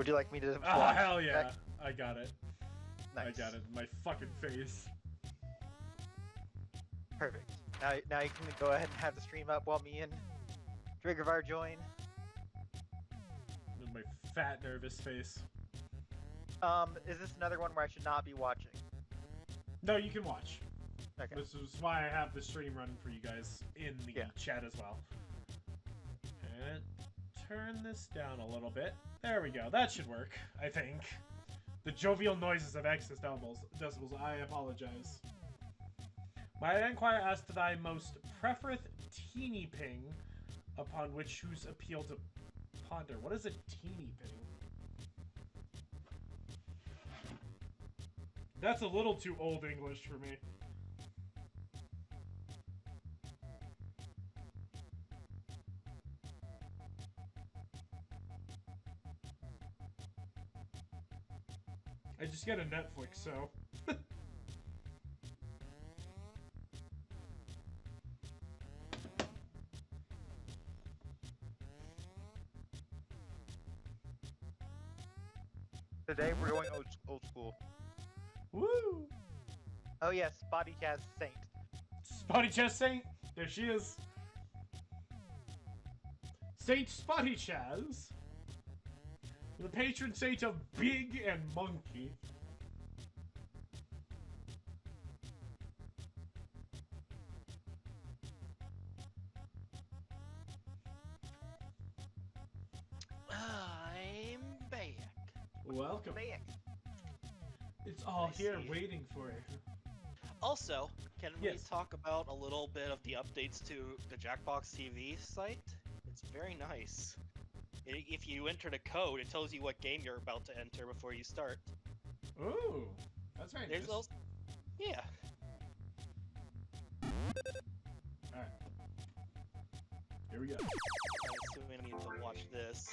Would you like me to? Oh, hell yeah. That? I got it. Nice. I got it. My fucking face. Perfect. Now you can go ahead and have the stream up while me and Dragovar join. With my fat, nervous face. Is this another one where I should not be watching? No, you can watch. Okay. This is why I have the stream running for you guys in the chat as well. And turn this down a little bit. There we go. That should work, I think. The jovial noises of excess decibels. I apologize. My enquirer asked that I most prefereth teeny ping, upon which whose appeal to ponder. What is a teeny ping? That's a little too old English for me. I just get a Netflix, so... Today we're going old school. Woo! Oh yes, SpottyChazStreams. SpottyChazStreams! There she is. Saint SpottyChaz, the patron saint of Big and Monkey. I'm back. Welcome. Back. It's all I here see. waiting for you. Also, can we Yes. talk about a little bit of the updates to the Jackbox TV site? It's very nice. If you enter the code, it tells you what game you're about to enter before you start. Ooh, that's very There's nice. also, yeah. Alright. Here we go. I'm assuming I need to watch this.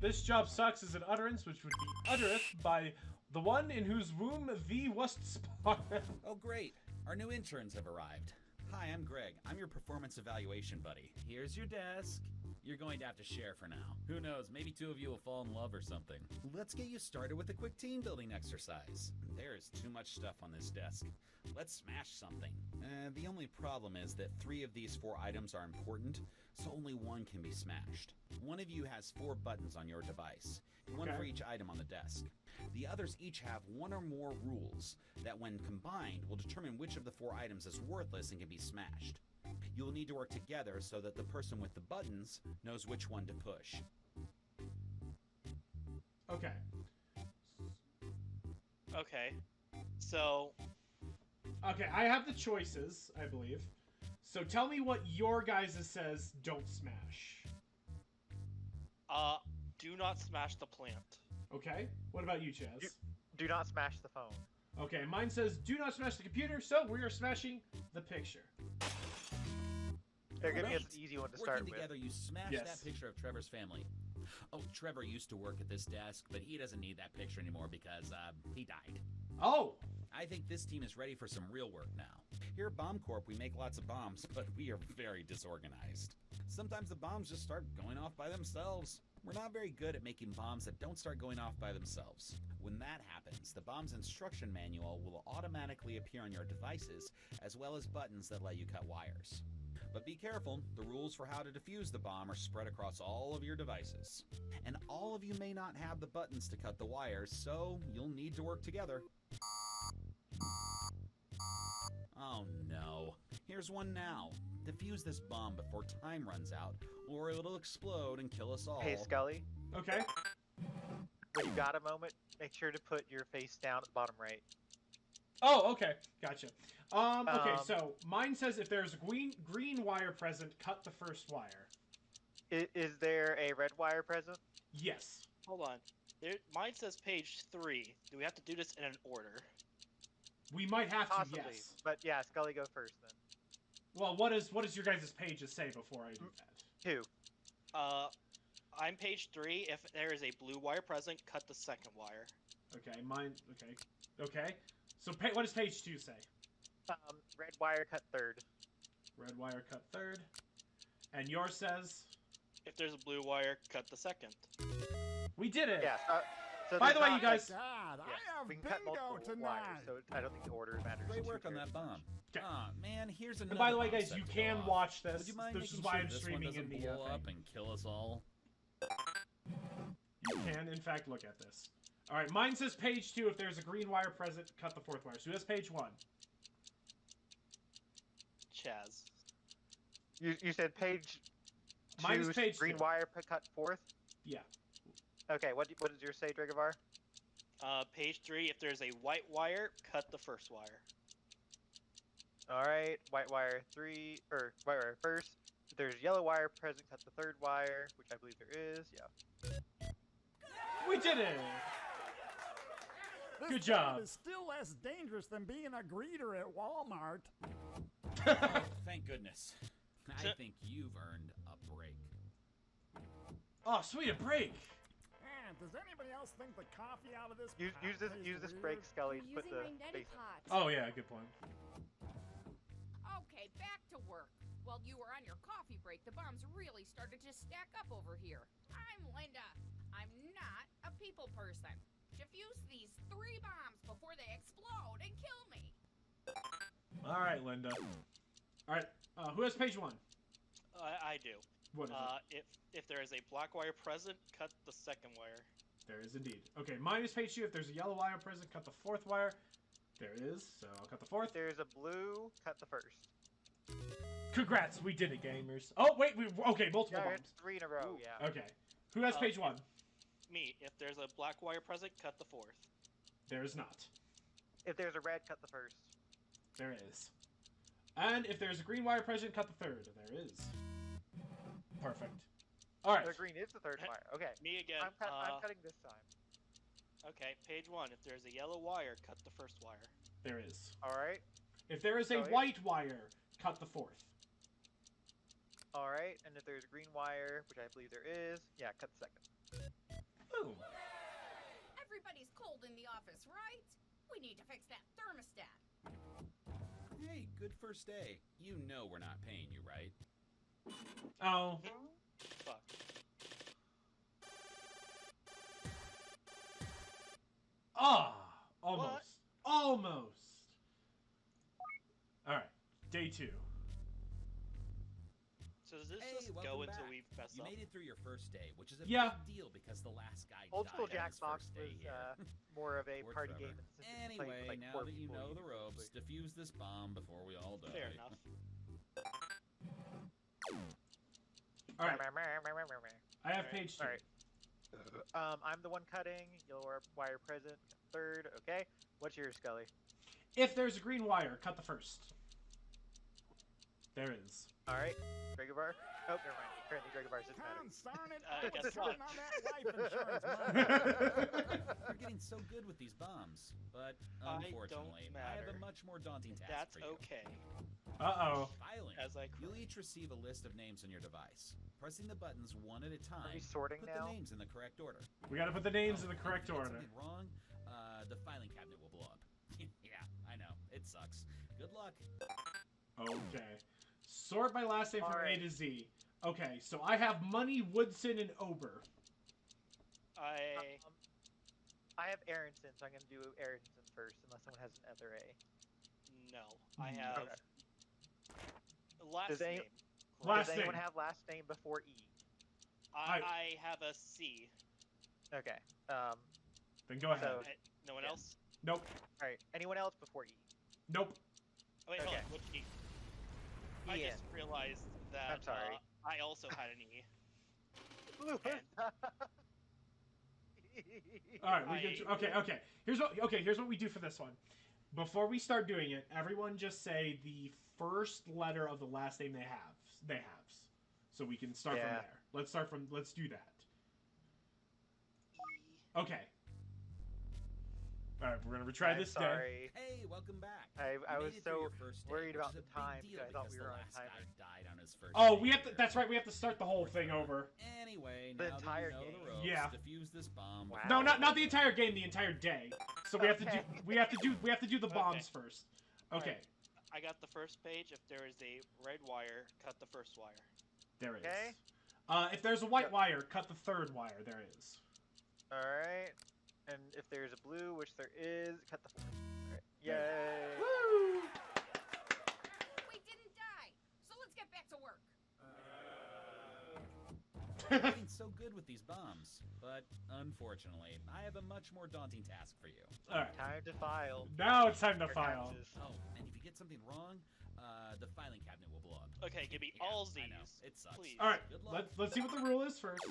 This job sucks is an utterance which would be uttereth by the one in whose womb thee wast spawned. Oh great, our new interns have arrived. Hi, I'm Greg. I'm your performance evaluation buddy. Here's your desk. You're going to have to share for now. Who knows, maybe two of you will fall in love or something. Let's get you started with a quick team building exercise. There is too much stuff on this desk. Let's smash something. The only problem is that 3 of these 4 items are important, so only one can be smashed. One of you has 4 buttons on your device, one for each item on the desk. The others each have 1 or more rules that when combined will determine which of the 4 items is worthless and can be smashed. You'll need to work together so that the person with the buttons knows which one to push. Okay. Okay. So, Okay, I have the choices, I believe. So tell me what your guys' says don't smash. do not smash the plant. Okay? What about you, Chaz? Do not smash the phone. Okay, mine says do not smash the computer, so we are smashing the picture. They're giving us Great. an easy one to Working start together, with. you smash Yes. that picture of Trevor's family. Oh, Trevor used to work at this desk, but he doesn't need that picture anymore because, he died. Oh! I think this team is ready for some real work now. Here at Bomb Corp, we make lots of bombs, but we are very disorganized. Sometimes the bombs just start going off by themselves. We're not very good at making bombs that don't start going off by themselves. When that happens, the bomb's instruction manual will automatically appear on your devices, as well as buttons that let you cut wires. But be careful, the rules for how to defuse the bomb are spread across all of your devices. And all of you may not have the buttons to cut the wires, so you'll need to work together. Oh no. Here's one now. Defuse this bomb before time runs out, or it'll explode and kill us all. Hey, Scully, Okay. when you got a moment, make sure to put your face down at the bottom right. Oh, okay. Gotcha. Okay, so mine says if there's a green wire present, cut the first wire. Is there a red wire present? Yes. Hold on. Mine says page 3. Do we have to do this in an order? We might have to, Possibly. yes. But yeah, Scully, go first then. Well, what does your guys' pages say before I do that? 2. I'm page 3. If there is a blue wire present, cut the second wire. Okay, mine... Okay. Okay. So what does page 2 say? Red wire, cut third. Red wire, cut third. And yours says? If there's a blue wire, cut the second. We did it! Yeah. So By there's the way, not, you guys... like, God, I have we can cut bingo multiple tonight. wires, so I don't think the order matters. Great too work on that terribly. bomb. Okay. Aw, man, here's another And by the way, bomb guys, set you to go can off. watch this. Would you mind This making is why sure I'm this one streaming doesn't in the blow up thing. and kill us all? You can, in fact, look at this. Alright, mine says page 2. If there's a green wire present, cut the 4th wire. So who has page 1? Chaz. You said page. Mine is 2, page green 2. wire cut 4th. Yeah. Okay. What does yours say, Dragovar? Page 3, if there's a white wire, cut the first wire. All right. White wire 3 or white wire first. If there's yellow wire present, cut the 3rd wire, which I believe there is. Yeah. We did it! This Good game job. is still less dangerous than being a greeter at Walmart. Oh, thank goodness. I So- think you've earned a break. Oh, sweet, a break! Man, does anybody else think the coffee out of this Use pot use this tastes break, weird? Scully, I'm to put using the my neti base. pot. Oh, yeah, good point. Okay, back to work. While you were on your coffee break, the bombs really started to stack up over here. I'm Linda. I'm not a people person. Defuse these 3 bombs before they explode and kill me. Alright, Linda. Alright, who has page 1? I do. What is it? If there is a black wire present, cut the second wire. There is indeed. Okay, mine is page 2. If there's a yellow wire present, cut the 4th wire. There it is, so I'll cut the 4th. If there's a blue, cut the 1st. Congrats, we did it, gamers. Oh, wait, okay, multiple Yeah, bombs. it's 3 in a row. Ooh. Yeah. Okay. Who has page 1? Me. If there's a black wire present, cut the 4th. There is not. If there's a red, cut the 1st. There is. And if there's a green wire present, cut the 3rd. There is. Perfect. Alright. The green is the 3rd wire. Okay. Me again. I'm cutting this time. Okay, page 1. If there's a yellow wire, cut the first wire. There is. All right. If there is a Sorry? white wire, cut the 4th. All right. And if there's a green wire, which I believe there is, yeah, cut the 2nd. Ooh. Everybody's cold in the office, right? We need to fix that thermostat. Hey, good first day. You know we're not paying you, right? Oh. Fuck. Ah! Almost. What? Almost. Alright. Day 2. So does this Hey, just welcome go until back. we mess You up? made it through your first day, which is a Yeah. big deal because the last guy Old died school on his Jackbox first day was here. more of a Poor party Trevor. game. Since it's played with, Anyway, like, now 4 that you people know the usually. ropes, defuse this bomb before we all die. Fair enough. Alright. I have Alright. page 2. All right. I'm the one cutting. Yellow wire present, 3rd. Okay. What's yours, Scully? If there's a green wire, cut the 1st. There is. All right. Dragovar. Oh, never mind. Apparently, Dragovar doesn't matter. Darn it! I guess Spending not. on that life insurance money. We're getting so good with these bombs, but I don't unfortunately, I have a matter. much more daunting task That's for you. okay. Uh-oh. Filing. As I You'll cry. each receive a list of names on your device. Pressing the buttons one at a Are time, we sorting put now? the names in the correct order. We gotta put the names in the Oh, correct if you get order. something wrong, the filing cabinet will blow up. Yeah, I know. It sucks. Good luck. Okay. Sort by last name from Alright. A to Z. Okay, so I have Money, Woodson, and Ober. I have Aronson, so I'm gonna do Aronson first, unless someone has an other A. No. I have Okay. last Does any- name. Last Does anyone name. have last name before E? I have a C. Okay. Then go ahead. So- No one Yeah. else? Nope. All right. Anyone else before E? Nope. Oh, wait, hold Okay. on. Which E? I Ian. just realized that I'm sorry. I also had an E. Blue. Alright, we I- get okay. Here's what we do for this one. Before we start doing it, everyone just say the first letter of the last name they have. So we can start from Yeah. there. Let's do that. Okay. Alright, we're gonna retry I'm this day. sorry. Hey, welcome back. I You was made it through so your first day, worried which about is a the big time deal because I thought because we the were on last guy timer. died on his first Oh, day we have to here. that's right, we have to start the whole thing over. Anyway, The now entire that you know game. the ropes, Yeah. defuse this bomb. Wow. No, not the entire game, the entire day. So we have to do Okay. we have to do the bombs first. Okay. I got the first page. If there is a red wire, cut the first wire. There is. Okay. If there's a white wire, cut the third wire. There is. All right. And if there's a blue, which there is, cut the fourth. All right. Yay! Woo! We didn't die, so let's get back to work. You're getting so good with these bombs, but unfortunately, I have a much more daunting task for you. All right. Time to file. Now it's time to Your file. taxes. Oh, and if you get something wrong, the filing cabinet will blow up. Okay, give me Yeah, all I Z's. know, it sucks. Please. All right. Good luck. Let's see what the rule is first.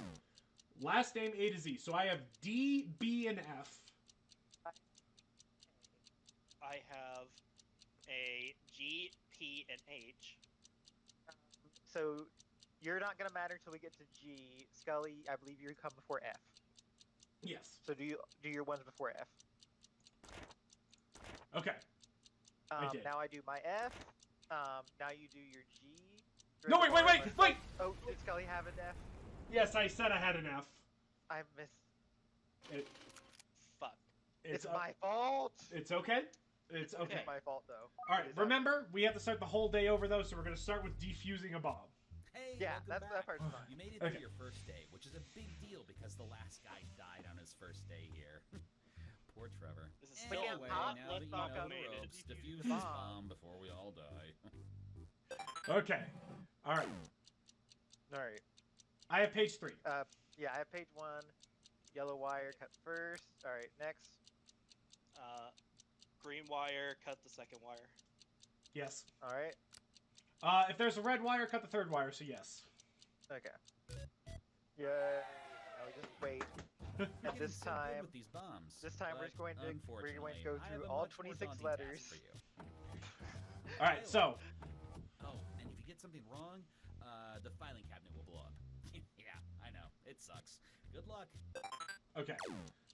Last name A to Z. So I have D, B, and F. I have a G, P, and H. So you're not gonna matter until we get to G. Scully, I believe you come before F. Yes. So do your ones before F. Okay. I did. Now I do my F. Now you do your G. No, wait. Oh, did Scully have an F? Yes, I said I had an F. I missed. Fuck. It's my fault. It's okay. It's okay. It's my fault though. All right. It is Remember, we have to start the whole day over though, so we're gonna start with defusing a bomb. Hey, Yeah, welcome that back. part's fine. You made it Okay. through your first day, which is a big deal because the last guy died on his first day here. Poor Trevor. This is But still yeah, Anyway, I'll now that let you Doc know out the the ropes, defuse defuse the this bomb. bomb before we all die. Okay. All right. All right. I have page 3. Yeah, I have page 1. Yellow wire cut first. All right, next. green wire, cut the second wire. Yes. All right. If there's a red wire, cut the third wire. So yes. Okay. Yay. Now we just wait. You're And getting this so good time, with these bombs. this time we're but just going to go unfortunately, through I have a all much more 26 daunting task letters. for you. All right. So Oh, and if you get something wrong, the filing cabinet will blow up. Yeah, I know. It sucks. Good luck. okay.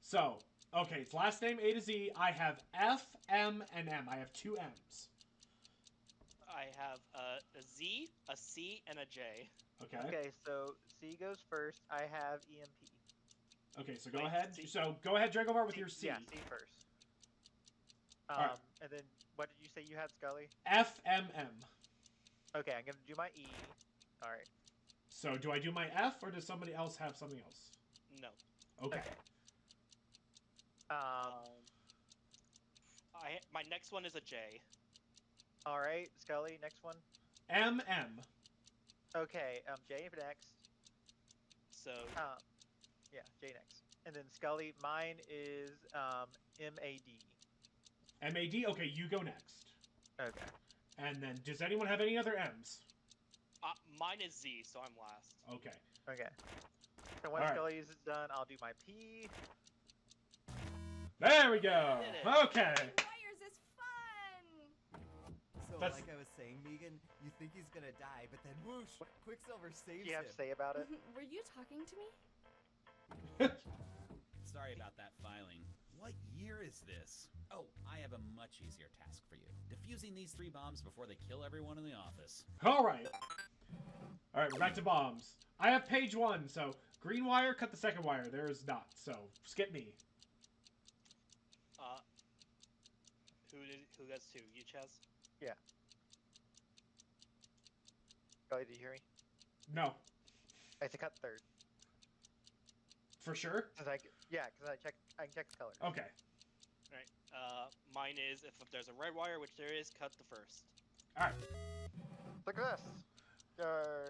So okay. It's last name A to Z. I have F, M, and M. I have 2 M's. I have a Z, a C, and a J. Okay. Okay, so C goes first. I have EMP. Okay. So go Wait, ahead. C- So go ahead, Dragovar, with your C. Yeah, C first. Alright. And then what did you say you had, Scully? F, M, M. Okay, I'm gonna do my E. All right. So do I do my F or does somebody else have something else? No. Okay. My next one is a J. All right, Scully. Next one. M, M. Okay. J next. So Yeah, J next. And then Scully. Mine is MAD. M-A-D. Okay, you go next. Okay. And then does anyone have any other M's? mine is Z, so I'm last. Okay. Okay. So once Alright. Scully's is done, I'll do my P. There we go. Did it. Okay. Wires is fun. So, That's- like I was saying, Megan, you think he's gonna die, but then whoosh, Quicksilver What saves do you have him. to say about it? Were you talking to me? Sorry about that filing. What year is this? Oh, I have a much easier task for you. Defusing these 3 bombs before they kill everyone in the office. All right. All right, we're back to bombs. I have page 1, so green wire, cut the second wire. There is not, so skip me. Who gets 2? You, Chaz? Scully, did you hear me? No, I said cut third. for sure. Cause I can check the colors. Okay. Alright. Mine is if there's a red wire, which there is, cut the first. All right. Look at this.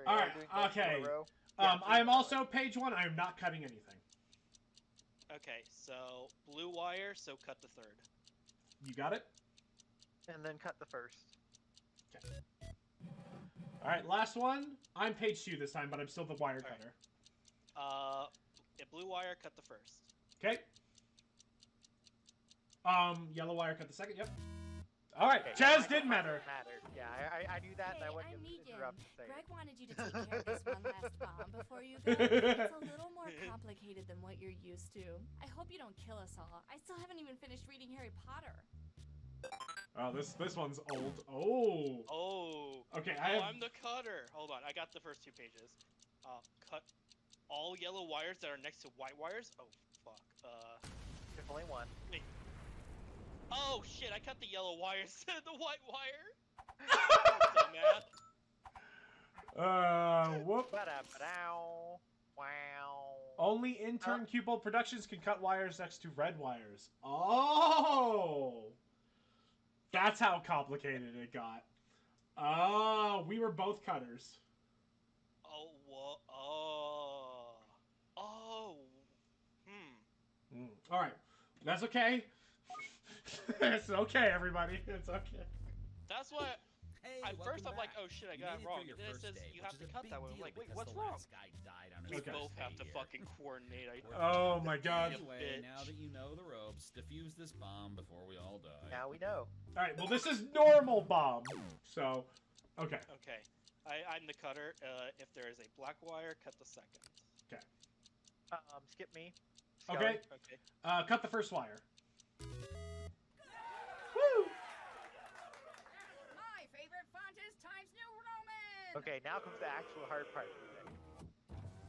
All right, okay. I am also page 1. I am not cutting anything. Okay, so blue wire, so cut the third. You got it? And then cut the first. All right, last one. I'm page 2 this time, but I'm still the wire All right. cutter. A blue wire, cut the first. Okay. Yellow wire, cut the second. Yep. All right, Okay, Chaz I- didn't I- matter. Yeah, I knew that, and I Hey, wasn't I'm gonna Megan. interrupt and say Greg it. wanted you to take care of this one last bomb before you go. It's a little more complicated than what you're used to. I hope you don't kill us all. I still haven't even finished reading Harry Potter. Oh, this one's old. Oh. Oh. Okay, I'm the cutter. Hold on, I got the first 2 pages. Cut all yellow wires that are next to white wires. Oh, fuck. There's only one. Oh shit! I cut the yellow wires instead of the white wire. Dumbass. Whoop. Ba-da-ba-dow. Wow. Only intern Cutebold Productions can cut wires next to red wires. Oh! That's how complicated it got. Oh, we were both cutters. Oh, whoa. Oh. Oh. All right. That's okay. It's okay, everybody. It's okay. That's why. Hey, At first, I'm welcome like, back. oh shit, I You got it made wrong. through your And then it first says day, you which have is to a cut big that way. I'm deal like, wait, because what's the wrong? last guy died on We his both first have day to here. fucking coordinate. Oh my god. Anyway, bitch. now that you know the ropes, defuse this bomb before we all die. Now we know. All right. Well, this is normal bomb. So, okay. Okay. I'm the cutter. If there is a black wire, cut the second. Skip me. Okay. Okay. Cut the first wire. Woo! My favorite font is Times New Roman. Okay, now comes the actual hard part.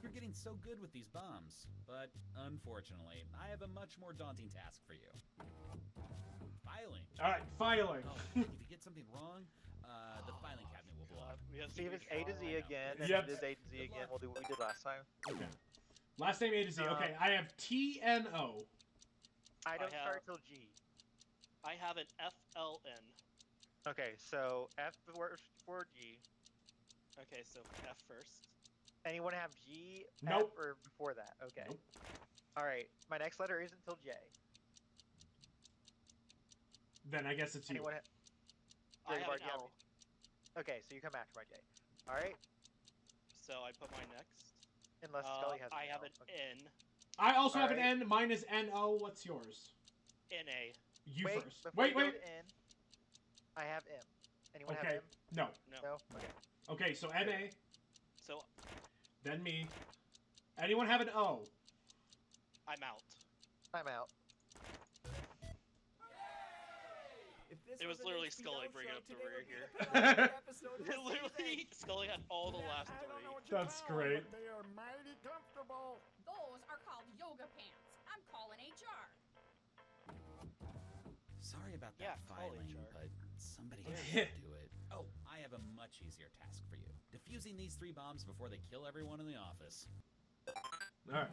You're getting so good with these bombs, but unfortunately, I have a much more daunting task for you. Filing. All right, filing. Oh, if you get something wrong, the filing cabinet will blow up. We have to See if be it's A to Z I know. again. Yep. If it is A to Z again, we'll do what we did last time. Okay. Last name A to Z. Okay, I have TNO. I don't have- start till G. I have an FLN. Okay, so F before G. Okay, so F first. Anyone have G, Nope. F, or before that? Okay. Nope. All right, my next letter isn't till J. Then I guess it's you. Anyone? I have Dragovar, an do you have L. Okay, so you come after my J. All right, So I put mine next. unless Scully has. I an have L. an Okay. N. I also have an Alright. N. Mine is NO. What's yours? NA. You Wait, first. before Wait, you go wait. to N, I have M. Anyone Okay. have M? No. No. No. Okay. Okay, so NA, So then me. Anyone have an O? I'm out. I'm out. If this It was an literally HBO Scully show, bringing up the today rear would be here. the penultimate episode of the Literally, season. Scully had all the Yeah, last I don't know three. what you That's call 'em, great. but they are mighty comfortable. Those are called yoga pants. I'm calling HR. Sorry about Yeah, that call filing, HR. but somebody Yeah. has to do it. Oh, I have a much easier task for you. Defusing these 3 bombs before they kill everyone in the office. Alright.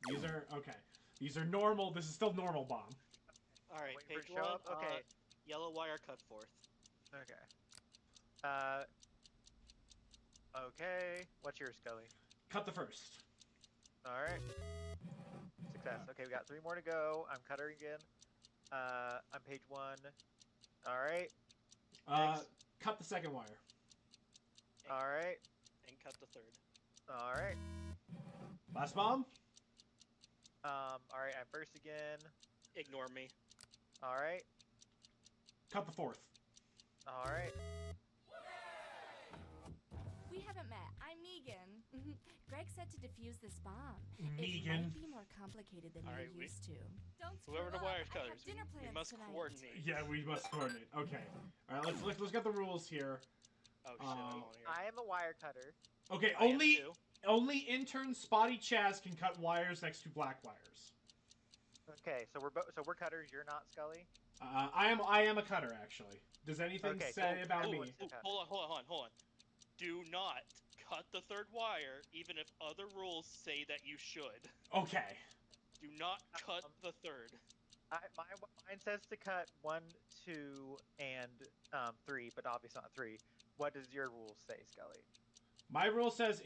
These are, okay. These are normal. This is still normal bomb. All right, Waiting for it page to show one. up? Okay. Yellow wire cut fourth. Okay. Okay. What's yours, Scully? Cut the first. All right. Success. Okay, we got 3 more to go. I'm cutter again. I'm page 1. All right. Next. Cut the second wire. All right. And cut the third. All right. Last bomb. All right. I'm first again. Ignore me. All right. Cut the fourth. All right. We haven't met. I'm Megan. Greg said to defuse this bomb. It Megan. might be more complicated than All you're right, we- used to. Don't screw Whoever the up. wire I have cutters, dinner we plans must tonight. coordinate. Yeah, we must coordinate. Okay. All right. Let's get the rules here. Oh shit, I'm on here. I am a wire cutter. Okay. I am Only too. only intern Spotty Chaz can cut wires next to black wires. Okay, so we're cutters. You're not Scully. I am a cutter actually. Does anything Okay, say so about me? everyone's- Hold on. Do not cut the third wire, even if other rules say that you should. Okay. Do not cut the third. Mine says to cut 1, 2, and 3, but obviously not 3. What does your rules say, Scully? My rule says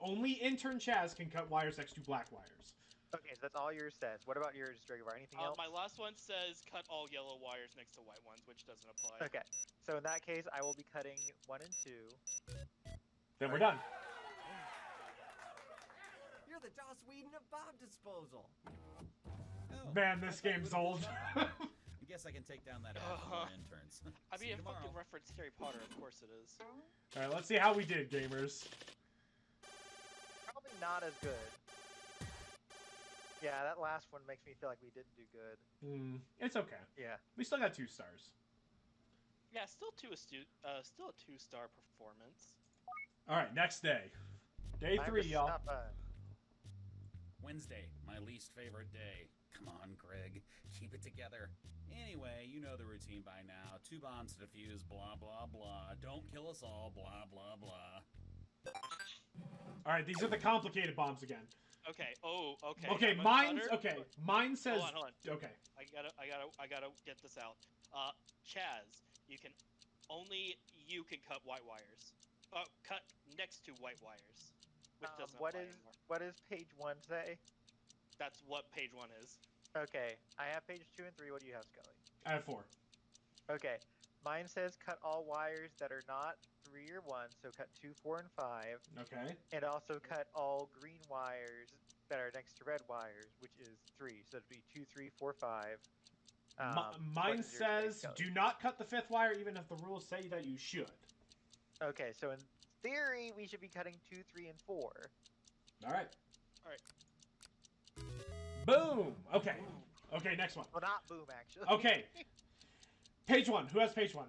only intern Chaz can cut wires next to black wires. Okay, so that's all yours says. What about yours, Dragovar? Anything else? My last one says cut all yellow wires next to white ones, which doesn't apply. Okay, so in that case, I will be cutting 1 and 2. Then we're done. You're the Joss Whedon of bomb disposal. Oh, Man, I this thought you game's would've old. moved on. I guess I can take down that half of more interns. I See mean, you it tomorrow. fucking referenced Harry Potter, of course it is. All right, let's see how we did, gamers. Probably not as good. Yeah, that last one makes me feel like we didn't do good. It's okay. Yeah. We still got 2 stars. Yeah, still a 2-star performance. All right, next day. Day Time 3, to y'all. stop, Wednesday, my least favorite day. Come on, Greg. Keep it together. Anyway, you know the routine by now. 2 bombs to defuse, blah, blah, blah. Don't kill us all, blah, blah, blah. Alright, these are the complicated bombs again. Okay. Oh, okay. Okay, I'm a mine's cutter. okay. Mine says Hold on. okay. I gotta get this out. Chaz, only you can cut white wires. Cut next to white wires. Which doesn't apply anymore. What does page 1 say? That's what page 1 is. Okay, I have page 2 and 3. What do you have, Scully? I have 4. Okay, mine says cut all wires that are not 3 or 1, so cut 2, 4, and 5. Okay. And also cut all green wires that are next to red wires, which is 3. So it'd be 2, 3, 4, 5. Mine says do not cut the 5th wire even if the rules say that you should. Okay, so in theory, we should be cutting 2, 3, and 4. Alright. Alright. Boom! Okay. Okay, next one. Well, not boom, actually. Okay. Page 1. Who has page 1?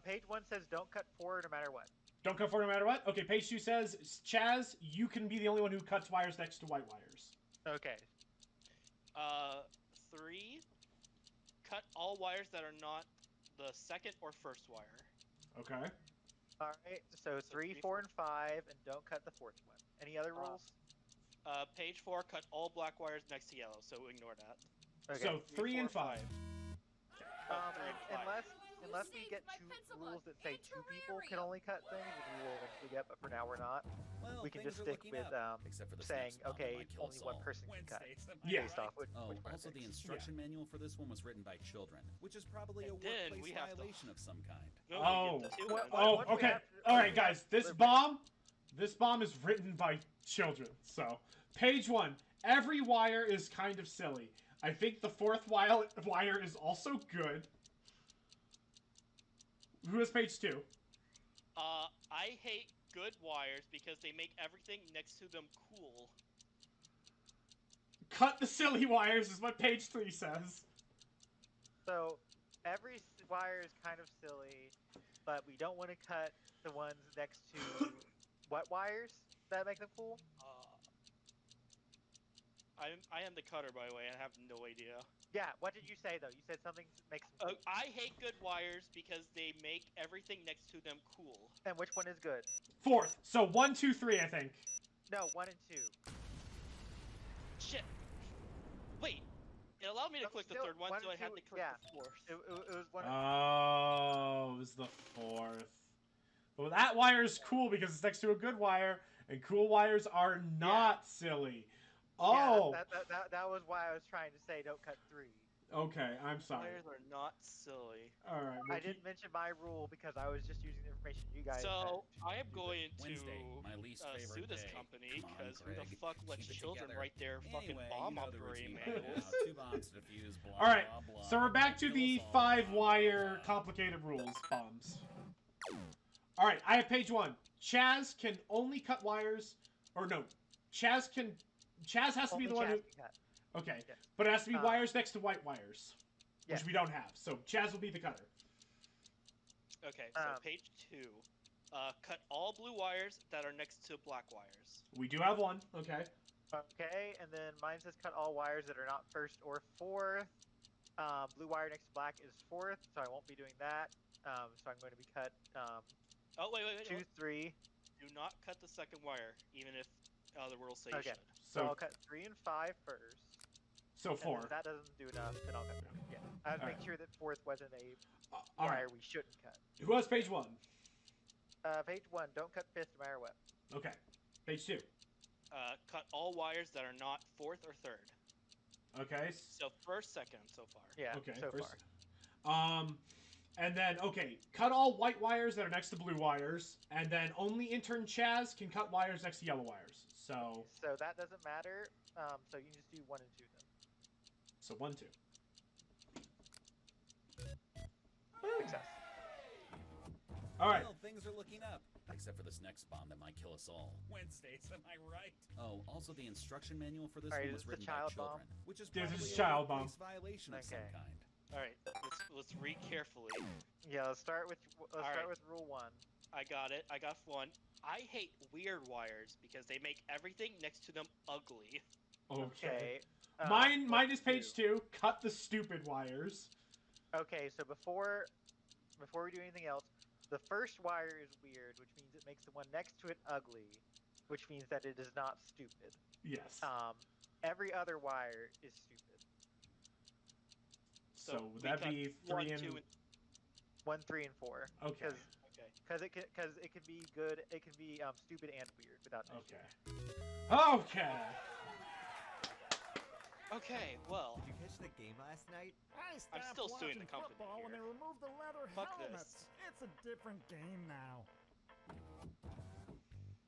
Page 1 says don't cut 4 no matter what. Don't cut 4 no matter what? Okay, page 2 says, Chaz, you can be the only one who cuts wires next to white wires. Okay. 3. Cut all wires that are not the 2nd or 1st wire. Okay. Alright, so 3, 4, and 5, and don't cut the 4th one. Any other rules? Page 4, cut all black wires next to yellow, so ignore that. Okay. So 3 and 5. Unless we get 2 rules that say 2 people can only cut things, which we will eventually get, but for now we're not. Well, We can things just are stick looking with up, except for the saying, next bomb that okay, might kill only us one all. person can cut. Yeah. Based off which Oh, one also the picks. instruction manual for this one was written by children, which is probably a And then workplace we have to- violation of some kind. No, Oh. we get the 2 What- ones. Oh, Once we okay. have to- All right, guys. This bomb is written by children. So, page 1. Every wire is kind of silly. I think the 4th wire is also good. Who has page 2? I hate good wires because they make everything next to them cool. Cut the silly wires is what page 3 says. So, every wire is kind of silly, but we don't want to cut the ones next to what wires that make them cool? I am the cutter, by the way. I have no idea. Yeah, what did you say, though? You said something makes them cool. I hate good wires because they make everything next to them cool. And which one is good? 4th. So 1, 2, 3, I think. No, 1 and 2. Shit. Wait. It allowed me to No, click the still, 3rd one, 1 so I and had 2, to click yeah. the 4th. It was 1 and Oh, it was the 4th. Well, that wire is cool because it's next to a good wire, and cool wires are not silly. Oh. Yeah, that was why I was trying to say don't cut 3. Okay, I'm sorry. Wires are not silly. All right. I didn't mention my rule because I was just using the information you guys So, had. I am going Wednesday, to my least favorite sue this day. company Come on, because who the Greg, fuck lets keep it children together. write their fucking Anyway, bomb you know the operating routine by manuals? now. 2 bombs to defuse, blah, All right, blah, blah. so we're back to Kill the us all, blah, 5-wire blah, blah. complicated rules bombs. All right, I have page 1. Chaz can only cut wires, or no, Chaz has to be Only the one who. Chaz can cut. Okay, Yes. but it has to be wires next to white wires, which Yes. we don't have. So Chaz will be the cutter. Okay, so page 2. Cut all blue wires that are next to black wires. We do have 1. Okay. Okay, and then mine says cut all wires that are not 1st or 4th. Blue wire next to black is 4th, so I won't be doing that. So I'm going to be cut Oh, wait. 2, 3. Do not cut the 2nd wire, even if the rules say you Okay. should. So So I'll cut 3 and 5 first. so And then 4. if that doesn't do enough, then I'll cut 3. Yeah. I have to make Alright. sure that 4th wasn't a All wire right. we shouldn't cut. Who has page 1? Page 1, don't cut 5th no matter what. Okay. Page 2. Cut all wires that are not 4th or 3rd. Okay. So 1st, 2nd so far. Yeah, Okay. so first- far. And then, okay, cut all white wires that are next to blue wires, and then only intern Chaz can cut wires next to yellow wires. So that doesn't matter. So you can just do 1 and 2 then. 1, 2. Success. All right. Well, things are looking up. Except for this next bomb that might kill us all. Wednesdays, am I right? Oh, also the instruction manual for this Alright, one is was the written by child bomb? children, which is This is probably child a bomb. workplace violation of some Okay. kind. Alright, let's read carefully. Yeah, let's start with Alright. rule 1. I got it. I got 1. I hate weird wires because they make everything next to them ugly. Okay. Mine is page 2. Cut the stupid wires. Okay, so before we do anything else, the first wire is weird, which means it makes the one next to it ugly, which means that it is not stupid. Yes. Every other wire is stupid. So would that be 3 and 1, 3, and 4. Okay. Because it can be good, it can be stupid and weird without an issue. Okay. Okay, well. Did you catch the game last night? I'm still suing the company when they here. removed the leather Fuck helmets. this. It's a different game now.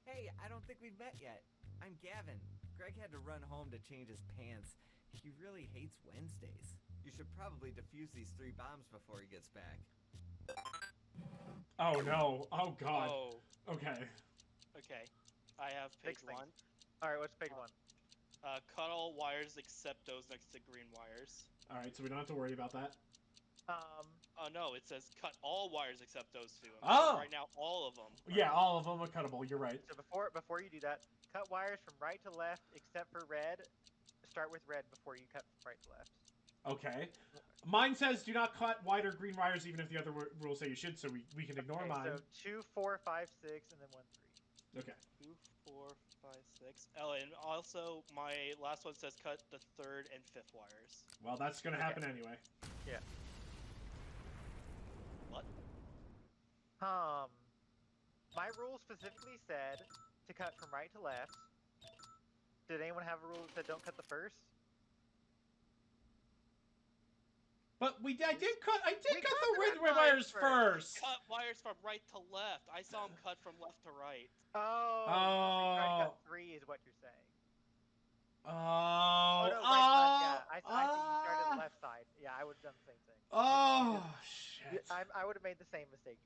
Hey, I don't think we've met yet. I'm Gavin. Greg had to run home to change his pants. He really hates Wednesdays. You should probably defuse these 3 bombs before he gets back. Oh no. Oh god. Oh. Okay. Okay. I have page 1. Alright, what's page 1? Cut all wires except those next to green wires. Alright, so we don't have to worry about that. Oh no, it says cut all wires except those 2. Oh! Right now, all of them. Yeah, all of them are cuttable. You're right. So before you do that, cut wires from right to left except for red. Start with red before you cut from right to left. Okay. Mine says do not cut white or green wires even if the other rules say you should, so we can ignore mine. So 2, 4, 5, 6, and then 1, 3. Okay. 2, 4, 5, 6. Oh, and also my last one says cut the 3rd and 5th wires. Well, that's gonna happen anyway. Yeah. What? My rule specifically said to cut from right to left. Did anyone have a rule that said don't cut the first? But I did cut the red red wires wires first. Cut wires from right to left. I saw them cut from left to right. Oh. So trying to cut 3 is what you're saying. Oh. No, right to left, yeah. I think you started the left side. Yeah, I would have done the same thing. Oh shit. I would have made the same mistake.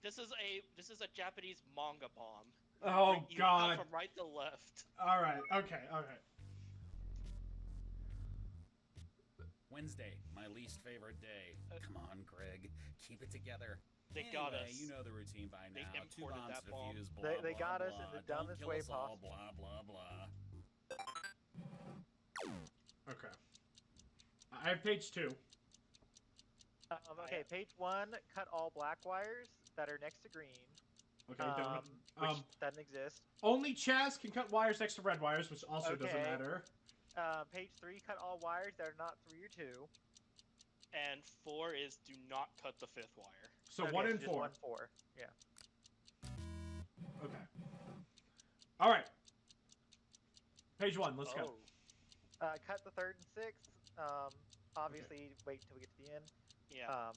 This is a Japanese manga bomb. Oh you god. Cut from right to left. All right. Okay. Wednesday, my least favorite day. Come on, Greg. Keep it together. They got Anyway, us. You know the routine by They now. 2 imported bombs that to bomb. defuse, blah, They blah, got us blah. in the Don't dumbest kill way us all, possible. blah, blah, blah. Okay. I have page 2. Okay, page 1, cut all black wires that are next to green. Okay, which doesn't exist. Only Chaz can cut wires next to red wires, which also doesn't matter. Page 3, cut all wires that are not 3 or 2. And 4 is do not cut the 5th wire. So okay, 1 and just 4. 1, 4. Yeah. Okay. All right. Page 1. Let's go. Cut the 3rd and 6th. Obviously, wait till we get to the end. Yeah.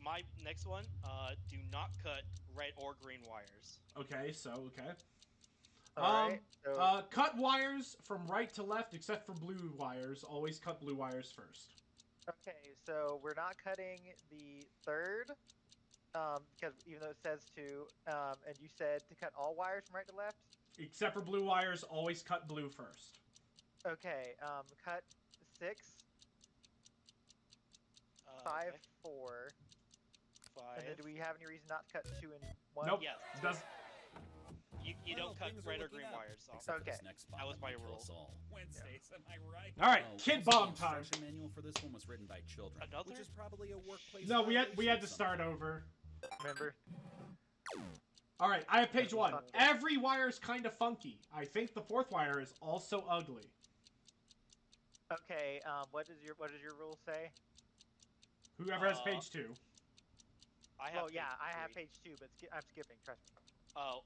My next one. Do not cut red or green wires. Okay. Okay. Alright, so cut wires from right to left except for blue wires. Always cut blue wires first. okay, so we're not cutting the 3rd, because even though it says to, and you said to cut all wires from right to left. Except for blue wires, always cut blue first. Okay, cut 6, 5, Okay. 4. 5. And then do we have any reason not to cut 2 and 1? Nope. Yes. Does You don't cut red or green wires. So. Except for Okay. this next bomb That was my kill rule. us all. Wednesdays, am I right? All right, Oh, kid also, bomb the time. instruction manual for this one was written by children, Another? which is probably a workplace. No, we had violation to of start some over. Remember? All right, I have page 1. Every wire is kind of funky. I think the 4th wire is also ugly. Okay, what does your rule say? Whoever has page 2. I have. Well, yeah, page I have 3. page 2, but I'm skipping. Trust me. Oh,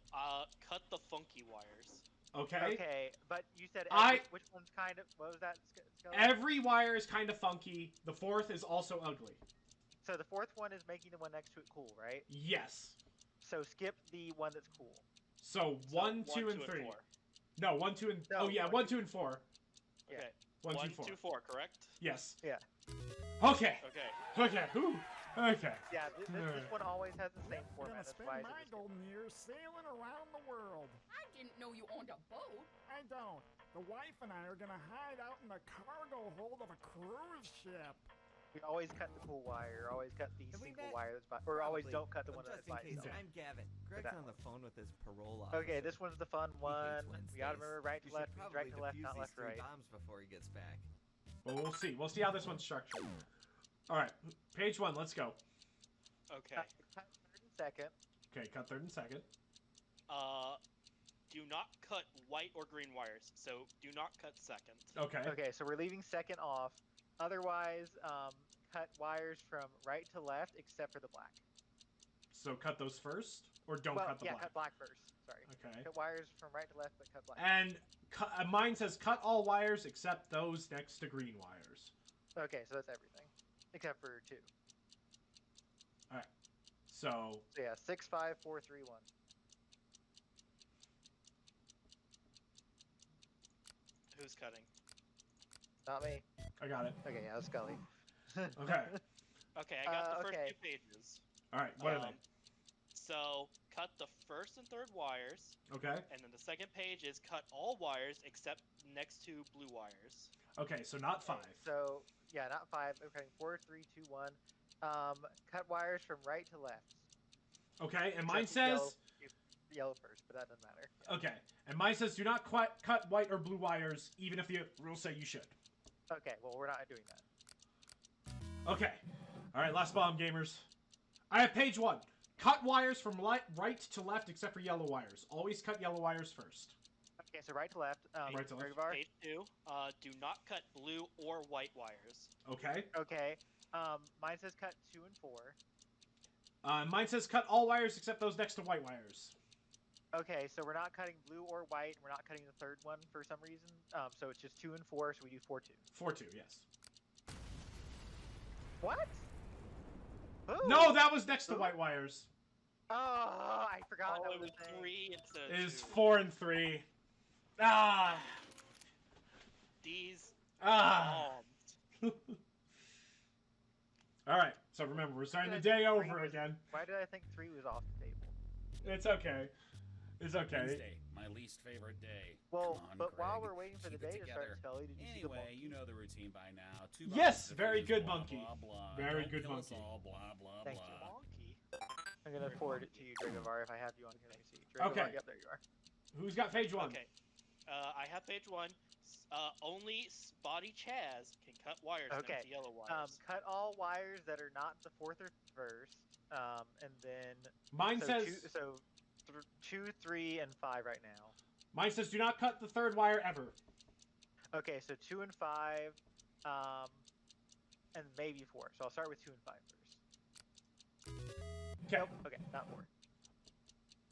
cut the funky wires. Okay. Okay, but you said which one's kind of, what was that? Every wire is kind of funky. The 4th is also ugly. So the 4th one is making the one next to it cool, right? Yes. So skip the one that's cool. So 1, 2, and 3. 4. No, 1, 2, and No, oh yeah, 1, 2, and 4. Yeah. Okay. 1, 2, 4. 2, 4, correct? Yes. Yeah. Okay. Okay. Okay. Whew. Okay. Yeah, this one always has the same I'm format. gonna That's spend why my golden years sailing around the world. I didn't know you owned a boat. I don't. The wife and I are gonna hide out in the cargo hold of a cruise ship. We always cut the cool wire. Always cut the Have we single met? wire that's by, or always Probably. don't cut the one Just that's in by case, itself. I'm Gavin. Greg's that on the phone with his parole officer. Okay, this one's the fun He one. hates We gotta Wednesdays. remember right You to left should means probably right to left, defuse not these left to 3 right. bombs before he gets back. Well, we'll see. We'll see how this one's structured. All right, page 1. Let's go. Okay. Cut third and second. Okay, cut third and second. Do not cut white or green wires. So do not cut second. Okay. Okay, so we're leaving second off. Otherwise, cut wires from right to left except for the black. So cut those first, or don't well, cut the yeah, black. cut black first. Sorry. Okay. Cut wires from right to left, but cut black. And mine says cut all wires except those next to green wires. Okay, so that's everything except for 2. All right. So So yeah, 6, 5, 4, 3, 1. Who's cutting? Not me. I got it. Okay, yeah, that's Scully. Okay. Okay, I got the first okay. 2 pages. All right. What are they? So cut the first and third wires, Okay. and then the second page is cut all wires except next to blue wires. Okay. So not 5. So yeah, not 5. We're cutting 4, 3, 2, 1. Cut wires from right to left. Okay. And mine Except says. Yellow first, but that doesn't matter. Okay. And mine says do not cut white or blue wires, even if the rules say you should. Okay, well we're not doing that. Okay. All right. Last bomb, gamers. I have page 1. Cut wires from right to left except for yellow wires. Always cut yellow wires first. Okay, so right to left. Right to left. Dragovar? Page 2. Do not cut blue or white wires. Okay. Okay. Mine says cut 2 and 4. Mine says cut all wires except those next to white wires. Okay, so we're not cutting blue or white. We're not cutting the third one for some reason. So it's just 2 and 4. So we do 4, 2. 4-2, yes. What? Ooh. No, that was next to white wires. Oh, I forgot Oh, that it was was a thing. 3 instead of It is 2. 4 and 3. Ah. These Ah. bombs. All right. So remember, we're starting the day over again. Why did I think 3 was off the table? It's okay. It's okay. Wednesday, my least favorite day. Well, Come on, but while Greg, we're waiting for the keep it day to start, together. Scully, did you see the Anyway, monkey? you know the routine by now. 2 Yes, bombs, very defuse, good blah, monkey. Blah, blah. Very Don't good kill us monkey. all, blah, blah, Thank blah. you. Monkey. I'm gonna forward it to you, Dragovar, if I have you on here. Let me see. Dragovar, Okay. Yep, there you are. Who's got page 1? Okay. I have page 1. Only SpottyChaz can cut wires Okay. next to yellow wires. Cut all wires that are not the 4th or 1st, and then Mine so says 2, 3, and 5 right now. mine says do not cut the third wire ever. Okay, so 2 and 5, and maybe 4. So I'll start with 2 and 5 first. Okay. Nope. Okay, not 4.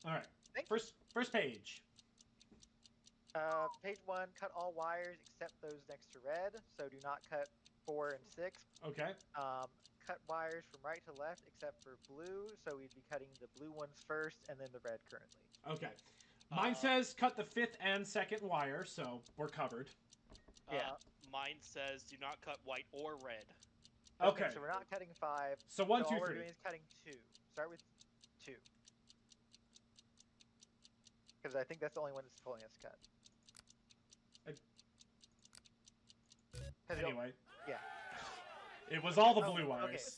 All right. Thank First page. Page 1, cut all wires except those next to red. So do not cut 4 and 6. Okay. Cut wires from right to left except for blue. So we'd be cutting the blue ones first and then the red currently. Okay. Mine says cut the 5th and 2nd wire, so we're covered. Yeah. Mine says do not cut white or red. Okay. So we're not cutting 5. So 1, so 2, all we're 3. doing is cutting 2. Start with 2. Because I think that's the only one that's telling us to cut. Anyway. Yeah. It was all the Oh, blue okay. wires.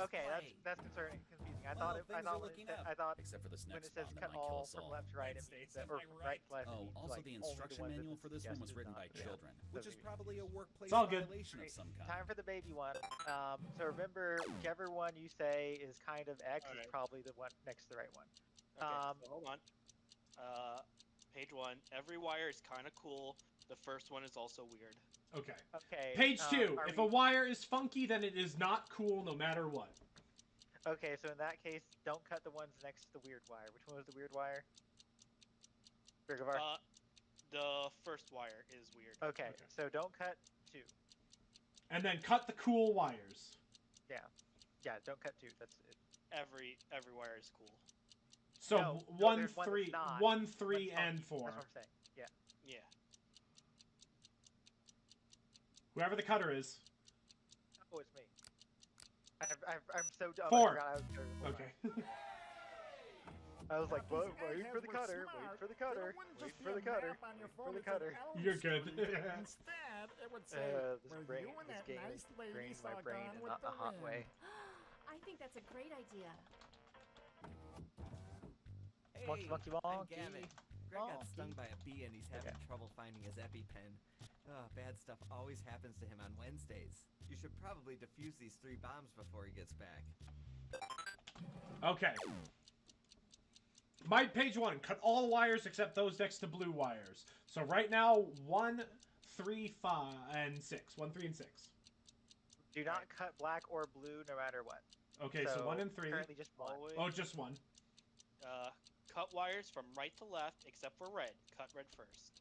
Okay, that's concerning, confusing. I thought Well, things are looking up. I thought Except for this when next it says bomb that cut might kill all us from all. left to right, it Wednesdays, means that, am or I from right to left. it Oh, means, also like, the only instruction ones that manual it's for this one was suggested, written not- by yeah. children, which is Doesn't probably a workplace It's all good. violation of some kind. Time for the baby one. So remember, whichever one you say is kind of X is Alright. probably the one next to the right one. Okay, so hold on. Page 1. Every wire is kind of cool. The first one is also weird. Okay. Okay. Page 2. are If we- a wire is funky, then it is not cool no matter what. Okay, so in that case, don't cut the ones next to the weird wire. Which one was the weird wire? Dragovar? The first wire is weird. Okay, okay. so don't cut 2. And then cut the cool wires. Yeah, don't cut 2. That's it. Every wire is cool. So No, 1, there's one 3, that's not. 1, 3, That's and funky. 4. That's what I'm saying. Yeah. Yeah. Whoever the cutter is. Oh, it's me. I'm so dumb. 4. I forgot I was doing the full Okay. I was like, These wait for the airheads were cutter, smart. wait for the cutter, It wouldn't wait just for be the a cutter, map on your wait for phone the that said cutter. Elm You're good. Street. Instead, it would say, This were brain, you and this that game nice is lady draining saw my brain Gone in with not the a hot Wind? way. I think that's a great idea. Hey, Monkey, monkey, I'm monkey. Gavin. Greg got stung Monkey. by a bee and he's having Okay. trouble finding his EpiPen. Bad stuff always happens to him on Wednesdays. You should probably defuse these 3 bombs before he gets back. Okay. My page 1. Cut all wires except those next to blue wires. So right now, 1, 3, 5, and 6. 1, 3, and 6. Do not cut black or blue no matter what. Okay, so 1 and 3. Currently just 1. Always, Oh, just 1. cut wires from right to left except for red. Cut red first.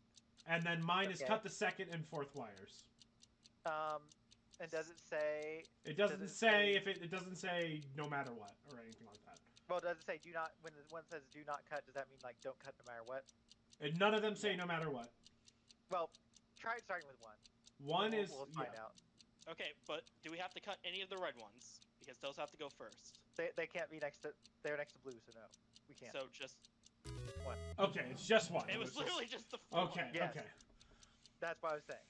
And then mine is Okay. cut the 2nd and 4th wires. And does it say? It doesn't Does it say say- if it doesn't say no matter what or anything like that. Well, does it say do not? When the one says do not cut, does that mean like don't cut no matter what? And none of them say no matter what. Well, try starting with 1. One is We'll find yeah. out. Okay, but do we have to cut any of the red ones? Because those have to go first. They can't be next to. They're next to blue, so no, we can't. So just. Okay, it's just 1. It was just- literally just the 4. Okay, Yes. okay. That's what I was saying.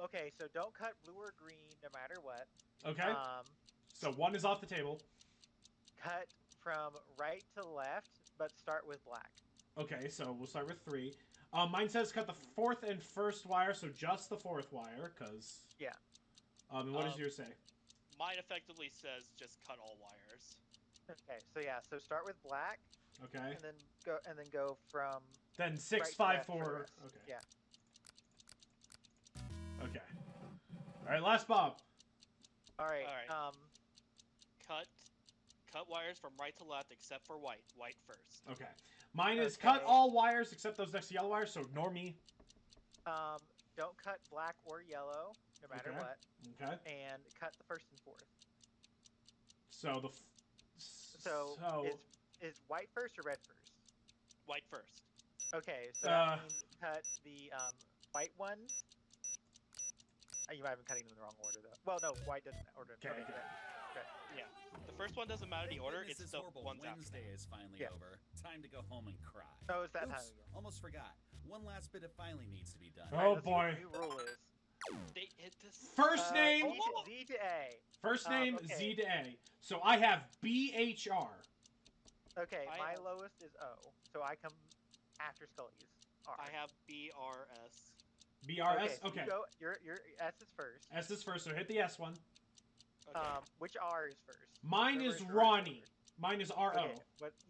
Okay, so don't cut blue or green no matter what. Okay. So 1 is off the table. Cut from right to left, but start with black. Okay, so we'll start with 3. Mine says cut the 4th and 1st wire, so just the 4th wire, because... Yeah. And what does yours say? Mine effectively says just cut all wires. Okay, so yeah, so start with black, Okay. and then go from Then 6, right to 5, left for the 4... rest. Okay. Yeah. Okay. Alright, last bomb. All right. Alright. Cut wires from right to left except for white. White first. Okay. Mine is cut Okay. all wires except those next to yellow wires, so ignore me. Don't cut black or yellow no matter Okay. what, Okay. and cut the 1st and 4th. So the... So is white first or red first? White first. Okay, so that means cut the white ones. You might have been cutting them in the wrong order though. Well, no, white doesn't order. Okay. Yeah. The first one doesn't matter the Thank order. goodness It's this the horrible ones after Wednesday is finally Yeah. over. Time to go home and cry. Oh, it's that time Oops, again. almost forgot. One last bit of filing needs to be done. Oh, Let's see what boy. the new rule is. They hit this. First name... Z to A. First name, okay. Z to A. So I have BHR. Okay, I my have- lowest is O, so I come after Scully's. R. I have BRS. BRS? so Okay. You go, your S is first. S is first, so hit the S one. Okay. Which R is first? Mine Whatever is yours Ronnie. Mine is RO. Okay,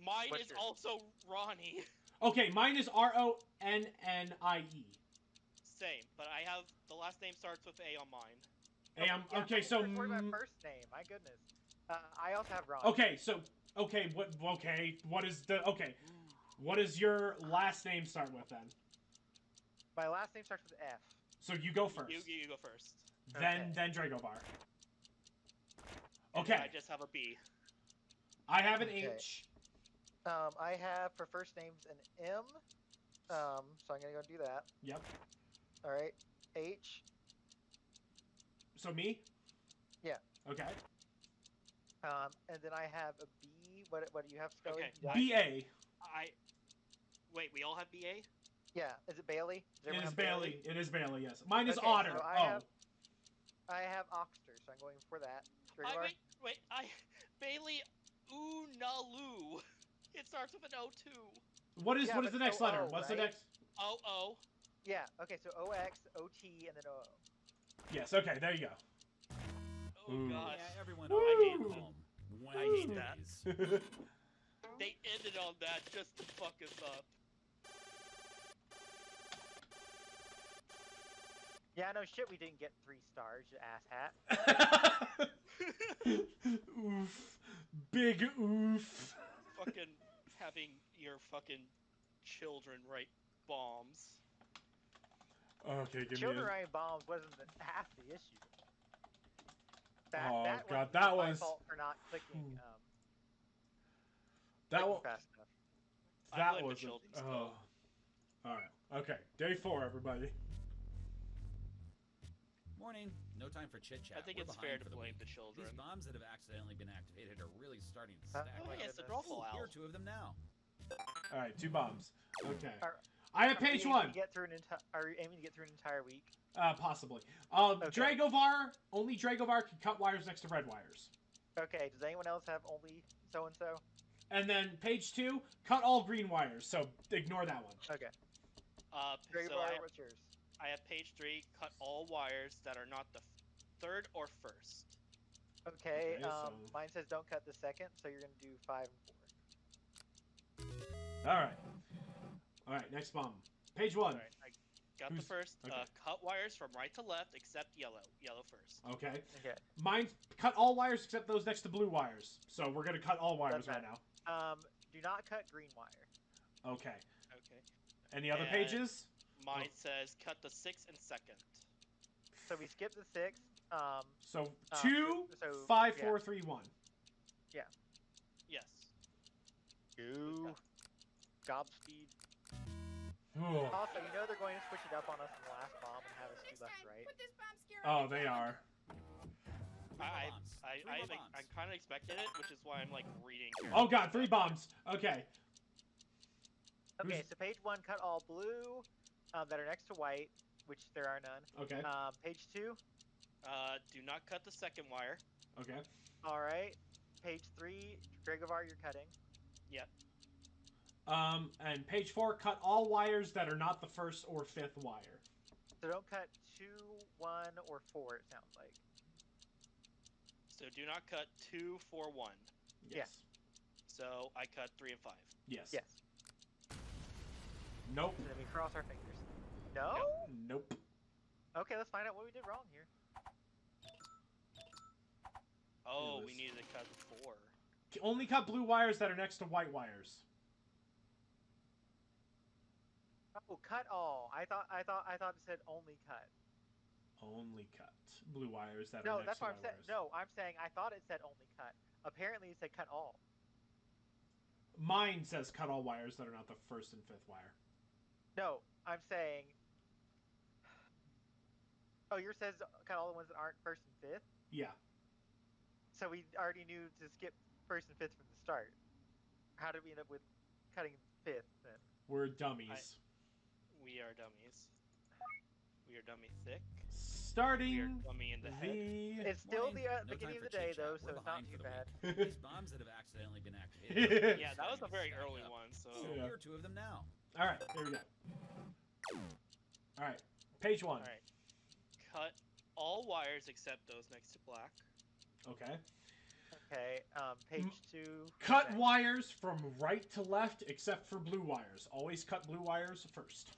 Mine what's is yours? also Ronnie. Okay, mine is RONNIE. Same, but I have the last name starts with A on mine. Yeah, okay, mine so starts with my first name. My goodness. I also have Ron. okay, so what does your last name start with then? My last name starts with F. So you go first. You go first. Then Dragovar. And Okay. I just have a B. I have an Okay. H. I have for first names an M. So I'm gonna go do that. Yep. All right. H. So me? Yeah. Okay. And then I have a B. What do you have, Scully? Okay. Yeah. BA. Wait, we all have BA? Yeah. Is it Bailey? Does It everyone is have Bailey. It is Bailey, yes. Mine is Okay, Otter. so Oh. I have Oxter, so I'm going for that. Wait, Bailey Unalu. It starts with an O2. What is Yeah, the but next so letter? O, What's the right? next? O. Yeah. Okay. So OX, OT, and then OO. Yes, okay, there you go. Oh Ooh. gosh. Yeah, everyone Woo! I hate home. I hate that. Wednesdays. They ended on that just to fuck us up. Yeah, no shit. We didn't get 3 stars, you asshat. Oof. Big oof. Fucking having your fucking children write bombs. Okay, give Children me writing bombs wasn't half the issue. Oh, that God, was that my was- fault for not clicking. that clicking was fast enough. I blame the was children oh. still. Alright. Okay. Day 4, everybody. Morning. No time for chit-chat. I think We're it's behind fair to for the blame week. the children. These bombs that have accidentally been activated are really starting to Oh stack. my yes, the goodness. Drawful Here Owl. are 2 of them now. All right, 2 bombs. Okay. Are- I have page 1. Are you aiming to get through an entire week? Possibly. Okay. Dragovar. Only Dragovar can cut wires next to red wires. Okay, does anyone else have only so-and-so? And then page 2, cut all green wires. So ignore that one. Okay. So What's yours? I have page 3. Cut all wires that are not the third or first. Okay, Okay, so- mine says don't cut the second, so you're going to do 5 and 4. All right. All right, next bomb. Page 1. All right, I got the first. Okay. Cut wires from right to left except yellow. Yellow first. Okay. Okay. Mine cut all wires except those next to blue wires. So we're going to cut all wires Doesn't right matter. now. Do not cut green wire. Okay. Okay. Any other And- pages? Mine says cut the 6 and second. So we skip the 6. So 2, so 5, yeah. 4, 3, 1. Yes. Go. Gobspeed. Oh, Also, you know they're going to switch it up on us in the last bomb and have us do Next left time, right. put this bomb scare oh on they are. I'm kind of expecting it, which is why I'm like reading. Oh god, 3 bombs. Okay. Okay, Who's- so page 1, cut all blue that are next to white, which there are none. Okay. Page 2. Do not cut the second wire. Okay. All right. Page 3, Dragovar, you're cutting. Yep. And page 4, cut all wires that are not the first or fifth wire. So don't cut 2, 1, or 4. It sounds like. So do not cut 2, 4, 1. Yes. So I cut 3 and 5. Yes. Yes. Nope. Let me cross our fingers. No. Nope. Okay, let's find out what we did wrong here. Oh, It we was- needed to cut 4. Only cut blue wires that are next to white wires. Oh, cut all. I thought it said only cut. Only cut blue wires that No, are next that's to what white I'm saying. wires. No, I'm saying I thought it said only cut. Apparently, it said cut all. Mine says cut all wires that are not the first and fifth wire. No, I'm saying. Oh, yours says cut all the ones that aren't first and fifth. Yeah. So we already knew to skip first and fifth from the start. How did we end up with cutting fifth then? We're dummies. We are dummies. We are dummy thick. We are Starting dummy in the head. the... It's still Morning. the No beginning time of the for day chit-chat. though, We're so it's not behind too for the bad. week. These bombs that have accidentally been activated. Yeah, that was a very early one. So Yeah. Here are 2 of them now. All right, here we go. All right, page 1. all right. Cut all wires except those next to black. Okay. Okay, page 2. Cut okay. wires from right to left except for blue wires. Always cut blue wires first.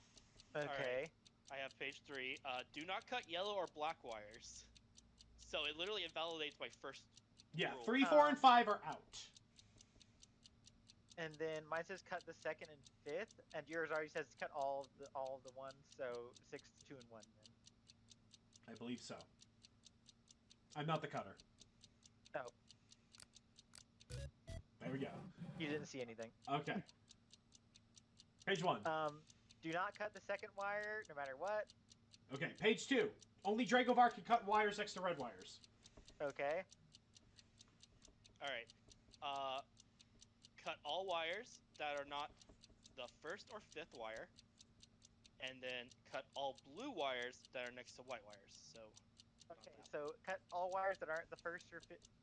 Okay. I have page 3. Do not cut yellow or black wires. So it literally invalidates my first. Yeah, rule. 3, 4, and 5 are out. And then mine says cut the second and fifth, and yours already says cut all of the ones, so 6, 2, and 1 then. I believe so. I'm not the cutter. Oh, There we go. you didn't see anything. Okay. Page 1. Do not cut the second wire, no matter what. Okay, page 2. Only Dragovar can cut wires next to red wires. Okay. All right. Cut all wires that are not the first or fifth wire, and then cut all blue wires that are next to white wires. So. not Okay, that. so cut all wires that aren't the first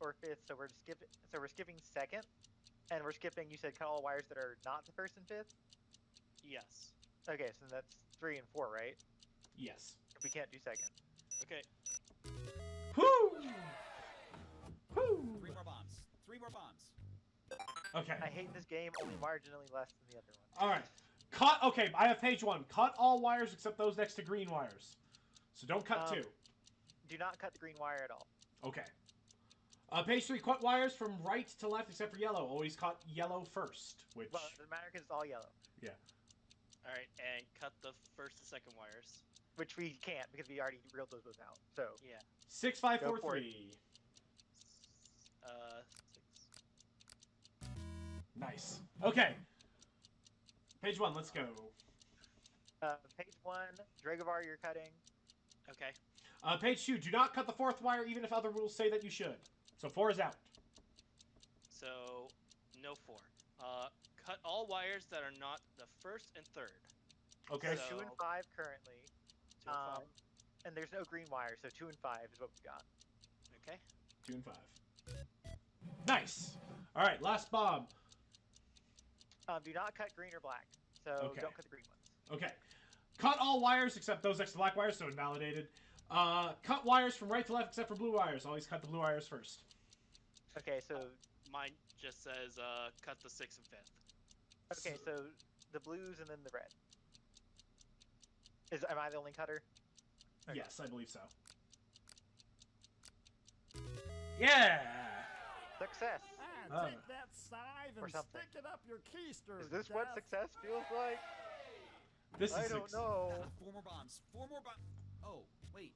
or fifth. So we're skipping second, and we're skipping. You said cut all wires that are not the first and fifth. Yes. Okay, so that's 3 and 4, right? Yes. We can't do second. Okay. Whoo! Whoo! 3 more bombs. 3 more bombs. Okay. I hate this game only marginally less than the other one. All right. Cut. Okay, I have page 1. Cut all wires except those next to green wires. So don't cut 2. Do not cut the green wire at all. Okay. Page 3. Cut wires from right to left except for yellow. Always cut yellow first. Which. Well, it doesn't matter because it's all yellow. All right, and cut the first and second wires. Which we can't because we already reeled those both out. So 6, 5, Go 4, for it. 3. 6. Nice. Okay. Page 1. Let's go. page 1, Dragovar, you're cutting. Okay. Page 2, do not cut the 4th wire even if other rules say that you should. So 4 is out. So, no 4. Cut all wires that are not the 1st and 3rd. Okay. So 2 and 5 currently. 2 and 5. And there's no green wire, so 2 and 5 is what we got. Okay. 2 and 5. Nice. All right, last bomb. Do not cut green or black. So Okay. don't cut the green ones. Okay. Cut all wires except those next to black wires, so invalidated. Cut wires from right to left except for blue wires. Always cut the blue wires first. Okay, so Mine just says cut the 6th and 5th. okay, so the blues and then the red. Am I the only cutter? Okay. Yes, I believe so. Yeah. Success. Take that scythe Or and something. stick it up your keister. Is this what success feels like? This is I don't know. 4 more bombs. 4 more bombs. Oh, wait.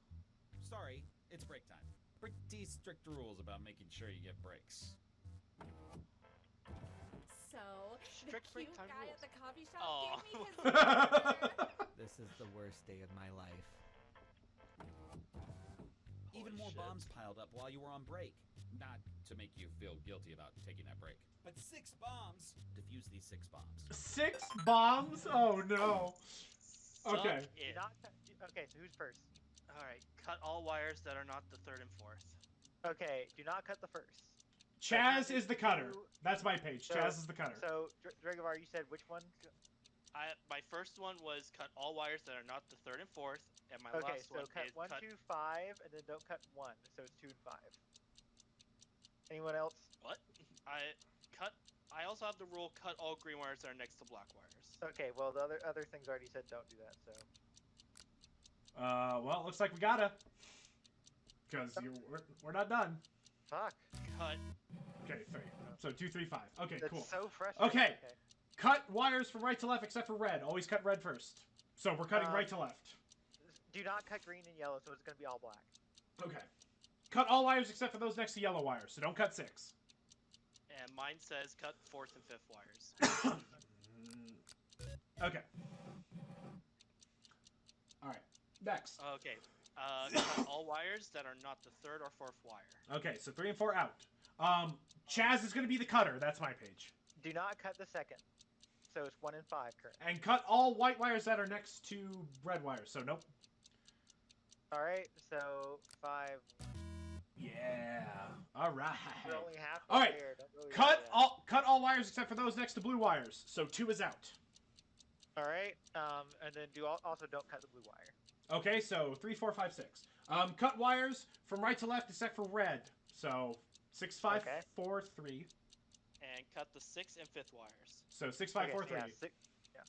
Sorry. It's break time. Pretty strict rules about making sure you get breaks. So, the Strict break cute time guy rules. at the coffee shop Aw. gave me his number. This is the worst day of my life. Even Holy more shit. bombs piled up while you were on break. Not to make you feel guilty about taking that break, but 6 bombs. Defuse these 6 bombs. 6 bombs? Oh no. Okay. Suck it. Okay, so who's first? Alright, cut all wires that are not the 3rd and 4th. Okay, do not cut the first. Chaz is the cutter. That's my page. So- Chaz is the cutter. So Dragovar, you said which one? My first one was cut all wires that are not the 3rd and 4th, and my Okay, last so one cut is 1, cut 2, 5, and then don't cut 1. So it's 2 and 5. Anyone else? what? I also have the rule cut all green wires that are next to black wires. Okay, well the other things already said don't do that. So Well, looks like we gotta. Because we're not done. fuck. Cut Okay, 3. So 2, 3, 5. Okay, That's cool. so frustrating. Okay. Cut wires from right to left except for red. Always cut red first. So we're cutting right to left. Do not cut green and yellow, so it's gonna be all black. Okay. Cut all wires except for those next to yellow wires. So don't cut 6. and mine says cut 4th and 5th wires. Okay. All right. Next. Okay. Cut all wires that are not the 3rd or 4th wire. Okay, so 3 and 4 out. Chaz is going to be the cutter. That's my page. Do not cut the second. So it's 1 and 5 currently. And cut all white wires that are next to red wires. So nope. All right, so 5. Yeah. All right. We're only halfway All right. there. Don't really Cut all wires except for those next to blue wires. So 2 is out. All right, and then also don't cut the blue wire. Okay, so 3, 4, 5, 6. Cut wires from right to left except for red. So 6, 5, Okay. 4, 3. And cut the 6th and 5th wires. So 6, 5, Okay, 4, so 3. yeah, 6. Yeah.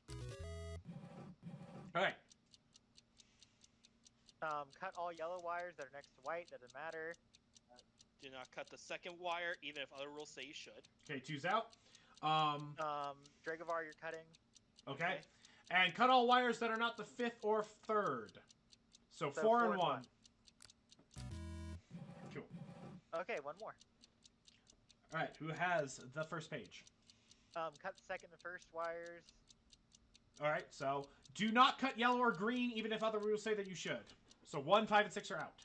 Okay. All right. Cut all yellow wires that are next to white. Doesn't matter. Do not cut the 2nd wire, even if other rules say you should. Okay, 2's out. Dragovar, you're cutting. Okay. And cut all wires that are not the 5th or 3rd. So 4 and 1. Cool. Okay, one more. All right, who has the first page? Cut second and first wires. All right, so do not cut yellow or green, even if other rules say that you should. So 1, 5, and 6 are out.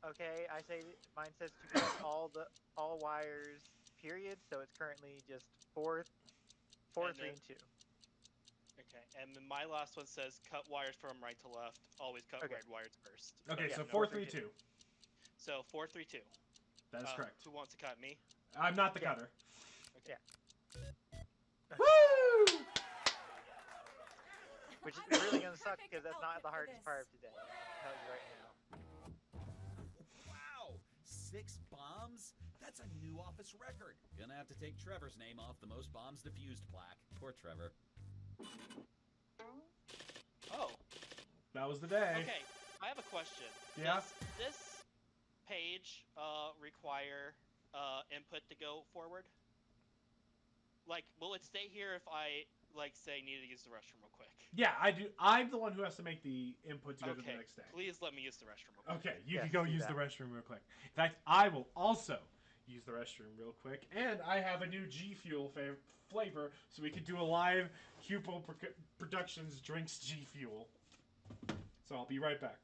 Okay, I say mine says to cut all wires. Period. So it's currently just 4, 3, and 2. Okay, and then my last one says cut wires from right to left. Always cut Okay. red wires first. Okay, yeah, so no, 4, 3, 3, 2. So 4, 3, 2. That is correct. Who wants to cut me? I'm not the Yeah. cutter. Yeah. Woo! Which is really gonna suck Perfect because that's not outfit the for hardest this. part of today. I'll tell you right now. Wow! 6 bombs? That's a new office record. Gonna have to take Trevor's name off the most bombs defused plaque. Poor Trevor. Oh, That was the day. okay. I have a question. Yeah? Does this page require input to go forward? Like, will it stay here if I, say, need to use the restroom real quick? Yeah, I do. I'm the one who has to make the input to go to the next day. Please let me use the restroom real quick. Okay, you Yes, can go do use that. the restroom real quick. In fact, I will also use the restroom real quick. And I have a new G Fuel flavor, so we can do a live Cutebold Productions drinks G Fuel. So I'll be right back.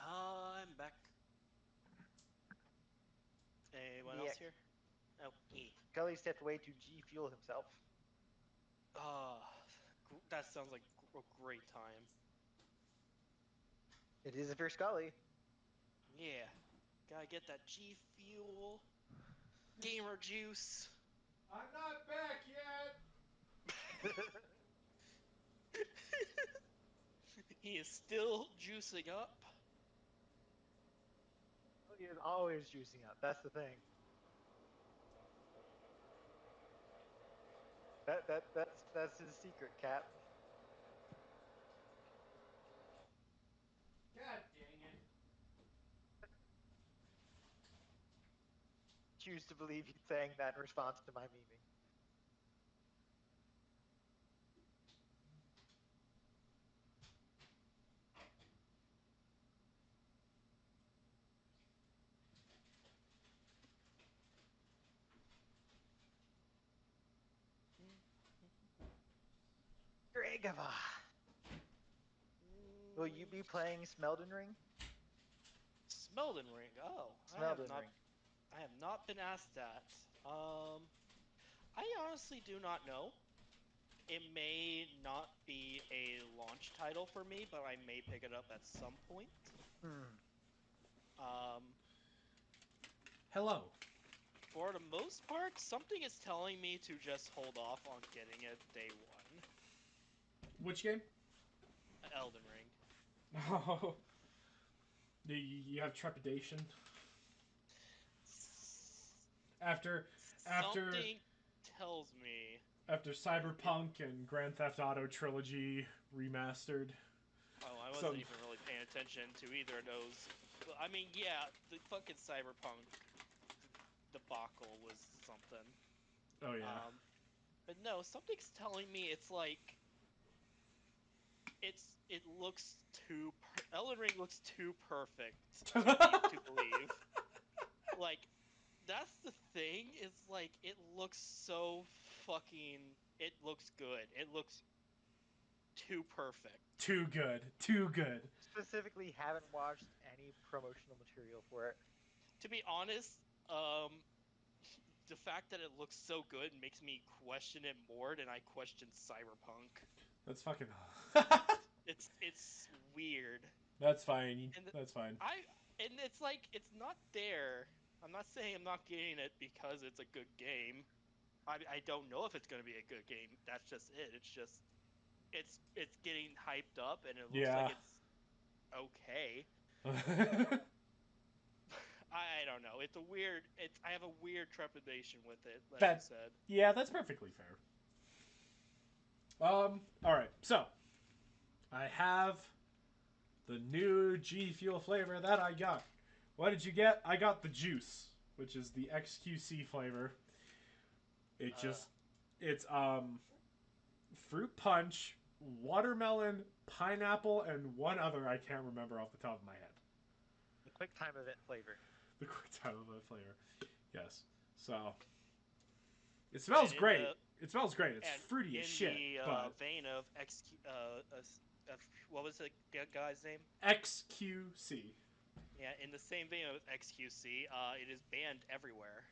I'm back. Anyone Yeah, else here? Okay. Scully stepped away to G fuel himself. Ah, that sounds like a great time. It is if you're Scully. Yeah. Gotta get that G Fuel. Gamer juice. I'm not back yet! He is still juicing up. He is always juicing up. That's the thing. That's his secret, Cap. God dang it. Choose to believe he's saying that in response to my memeing. Dragovar. Will you be playing Smelden Ring? Smelden Ring. Oh, Smelden Ring. I have not been asked that. I honestly do not know. It may not be a launch title for me, but I may pick it up at some point. Hello. For the most part, something is telling me to just hold off on getting it day one. Which game? Elden Ring. Oh. You have trepidation? After Something tells me. After Cyberpunk and Grand Theft Auto Trilogy remastered. Oh, I wasn't even really paying attention to either of those. I mean, yeah, the fucking Cyberpunk debacle was something. Oh yeah. But no, something's telling me it's like it looks too Elden Ring looks too perfect to believe. Like, that's the thing, is like it looks so fucking it looks good. It looks too perfect. Too good. Too good. Specifically, haven't watched any promotional material for it. To be honest, the fact that it looks so good makes me question it more than I question Cyberpunk. That's fucking. It's weird. That's fine. That's fine. And it's like it's not there. I'm not saying I'm not getting it because it's a good game. I don't know if it's going to be a good game. That's just it. It's just it's getting hyped up and it looks like it's okay. I don't know. It's a weird. I have a weird trepidation with it. Like you said. Yeah, that's perfectly fair. All right. So, I have the new G Fuel flavor that I got. What did you get? I got the juice, which is the XQC flavor. It's fruit punch, watermelon, pineapple, and one other I can't remember off the top of my head. The quick time event flavor. The quick time event flavor. Yes. So it smells great. It smells great. It's fruity as shit. In the vein of what was the guy's name? XQC. Yeah, in the same vein of XQC, it is banned everywhere.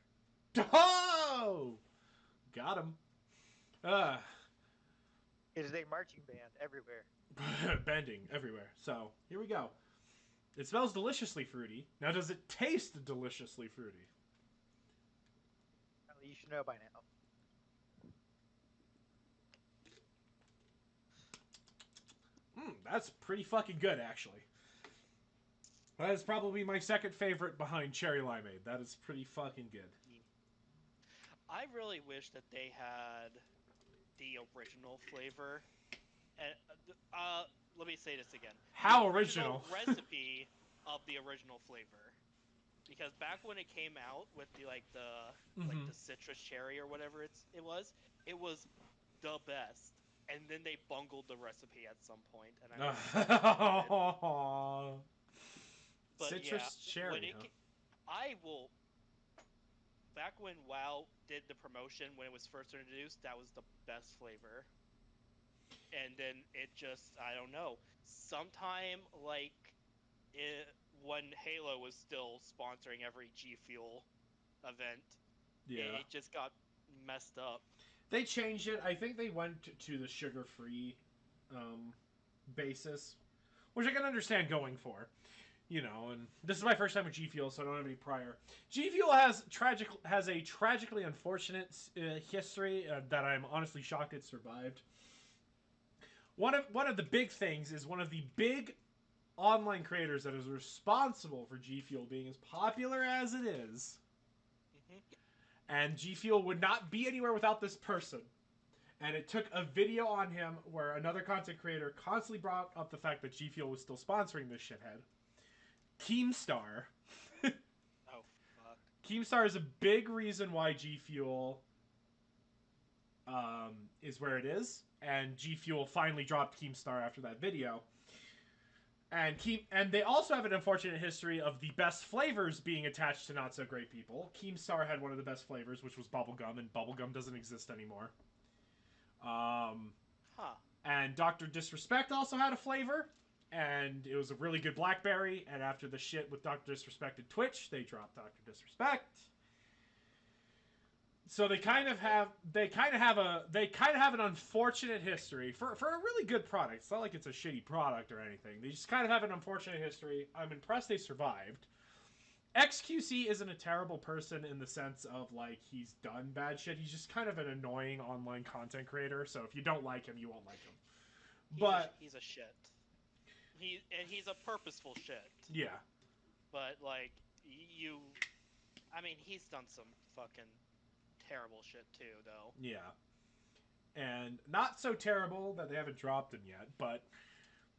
Oh! Got him. It is a marching band everywhere. Bending everywhere. So, here we go. It smells deliciously fruity. Now, does it taste deliciously fruity? You should know by now. That's pretty fucking good, actually. That is probably my second favorite behind Cherry Limeade. That is pretty fucking good. I really wish that they had the original flavor. And let me say this again. How original? Recipe of the original flavor. Because back when it came out with the the citrus cherry or whatever it was the best. And then they bungled the recipe at some point, and but citrus cherry. I will. Back when WoW did the promotion when it was first introduced, that was the best flavor. And then it just, I don't know, sometime when Halo was still sponsoring every G Fuel event, it just got messed up. They changed it. I think they went to the sugar-free basis, which I can understand going for. You know, and this is my first time with G Fuel, so I don't have any prior. G Fuel has a tragically unfortunate history that I'm honestly shocked it survived. One of the big things is one of the big online creators that is responsible for G Fuel being as popular as it is. And G Fuel would not be anywhere without this person. And it took a video on him where another content creator constantly brought up the fact that G Fuel was still sponsoring this shithead. Keemstar. Oh, fuck. Keemstar is a big reason why G Fuel is where it is. And G Fuel finally dropped Keemstar after that video. And they also have an unfortunate history of the best flavors being attached to not so great people. Keemstar had one of the best flavors, which was bubblegum, and bubblegum doesn't exist anymore. And Dr. Disrespect also had a flavor, and it was a really good blackberry. And after the shit with Dr. Disrespect and Twitch, they dropped Dr. Disrespect. So they kind of have an unfortunate history for a really good product. It's not like it's a shitty product or anything. They just kind of have an unfortunate history. I'm impressed they survived. XQC isn't a terrible person in the sense of, like, he's done bad shit. He's just kind of an annoying online content creator. So if you don't like him, you won't like him. But he's a shit. He's a purposeful shit. Yeah. But like I mean, he's done some fucking terrible shit too, though. Yeah. And not so terrible that they haven't dropped him yet, but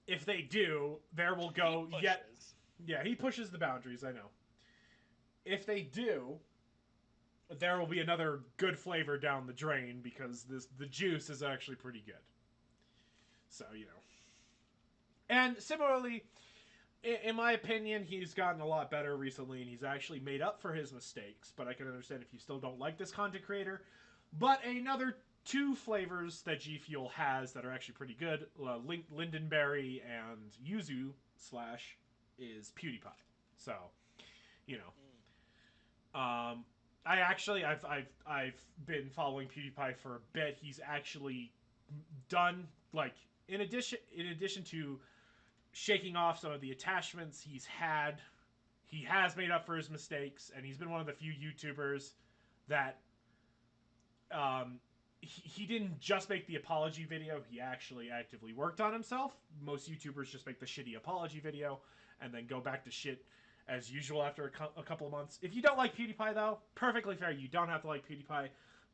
if they do, there will go yet. Yeah, he pushes the boundaries, I know. If they do, there will be another good flavor down the drain because the juice is actually pretty good. So, you know. And similarly, in my opinion, he's gotten a lot better recently, and he's actually made up for his mistakes. But I can understand if you still don't like this content creator. But another 2 flavors that G Fuel has that are actually pretty good, Lindenberry and Yuzu / is PewDiePie. So, you know. I've been following PewDiePie for a bit. He's actually done, like, in addition to shaking off some of the attachments he has made up for his mistakes, and he's been one of the few YouTubers that he didn't just make the apology video, he actually actively worked on himself. Most YouTubers just make the shitty apology video and then go back to shit as usual after a couple of months. If you don't like PewDiePie, though, perfectly fair, you don't have to like PewDiePie,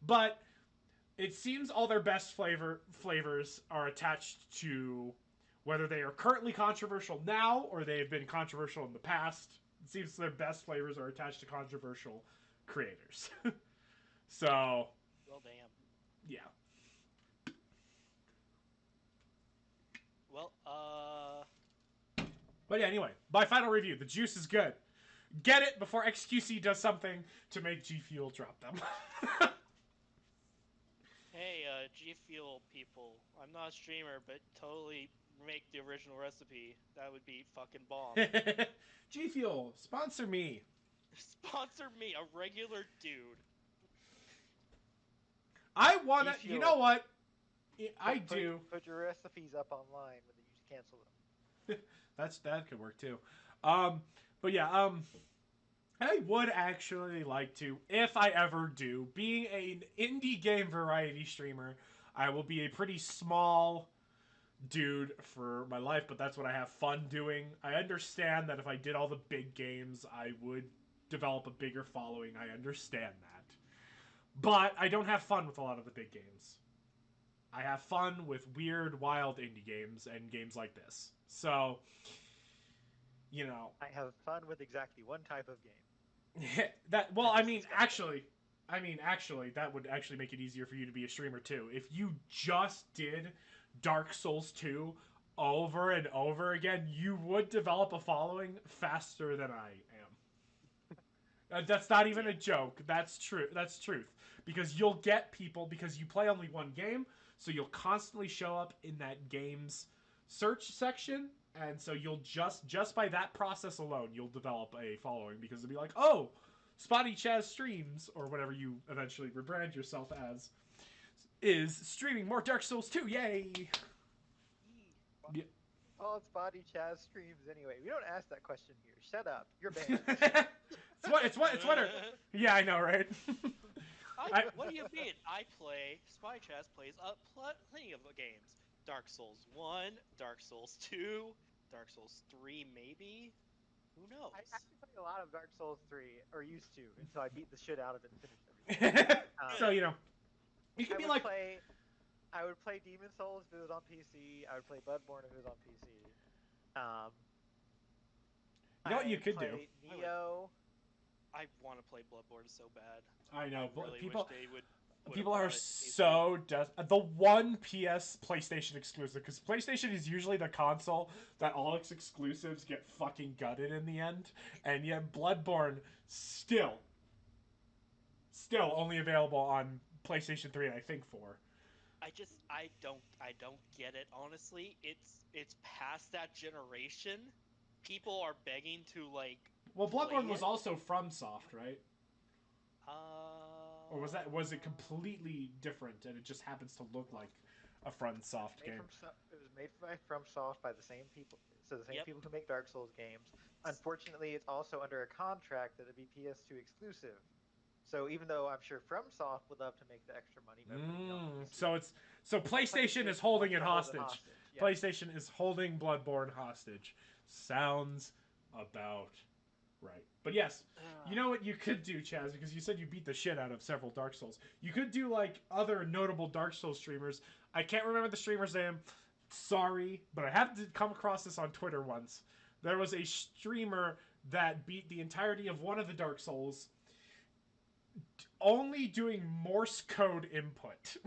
but it seems all their best flavors are attached to whether they are currently controversial now or they have been controversial in the past. It seems their best flavors are attached to controversial creators. So, well, damn. Yeah. Well, But yeah, anyway, my final review. The juice is good. Get it before XQC does something to make G Fuel drop them. Hey, G Fuel people, I'm not a streamer, but totally make the original recipe. That would be fucking bomb. G Fuel, sponsor me. Sponsor me, a regular dude. I wanna. G Fuel. You know what? I do. Put your recipes up online when you cancel them. That could work too. But yeah, I would actually like to, if I ever do, being an indie game variety streamer, I will be a pretty small dude for my life, but that's what I have fun doing. I understand that if I did all the big games, I would develop a bigger following. I understand that. But I don't have fun with a lot of the big games. I have fun with weird, wild indie games and games like this. So, you know. I have fun with exactly one type of game. Actually, that would actually make it easier for you to be a streamer too. If you just did Dark Souls 2 over and over again, you would develop a following faster than I am. That's not even a joke. That's true. That's truth. Because you'll get people, because you play only one game, so you'll constantly show up in that game's search section, and so you'll just by that process alone, you'll develop a following, because it'll be like, oh, SpottyChazStreams, or whatever you eventually rebrand yourself as, is streaming more Dark Souls 2, yay! Yeah. Oh, it's SpottyChazStreams anyway. We don't ask that question here. Shut up. You're banned. It's what. Yeah, I know, right? What do you mean? SpottyChaz plays plenty of games. Dark Souls 1, Dark Souls 2, Dark Souls 3 maybe? Who knows? I actually played a lot of Dark Souls 3, or used to, until I beat the shit out of it and finished everything. So, you know, you can be like... I would play Demon Souls if it was on PC. I would play Bloodborne if it was on PC. You know what you could do? Neo. I want to play Bloodborne so bad. I know. I really people wish they would people are so the one PlayStation exclusive, because PlayStation is usually the console that all its exclusives get fucking gutted in the end, and yet Bloodborne still only available on PlayStation 3 and I think 4. I don't get it, honestly. It's past that generation. People are begging to, like, Well, Bloodborne play was it. also FromSoft, right? Uh, Or was it completely different and it just happens to look like a FromSoft game? It was made by FromSoft by the same people, so the same Yep. people who make Dark Souls games. Unfortunately, it's also under a contract that it'd be PS2 exclusive. So even though I'm sure FromSoft would love to make the extra money by putting it on PC, So PlayStation is holding it wants to hostage. hold it hostage, yeah. PlayStation is holding Bloodborne hostage. Sounds about right. But yes, you know what you could do, Chaz, because you said you beat the shit out of several Dark Souls. You could do like other notable Dark Souls streamers. I can't remember the streamer's name. Sorry, but I have to come across this on Twitter once. There was a streamer that beat the entirety of one of the Dark Souls only doing Morse code input.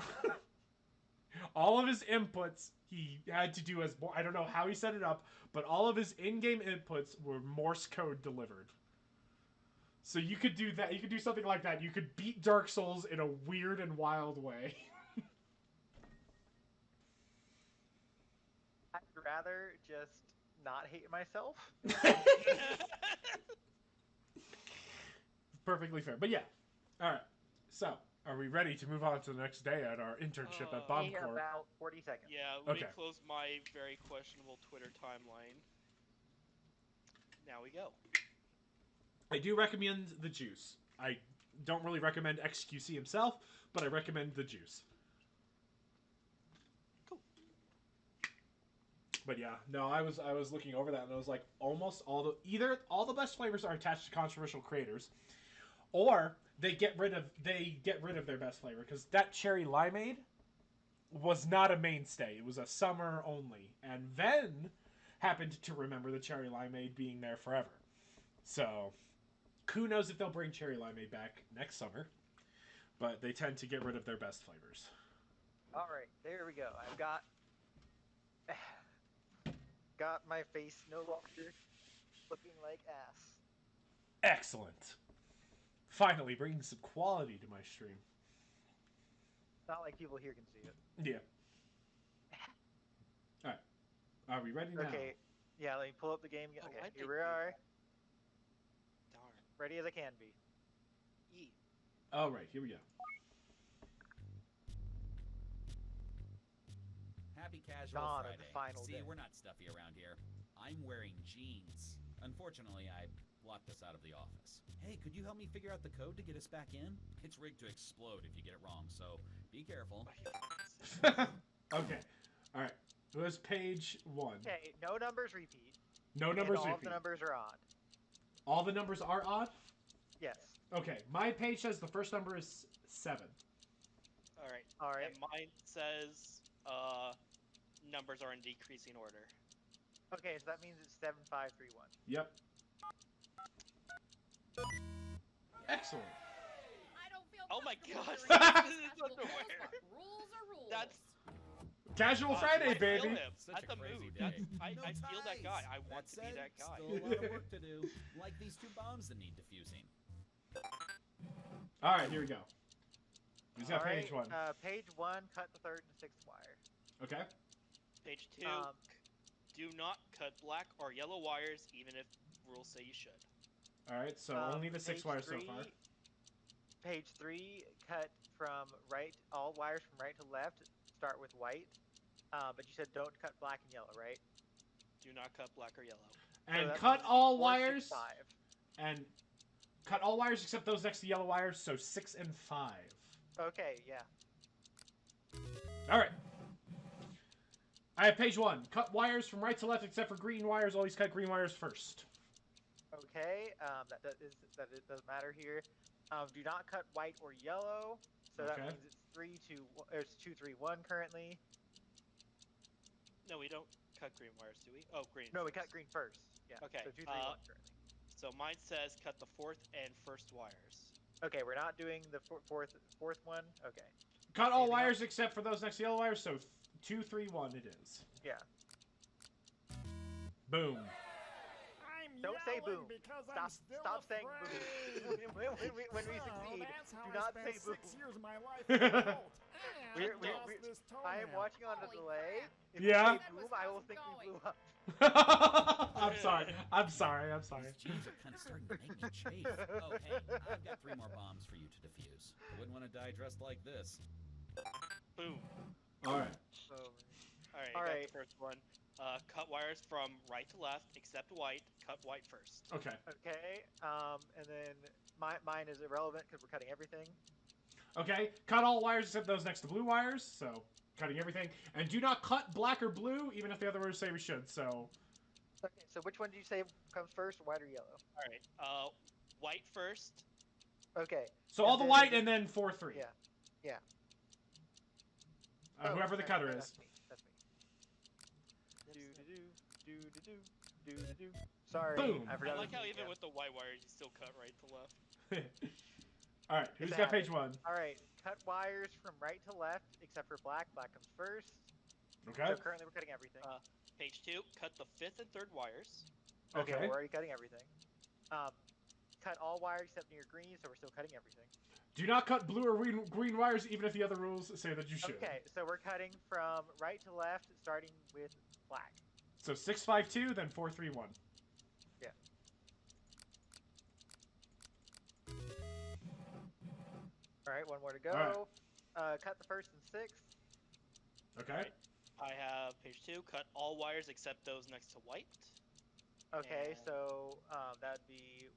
All of his inputs he had to do as... I don't know how he set it up, but all of his in-game inputs were Morse code delivered. So you could do that. You could do something like that. You could beat Dark Souls in a weird and wild way. I'd rather just not hate myself. Perfectly fair. But yeah. Alright. So, are we ready to move on to the next day at our internship at Bomb In Corp? about 40 seconds. Yeah, let me Okay. close my very questionable Twitter timeline. Now we go. I do recommend the juice. I don't really recommend XQC himself, but I recommend the juice. Cool. But yeah, no, I was looking over that and I was like, almost all the best flavors are attached to controversial creators, or they get rid of their best flavor, because that cherry limeade was not a mainstay. It was a summer only, and Ven happened to remember the cherry limeade being there forever. So who knows if they'll bring cherry limeade back next summer, but they tend to get rid of their best flavors. All right, there we go. I've got my face no longer looking like ass. Excellent. Finally bringing some quality to my stream. Not like people here can see it. Yeah. Alright. Are we ready now? Okay. Yeah, let me pull up the game again. Oh, Okay, I here think we are. Darn. Ready as I can be. E. Alright, here we go. Happy Casual Dawn of Friday. the final See, day. we're not stuffy around here. I'm wearing jeans. Unfortunately, I blocked this out of the office. Hey, could you help me figure out the code to get us back in? It's rigged to explode if you get it wrong, so be careful. Okay. Alright. It was page 1. Okay, no numbers repeat. No numbers and all repeat. of the numbers are odd. All the numbers are odd? Yes. Okay. My page says the first number is 7. Alright. Alright. And mine says, numbers are in decreasing order. Okay, so that means it's 7531. Yep. Excellent. I don't feel Oh my comfortable gosh, hearing this is special underwear. rules, but rules are rules. That's Casual Friday, I feel baby. him. Such That's a a crazy mood. day. I feel that guy. I want That to be said, that guy. still a lot of work to do. Like these 2 bombs that need defusing. Alright, here we go. Who's got Alright, page 1? Page 1, cut the 3rd and 6th wire. Okay. Page 2, Um, do not cut black or yellow wires, even if rules say you should. Alright, so only the 6 page wires so 3, far. Page 3, cut from right, all wires from right to left start with white. But you said don't cut black and yellow, right? Do not cut black or yellow. And that cut means all 4, 6, wires. 5. And cut all wires except those next to yellow wires, so 6 and 5. Okay, yeah. Alright. I have page 1. Cut wires from right to left except for green wires. Always cut green wires first. Okay, that doesn't matter here. Do not cut white or yellow. So that Okay. means it's 2, 3, 1 currently. No, we don't cut green wires, do we? Oh, green. No, we first. cut green first. Yeah. Okay, So 2, 3, 1 currently. So mine says cut the 4th and 1st wires. Okay, we're not doing the fourth one. Okay. Cut all Anything wires else? except for those next to yellow wires, so 2, 3, 1 it is. Yeah. Boom. I'm Don't say yelling boom. because I'm Stop still saying afraid. boom. when we So succeed, that's how do I not spent say boom. 6 years of my life as an adult. We're, we lost this I am toenail. watching on a Holy delay. crap. If Yeah. you say boom, I will think we blew up. I'm sorry. I'm sorry. I'm sorry. These cheese are kind of starting to make me chafe. Oh, hey, I've got 3 more bombs for you to defuse. I wouldn't want to die dressed like this. Boom. All right. Alright, All I got right. the first one. Cut wires from right to left, except white. Cut white first. Okay. Okay. And then mine is irrelevant because we're cutting everything. Okay. Cut all wires except those next to blue wires. So cutting everything, and do not cut black or blue, even if the other words say we should. So. Okay. So which one do you say comes first, white or yellow? Alright, white first. Okay. So all the white and then 4-3. Yeah. Yeah. Whoever the cutter is. That's me. Do. Sorry. Boom. I forgot. I like it was how me even again. with the white wires, you still cut right to left. All right. Who's It's a got habit. page 1? All right. Cut wires from right to left, except for black. Black comes first. Okay. So currently we're cutting everything. Page 2, cut the 5th and 3rd wires. Okay. Okay. We're already cutting everything. Cut all wires except near green, so we're still cutting everything. Do not cut blue or green wires, even if the other rules say that you should. Okay. So we're cutting from right to left, starting with black. So 6-5-2, then 4-3-1. Yeah. All right. One more to go. All Cut the first and sixth. Okay. I have page 2, cut all wires except those next to white. Okay. And- So that'd be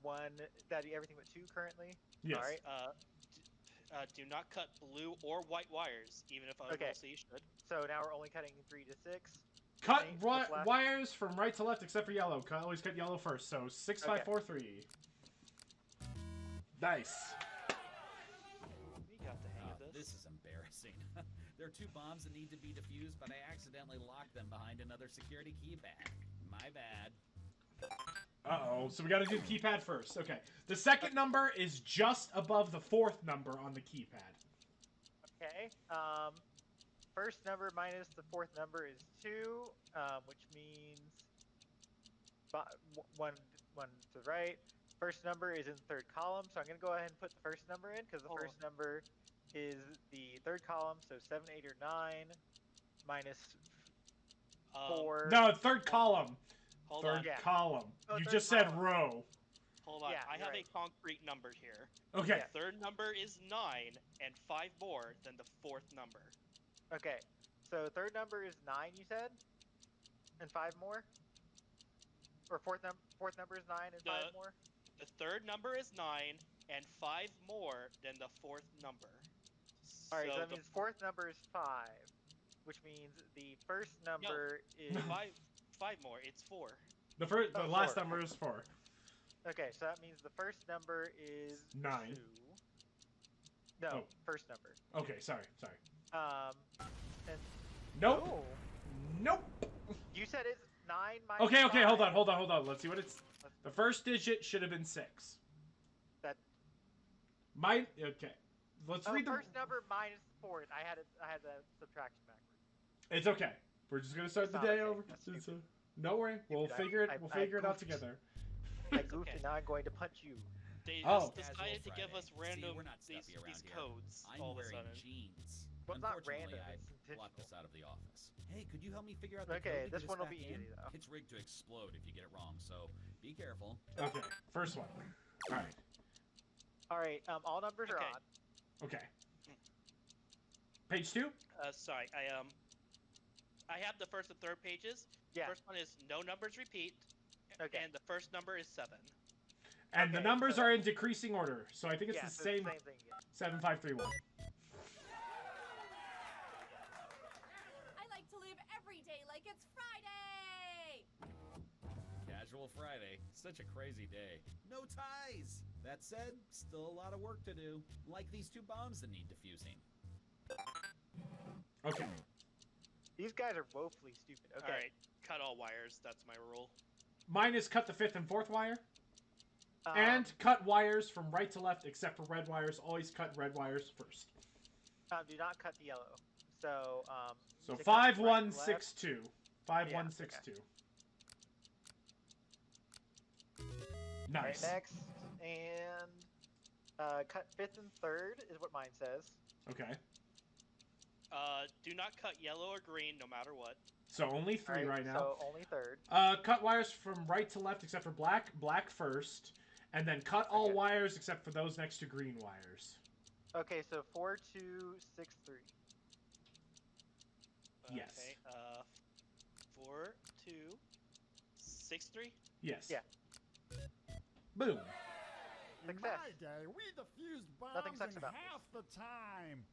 one. That'd be everything but 2 currently. Yes. All right. Do not cut blue or white wires, even if other Okay. rules say you should. So now we're only cutting 3 to 6. Cut Eight, what's left? wires from right to left except for yellow. Always cut yellow first. So 6-5-4-3. Nice. We got the hang of This is embarrassing. There are 2 bombs that need to be defused, but I accidentally locked them behind another security keypad. My bad. Uh-oh. So we got to do the keypad first. Okay. The second number is just above the 4th number on the keypad. Okay. First number minus the 4th number is 2, which means one to the right. First number is in the 3rd column, so I'm going to go ahead and put the first number in because the first number is the 3rd column, so 7, 8, or 9 minus 4. No, 3rd column. Hold 3rd on. Yeah. column. Oh, you 3rd just said column. row. Hold on. Yeah, I you're have right. a concrete number here. Okay. Yeah. 3rd number is 9 and 5 more than the 4th number. Okay. So 3rd number is 9, you said? And 5 more? Or 4th number is 9 and 5 more? The 3rd number is 9 and 5 more than the 4th number. Alright, so So that the means 4th number is 5, which means the first number is... 5 more. It's 4. The last 4. number is 4. Okay, so that means the first number is 9. 2. No, Oh. first number. Okay, sorry. And Nope. oh, Nope. you said it's 9 minus Okay, 5. hold on. Let's see what it's... The first digit should have been 6. That Okay. Let's oh, read the... first number minus 4th. I had the subtraction backwards. It's okay. We're just gonna start the It's not day okay. over. That's stupid. No worry. We'll Stupid. figure it. I We'll figure it out goofed. together. I goofed okay. and now I'm going to punch you. They Oh. just decided to give Casual us Friday. See, random we're not stuffy around these here. codes I'm all of a wearing sudden. jeans. Well, it's not Unfortunately, random, I it's blocked intentional. this out of the office. Hey, could you help me figure out the Okay, code to this get one us will back be in? easy, though. It's rigged to explode if you get it wrong, so be careful. Okay. First one. All right. Alright, all numbers are Okay. on. Okay. Page 2. Sorry, I have the first and third pages. Yeah. First one is no numbers repeat, Okay. and the first number is 7. And the Okay, numbers so are in decreasing order, so I think it's yeah, the so same. same thing again. 7, 5, 3, 1. I like to live every day like it's Friday! Casual Friday. Such a crazy day. No ties! That said, still a lot of work to do. Like these 2 bombs that need defusing. Okay. These guys are woefully stupid. Okay. Alright, cut all wires. That's my rule. Mine is cut the 5th and 4th wire, Um, and cut wires from right to left, except for red wires. Always cut red wires first. do not cut the yellow. So, So to cut 5, right 1, and 6, 2. 5, Yeah, 1, 6, 2. Right, Nice. next, and cut 5th and 3rd is what mine says. Okay. Do not cut yellow or green, no matter what. So only three right now. So only third. Cut wires from right to left except for black. Black first. And then cut all wires except for those next to green wires. Okay, so 4, 2, 6, 3. Yes. Okay, 4, 2, 6, 3? Yes. Yeah. Boom. In Success. my day, we defused bombs Nothing sucks in about half the time.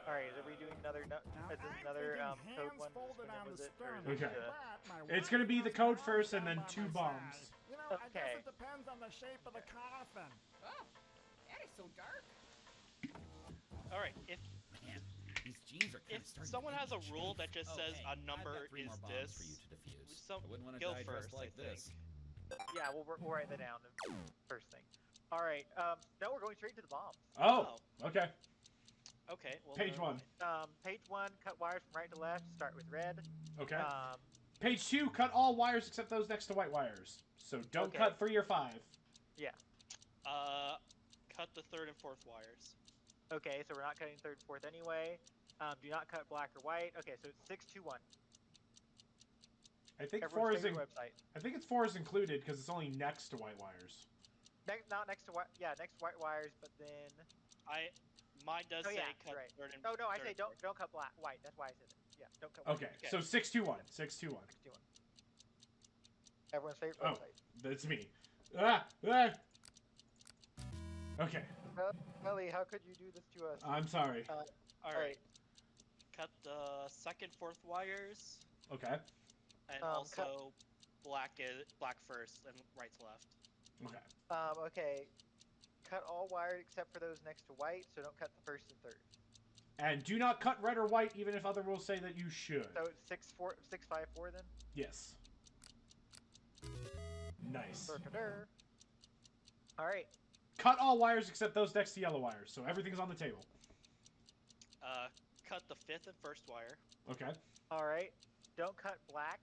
All right, are we doing another? Now, Is this I'm another thinking code hands one? folded on the Was it, stern. or is Okay. it, It's gonna be the code first and then 2 bombs. You know, I guess Okay. it depends on the shape of the coffin. Oh, that is so dark. Alright, if Man, these jeans are kind if of starting someone to has a make me rule chafe. that just says hey, a number I've got 3 is more bombs this, for you to defuse. some- I wouldn't want to go die dressed first, like I this. yeah, we'll write that down. First thing. All right. No, we're going straight to the bombs. Oh. Okay. Okay, well, Page never 1. mind. Page 1, cut wires from right to left. Start with red. Okay. Page 2, cut all wires except those next to white wires. So don't cut 3 or 5. Yeah. Cut the third and fourth wires. Okay, so we're not cutting third and fourth anyway. Do not cut black or white. Okay, so it's 6, 2, 1. I think Everyone's 4 is favorite website. I think it's 4 is included because it's only next to white wires. Not next to white. Yeah, next to white wires, but then. Mine does say cut right. third and Oh no, I third say and don't fourth. cut white. That's why I said it. Yeah, don't cut white. Okay. So 621. 621. 6, 2, 1. Everyone's favorite Oh. website. That's me. Ah. Okay. Ellie, how could you do this to us? I'm sorry. Alright. Cut the second, fourth wires, Okay. and also black first and right to left. Okay. Okay. Cut all wires except for those next to white, so don't cut the first and third. And do not cut red or white, even if other rules say that you should. So it's 6, 4, 6, 5, 4 then? Yes. Nice. Alright. Cut all wires except those next to yellow wires, so everything's on the table. Cut the fifth and first wire. Okay. Alright. Don't cut black.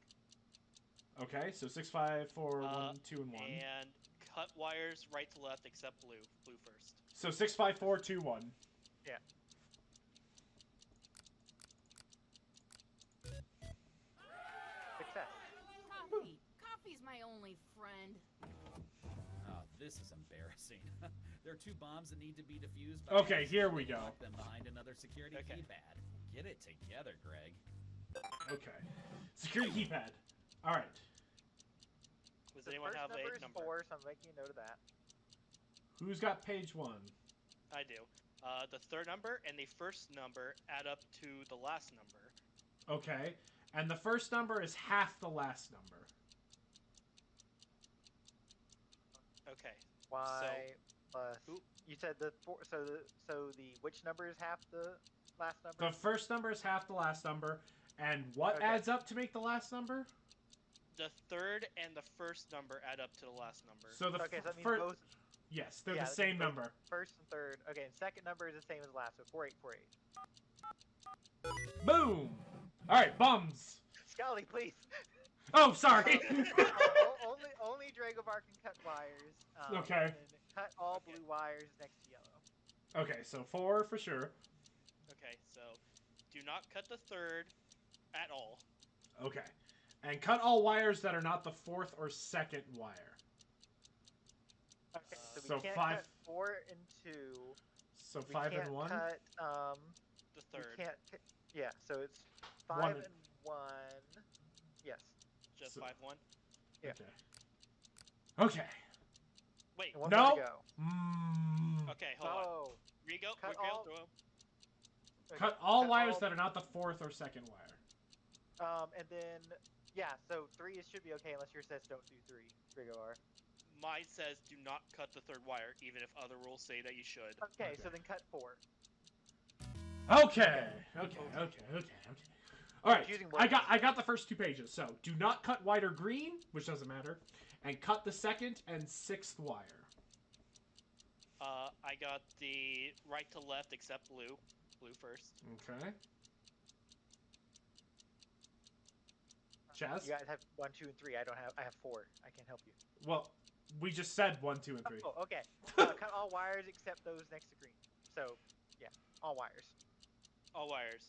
Okay, so 6, 5, 4, 1, 2, and 1. And cut wires right to left except blue. Blue first. So 6, 5, 4, 2, 1. Yeah. Success. Coffee. Coffee's my only friend. Oh, this is embarrassing. There are 2 bombs that need to be defused. Okay, here we go. Lock them behind another security keypad. Get it together, Greg. Okay. Security keypad. Alright. Does The anyone first have number a is number? 4, so I'm making a note of that. Who's got page 1? I do. The third number and the first number add up to the last number. Okay. And the first number is half the last number. Okay. Y plus. You said the 4. So the which number is half the last number? The first number is half the last number. And what adds up to make the last number? The third and the first number add up to the last number. So the okay, so that means first. both. Yes, they're Yeah, the that same means both number. First and third. Okay, and second number is the same as last, so 4848. Boom! Alright, bums! Scully, please. Oh, sorry! only Dragovar can cut wires. Okay. And cut all blue wires next to yellow. Okay, so 4 for sure. Okay, so do not cut the third at all. Okay. And cut all wires that are not the fourth or second wire. Okay, so we So can't 5 cut 4 and 2. So 5 and 1? Cut, the third. We can't, yeah, so it's 5 1 and 1. Yes. Just So- 5, 1. Yeah. Okay. Wait. And one No. more to go. Okay, hold on. Oh. Rigo, Cut Rigo, all- throw him. Okay, Cut all cut wires that are not the fourth or second wire. And then, yeah, so 3 should be okay unless yours says don't do 3. Dragovar. Mine says do not cut the third wire, even if other rules say that you should. Okay, so then cut 4. Okay. All right. Choosing I one. got the first 2 pages. So do not cut white or green, which doesn't matter, and cut the second and 6th wire. I got the right to left except blue. Blue first. Okay. Chaz? You guys have 1, 2, and 3. I have 4. I can't help you. Well, we just said 1, 2, and 3. Oh, okay. Cut all wires except those next to green. So, yeah, all wires. All wires.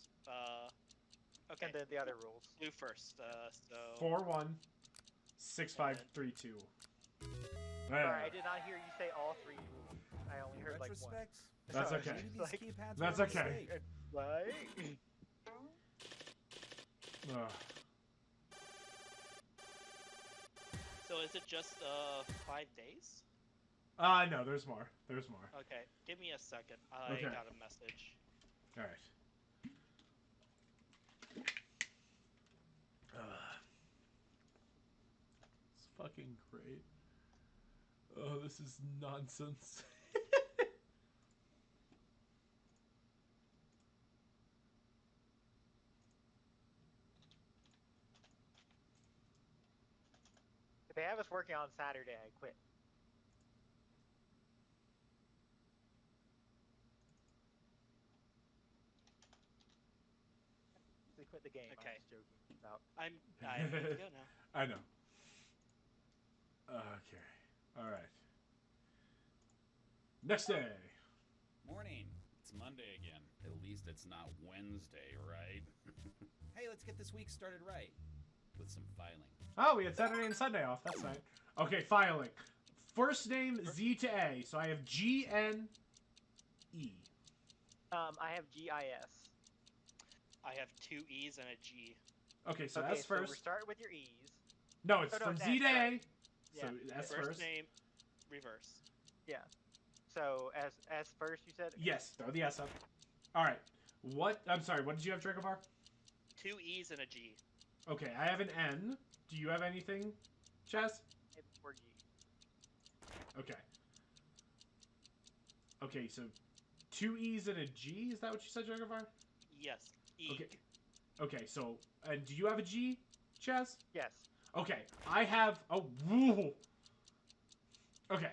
Okay. And then the other rules. Blue first. So. 4-1, 6-5-3-2. Sorry, I did not hear you say all three rules. I only heard like one. That's So okay. it's just like, That's okay. like... So is it just 5 days? No, there's more. There's more. Okay, give me a second. I Okay. got a message. All right. It's fucking great. Oh, this is nonsense. If they have us working on Saturday, I quit. They quit the game. Okay. I'm just joking about. I'm good to go now. I know. Okay. All right. Next day. Morning. It's Monday again. At least it's not Wednesday, right? Hey, let's get this week started right. With some filing. Oh, we had Saturday and Sunday off. That's nice. Okay, filing. First name Z to A. So I have G-N-E. I have GIS. I have 2 E's and a G. Okay, so Okay, that's so first. we're starting with your E's. No, it's Oh, no, from it's Z to S, A. right. So Yeah. that's First first. name, reverse. Yeah. So S first, you said? Yes, throw the S up. All right. What? I'm sorry. What did you have, Dragovar? 2 E's and a G. Okay, I have an N. Do you have anything, Chaz? Or G. Okay. Okay, so 2 E's and a G. Is that what you said, Dragovar? Yes. E. Okay. Okay, so do you have a G, Chaz? Yes. Okay, I have a woo. Okay,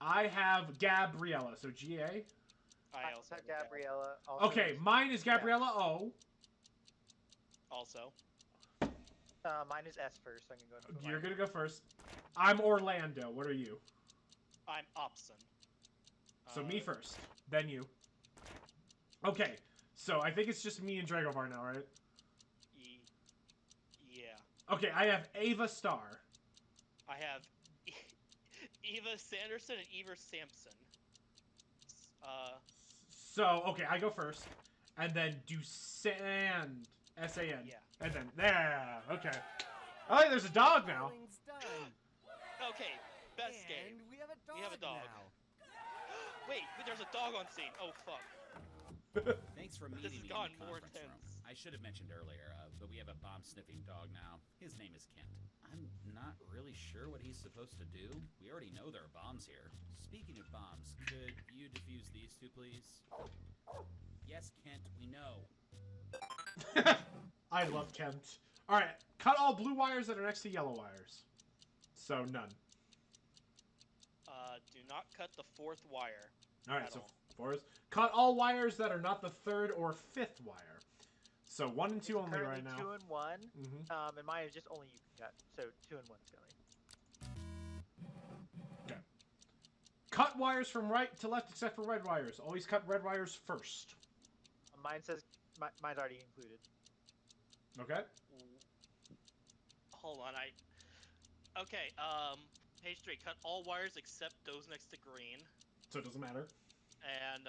I have Gabriella. So G-A. I also have have Gabriella. Also Okay, mine is Gabriella O. Also. Mine is S first. So I'm gonna go. You're gonna go first. I'm Orlando. What are you? I'm Opson. So me first, then you. Okay, so I think it's just me and Dragovar now, right? Yeah. Okay, I have Ava Star. I have Eva Sanderson and Eva Sampson. So, okay, I go first. And then do Sand. S-A-N. Yeah. And then, there, okay. Oh, hey, there's a dog now. Filing's done. Okay, best And game. we have a dog, We have a dog. now. Wait, there's a dog on scene. Oh, fuck. Thanks for This meeting has me in gone the more conference room. tense. I should have mentioned earlier, but we have a bomb-sniffing dog now. His name is Kent. I'm not really sure what he's supposed to do. We already know there are bombs here. Speaking of bombs, could you defuse these two, please? Yes, Kent, we know. I love Kent. Alright, cut all blue wires that are next to yellow wires. So, none. Do not cut the 4th wire. Alright, at so all. 4 is... Cut all wires that are not the 3rd or 5th wire. So 1 and 2 It's only currently right now. 2 and 1. Mm-hmm. And mine is just only you can cut. So 2 and 1's going. Okay. Cut wires from right to left except for red wires. Always cut red wires first. Mine says mine's already included. Okay? Hold on, Okay, page 3. Cut all wires except those next to green. So it doesn't matter. And,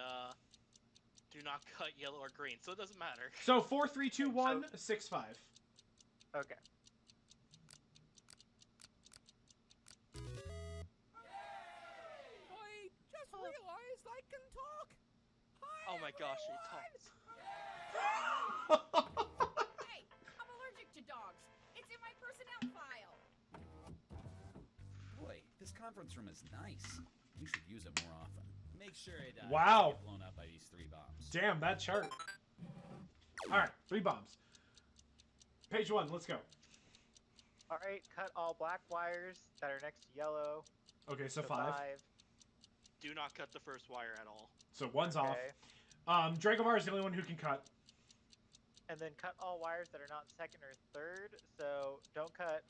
do not cut yellow or green, so it doesn't matter. So 4, 3, 2, 1, 6, 5. Okay. I just realized I can talk. Oh my gosh, he talks. Hey, I'm allergic to dogs. It's in my personnel file. Boy, this conference room is nice. We should use it more often. Make sure it Wow. doesn't get blown up by these 3 bombs. Damn, that chart. Alright, 3 bombs. Page 1, let's go. Alright, cut all black wires that are next to yellow. Okay, so 5. Do not cut the 1st wire at all. So 1's off. Okay. Dragovar is the only one who can cut. And then cut all wires that are not 2nd or 3rd. So don't cut.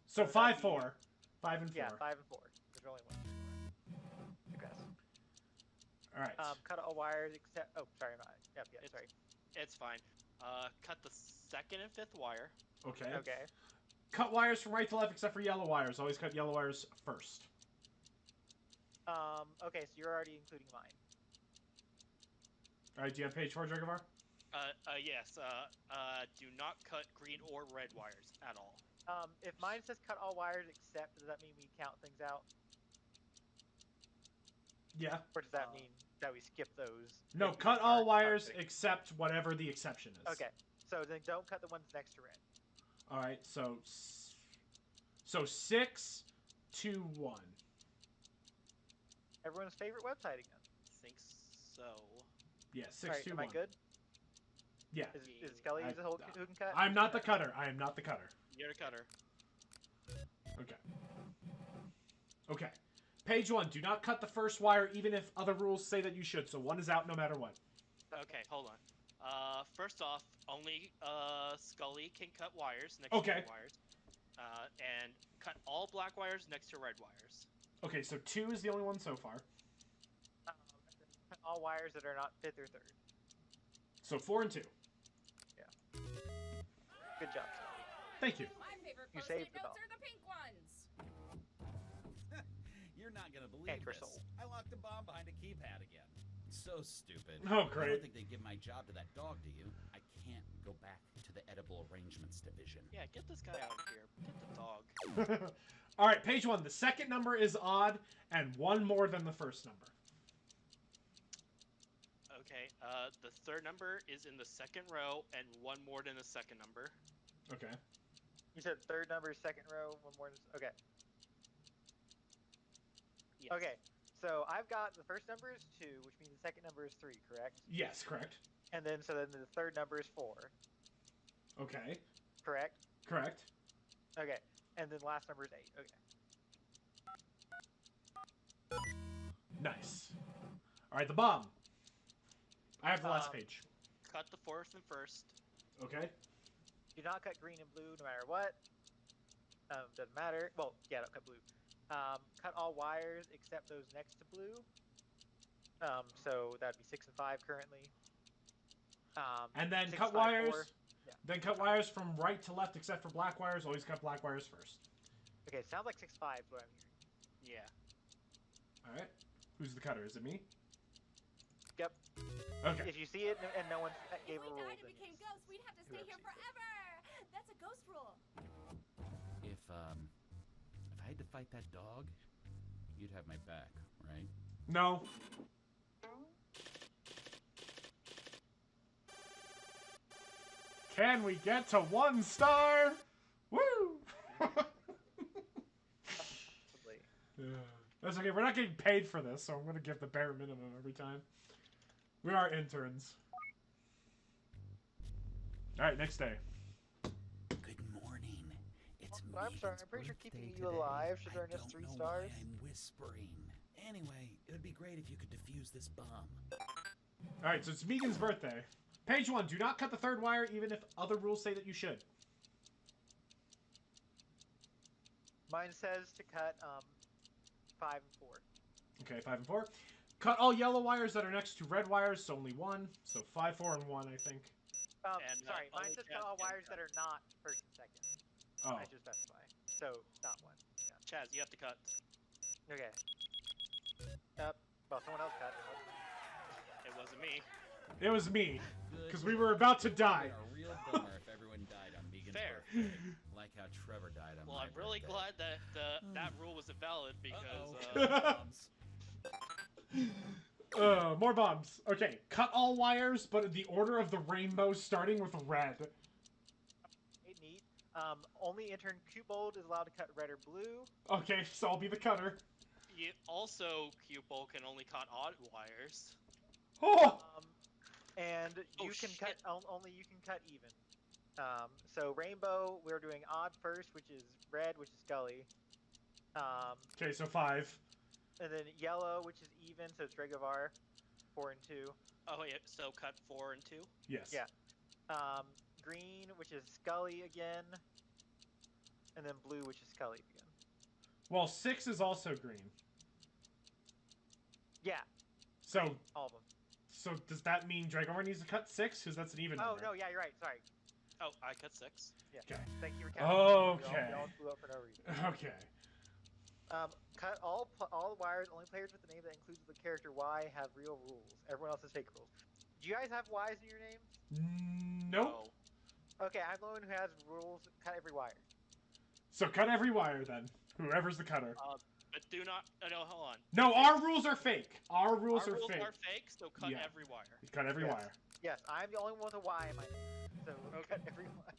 So that'd 5, be- 4. 5 and 4. Yeah, 5 and 4. There's only one. I guess. Alright. Cut all wires except. Oh, sorry, I'm not. Yep, yeah, sorry. It's fine. Cut the second and fifth wire. Okay. Okay. Cut wires from right to left except for yellow wires. Always cut yellow wires first. Okay, so you're already including mine. Alright, do you have page 4, Dragovar? Yes. Do not cut green or red wires at all. If mine says cut all wires except, does that mean we count things out? Yeah. Or does that mean that we skip those? No, cut all wires except whatever the exception is. Okay, so then don't cut the ones next to red. Alright, so 6, 2, 1. Everyone's favorite website again. Think so. Yeah, 6, Alright, 2, am 1. I good? Yeah. Is Scully who can cut? I'm not the cutter. I am not the cutter. You're the cutter. Okay. Okay. Page 1, do not cut the first wire even if other rules say that you should, so 1 is out no matter what. Okay, hold on. First off, only Scully can cut wires next to red wires. And cut all black wires next to red wires. Okay, so 2 is the only one so far. Cut all wires that are not fifth or third. So 4 and 2. Yeah. Good job. Thank you. My favorite You first saved aid the notes dog. are the pink ones. You're not gonna believe And for this. soul. I locked a bomb behind a keypad again. So stupid. Oh, I great. don't think they'd give my job to that dog, do you? I can't go back to the edible arrangements division. Yeah, get this guy out of here. Get the dog. Alright, page 1. The second number is odd and 1 more than the first number. Okay, the third number is in the second row and 1 more than the second number. Okay. You said third number, second row, 1 more. Okay. Yes. Okay. So I've got the first number is 2, which means the second number is 3, correct? Yes, correct. And then the third number is 4, Okay. correct? Correct. Okay. And then the last number is 8. Okay. Nice. Alright, the bomb. I have the last page. Cut the fourth and first. Okay. Do not cut green and blue no matter what. Doesn't matter. Well, yeah, don't cut blue. Cut all wires except those next to blue. So that'd be 6 and 5 currently. And then 6, cut 5, wires. 4. Yeah. Then cut wires from right to left except for black wires. Always cut black wires first. Okay, sounds like 6, 5 is what I'm hearing. Yeah. Alright. Who's the cutter? Is it me? Yep. Okay. If you see it and no one gave If a we rule, died and then became it's ghosts, we'd have to stay whoever here sees it. forever. That's a ghost rule. If I had to fight that dog, you'd have my back, right? No. Can we get to 1 star? Woo! Possibly. That's okay. We're not getting paid for this, so I'm going to give the bare minimum every time. We are interns. Alright, next day. Good morning. It's I'm sorry, Megan's I'm pretty sure birthday keeping you today. alive should I earn us don't 3 know stars. Why I'm whispering. Anyway, it would be great if you could defuse this bomb. Alright, so it's Megan's birthday. Page 1, do not cut the third wire even if other rules say that you should. Mine says to cut 5 and 4. Okay, 5 and 4. Cut all yellow wires that are next to red wires, so only 1. So 5, 4, and 1, I think. And, Sorry, mine only says Chaz cut all can wires cut. that are not first and second. Oh. I should specify. So, not 1. Yeah. Chaz, you have to cut. Okay. Well, someone else cut. It wasn't me. It was me, Good. because we were about to die. It would be a real bummer if everyone died on Megan's Fair. birthday. Like how Trevor died on Well, my I'm really birthday. glad that that rule was invalid because Bombs. More bombs. Okay, cut all wires, but in the order of the rainbow, starting with red. Okay, neat. Only intern Cutebold is allowed to cut red or blue. Okay, so I'll be the cutter. you also Cutebold can only cut odd wires. Oh! And Oh, you can shit. cut only you can cut even. So rainbow, we're doing odd first, which is red, which is Scully. Okay, so 5. And then yellow, which is even, so it's Dragovar, 4 and 2. Oh yeah, so cut 4 and 2. Yes. Yeah. Green, which is Scully again. And then blue, which is Scully again. Well, 6 is also green. Yeah, So all of them. So does that mean Dragovar needs to cut 6? Because that's an even Oh, number. no, yeah, you're right. Sorry. Oh, I cut 6. Yeah. Okay. Thank you for counting. Okay. We all blew up for no reason. Okay. Cut all wires. Only players with the name that includes the character Y have real rules. Everyone else has fake rules. Do you guys have Ys in your names? Nope. Okay, I'm the one who has rules. Cut every wire. So cut every wire then. Whoever's the cutter. But do not. No, hold on. No, our rules are fake. Our rules Our are rules fake. are fake, so cut every wire. Cut every Yes. wire. Yes, I'm the only one with a Y in my name. So cut every wire.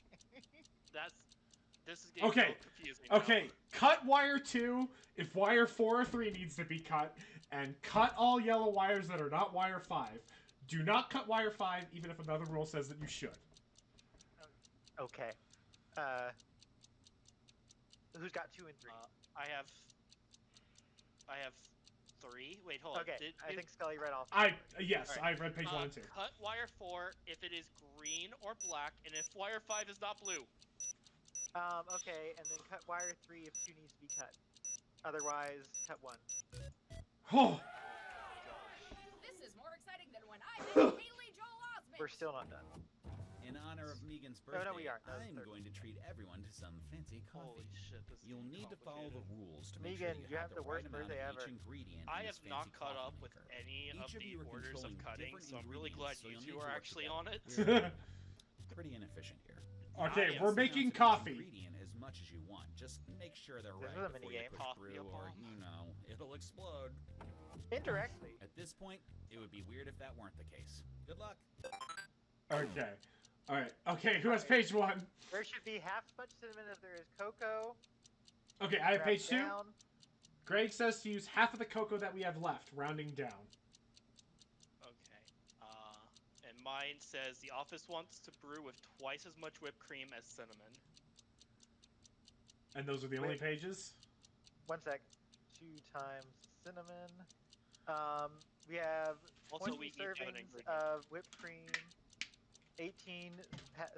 This is getting Okay. so confusing now. Okay. Cut wire 2 if wire 4 or 3 needs to be cut, and cut all yellow wires that are not wire 5. Do not cut wire 5, even if another rule says that you should. Okay. Who's got 2 and 3? I have 3. Wait, hold on. Okay, I think Scully read off. Yes, All I read page 1 and 2. Cut wire 4 if it is green or black, and if wire 5 is not blue. Okay, and then cut wire 3 if 2 needs to be cut. Otherwise, cut 1. Oh. This is more exciting than when I met Haley Joel Osment. We're still not done. In honor of Megan's birthday, no, we are. That was I'm third. going to treat everyone to some fancy coffee. Holy shit, this is You'll need to follow the rules to make Megan, sure you you have have the the right worst amount birthday of ever. each ingredient I in have this not fancy caught coffee up with maker. any Each of of the you are orders of controlling cutting, different so I'm really glad ingredients, so you you'll two need to are work actually together. on it. We're pretty inefficient here. Okay, I we're am making Pronounce each coffee. ingredient as much as you want. Just make sure they're This right is a before you minigame. push Coffee through, or bomb. it'll explode. Indirectly. At this point, it would be weird if that weren't the case. Good luck. Okay. Alright. Okay, who has page 1? There should be half as much cinnamon as there is cocoa. Okay, I have Round page 2. down. Greg says to use half of the cocoa that we have left, rounding down. Okay. And mine says the office wants to brew with twice as much whipped cream as cinnamon. And those are the only pages? 1 sec. 2 times cinnamon. We have Also, 20 we each have an servings ingredient. of whipped cream, 18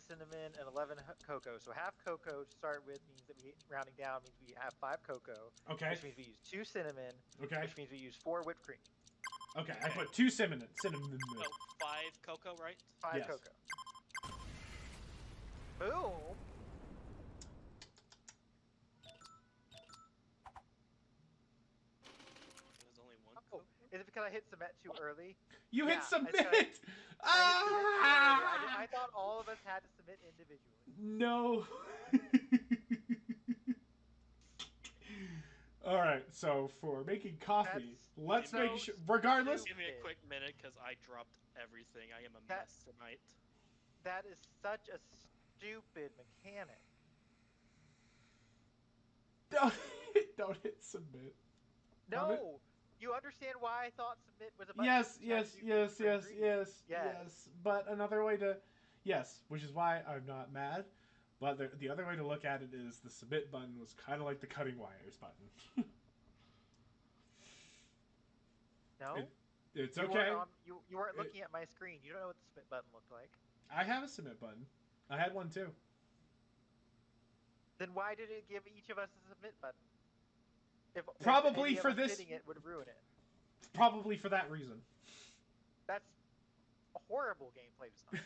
cinnamon, and 11 cocoa. So half cocoa to start with means that rounding down means we have 5 cocoa. Okay. Which means we use 2 cinnamon. Okay. Which means we use 4 whipped cream. Okay, I put 2 cinnamon. Cinnamon. So 5 cocoa, right? 5 Yes. cocoa. Boom! There's only 1 Oh, cocoa. is it because I hit submit too early? You Yeah, hit I submit! tried- I hit submit too early. I thought all of us had to submit individually. No. Alright, so for making coffee, let's so make sure, regardless, Give me a quick minute, because I dropped everything. I am a That- mess tonight. That is such a stupid mechanic. don't hit submit. No! Comment? You understand why I thought submit was a button? Yes, You had yes, to do yes, different yes, ingredients. yes. But another way to, yes, which is why I'm not mad. But the other way to look at it is the submit button was kind of like the cutting wires button. No? It's You okay. weren't you weren't looking at my screen. You don't know what the submit button looked like. I have a submit button. I had one too. Then why did it give each of us a submit button? If Probably any of for us this- hitting it would ruin it. Probably for that reason. That's a horrible gameplay design.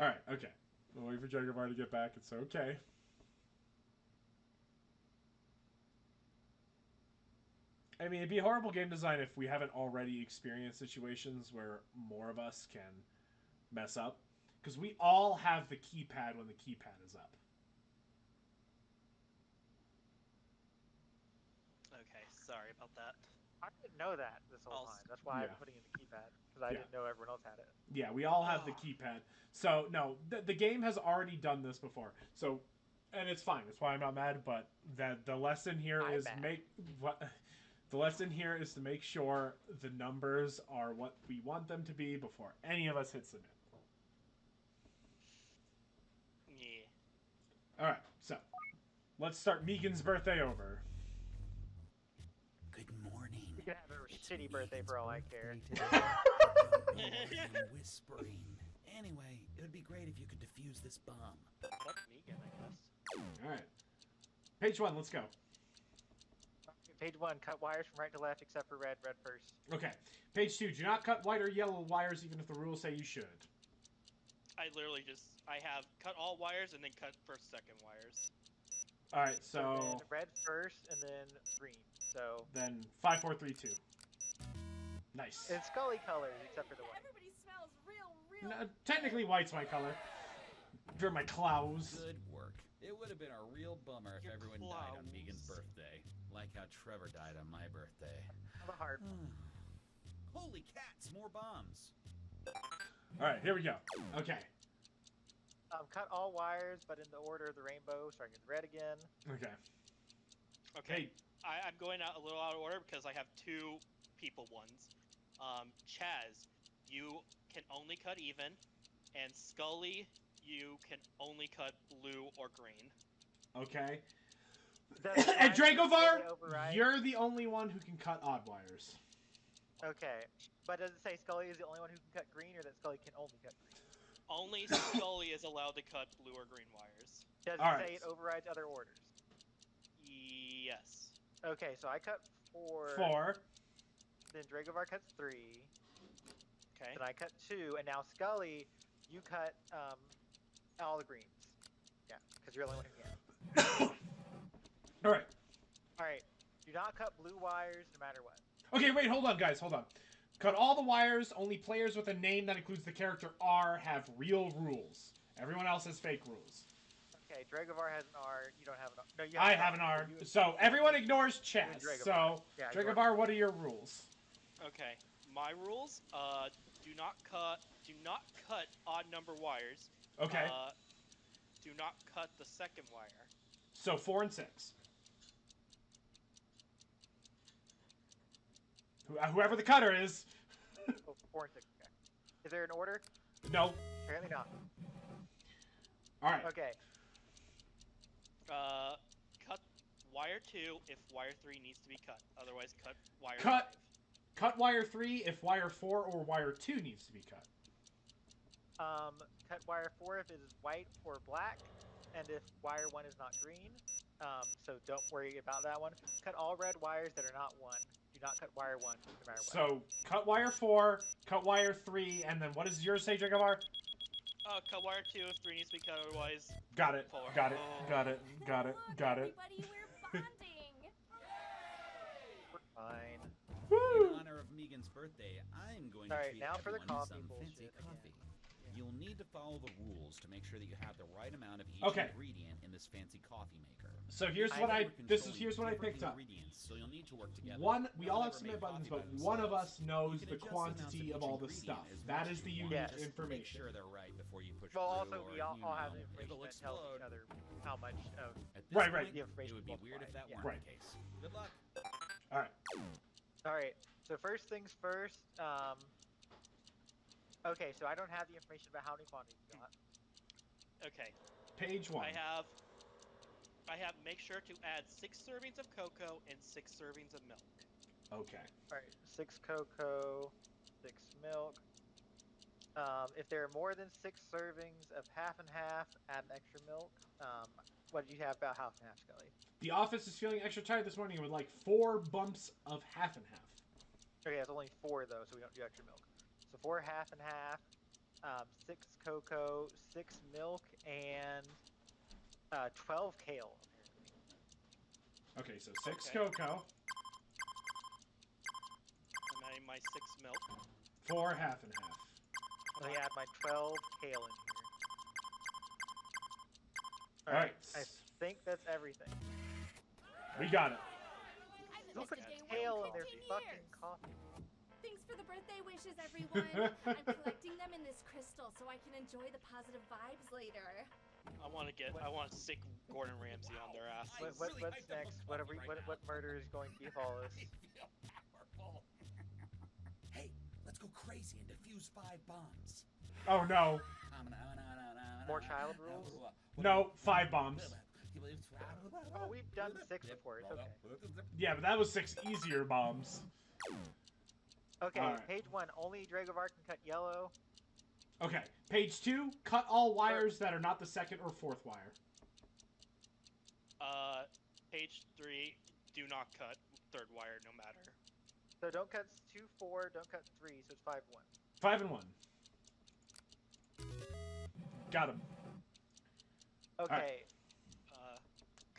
Alright, okay. We'll wait for Jaguar to get back. It's okay. I mean, it'd be horrible game design if we haven't already experienced situations where more of us can mess up. Because we all have the keypad when the keypad is up. Okay, sorry about that. I didn't know that this whole I'll- time. That's why Yeah. I'm putting in the keypad. Because I Yeah. didn't know everyone else had it. Yeah, we all have the keypad. So, no, the game has already done this before. So, and it's fine. That's why I'm not mad. But the lesson here I'm is mad. the lesson here is to make sure the numbers are what we want them to be before any of us hit submit. Yeah. All right, so let's start Megan's birthday over. Good morning. You can have a It's shitty birthday Megan's for all I care. birthday today. I don't know what I'm whispering. Anyway, it would be great if you could defuse this bomb. Fuck me again, I guess. All right, page 1. Let's go. page 1, cut wires from right to left except for red. Red first. Okay. Page 2, do not cut white or yellow wires even if the rules say you should. I literally I have cut all wires and then cut first, second wires. Alright, So then red first and then green. So then 5, 4, 3, 2. Nice. it's Scully colors except for the white. Everybody smells real. No, technically white's my color. For my clothes. Good work. It would have been a real bummer if Your everyone died on clowns. Megan's birthday. Like how Trevor died on my birthday. Have a heart. Holy cats, more bombs. Alright, here we go. Okay. Cut all wires, but in the order of the rainbow, starting with red again. Okay. Okay. I'm going out a little out of order because I have 2 people ones. Chaz, you can only cut even, and Scully, you can only cut blue or green. Okay. Does And white Dragovar, override? you're the only one who can cut odd wires. Okay. But does it say Scully is the only one who can cut green, or that Scully can only cut green? Only Scully is allowed to cut blue or green wires. Does it Alright. say it overrides other orders? Yes. Okay, so I cut 4. 4. Then Dragovar cuts 3. Okay. Then I cut 2, and now Scully, you cut all the greens. Yeah, because you're the only one who can. Alright. Alright, do not cut blue wires no matter what. Okay, wait, hold on, guys, hold on. Cut all the wires. Only players with a name that includes the character R have real rules. Everyone else has fake rules. Okay, Dragovar has an R, you don't have an R. No, you I have an R. So everyone ignores Chess. Dragovar. So, Yeah, Dragovar, what are your rules? Okay. My rules, do not cut odd number wires. Okay. Do not cut the second wire. So 4 and 6. Whoever the cutter is. Oh, 4 and 6, okay. Is there an order? No. Apparently not. Alright. Okay, Cut wire 2 if wire 3 needs to be cut. Otherwise, cut wire Cut. 5. Cut wire 3 if wire 4 or wire 2 needs to be cut. cut wire 4 if it is white or black, and if wire 1 is not green. So don't worry about that one. Cut all red wires that are not 1. Do not cut wire 1, no matter what. So, cut wire 4, cut wire 3, and then what does yours say, Dragovar? Cut wire 2 if 3 needs to be cut, otherwise... Got it. 4. Got it. Got it. Got it. Look, Got it. everybody, we're bonding. Fine. Woo! In honor of Megan's birthday, I'm going Alright, to treat now for the everyone to coffee some fancy bullshit coffee. again. You'll need to follow the rules to make sure that you have the right amount of each Okay. ingredient in this fancy coffee maker. So here's I what You're controlling here's what I different picked up. ingredients, so you'll need to work together. We all have They'll never submit make buttons, coffee but by one of us themselves. knows You the can adjust amounts quantity each of all the ingredient stuff. as That much is as the you unique want. Yes. Make information. sure they're right before you push Well, through, also, or we all have the you know, information it'll that tells explode. each other how much of At this Right, right. point, the information it would be weird if that multiplied. weren't Right. the case. Good luck. Alright. Alright, so first things first, okay, so I don't have the information about how many quantities you got. Okay. Page 1. I have make sure to add 6 servings of cocoa and 6 servings of milk. Okay. Alright, 6 cocoa, 6 milk. If there are more than 6 servings of half and half, add an extra milk. What did you have about half and half, Scully? The office is feeling extra tired this morning and would like 4 bumps of half and half. Okay, it's only 4 though, so we don't do extra milk. So 4 half and half, 6 cocoa, 6 milk, and 12 kale. Okay, so 6 Okay. cocoa, And I my 6 milk. 4 half and half. Let me add my 12 kale in here. Alright. I think that's everything. We got it. I haven't Don't missed put a day in kale in 15 their fucking years. coffee. Thanks for the birthday wishes, everyone. I'm collecting them in this crystal so I can enjoy the positive vibes later. I want to sick Gordon Ramsay on their ass. What's next? What murder is going to befall us? I feel powerful. Hey, let's go crazy and defuse 5 bombs. Oh no. More child rules? No, 5 bombs. Oh, we've done 6 before. It's okay. Yeah, but that was 6 easier bombs. Okay, Alright. page 1. Only Dragovar can cut yellow. Okay, page 2, cut all wires that are not the second or fourth wire. Page 3, do not cut third wire no matter. So don't cut 2, 4, don't cut 3, so it's 5, 1. 5 and 1. Got him. Okay. Right.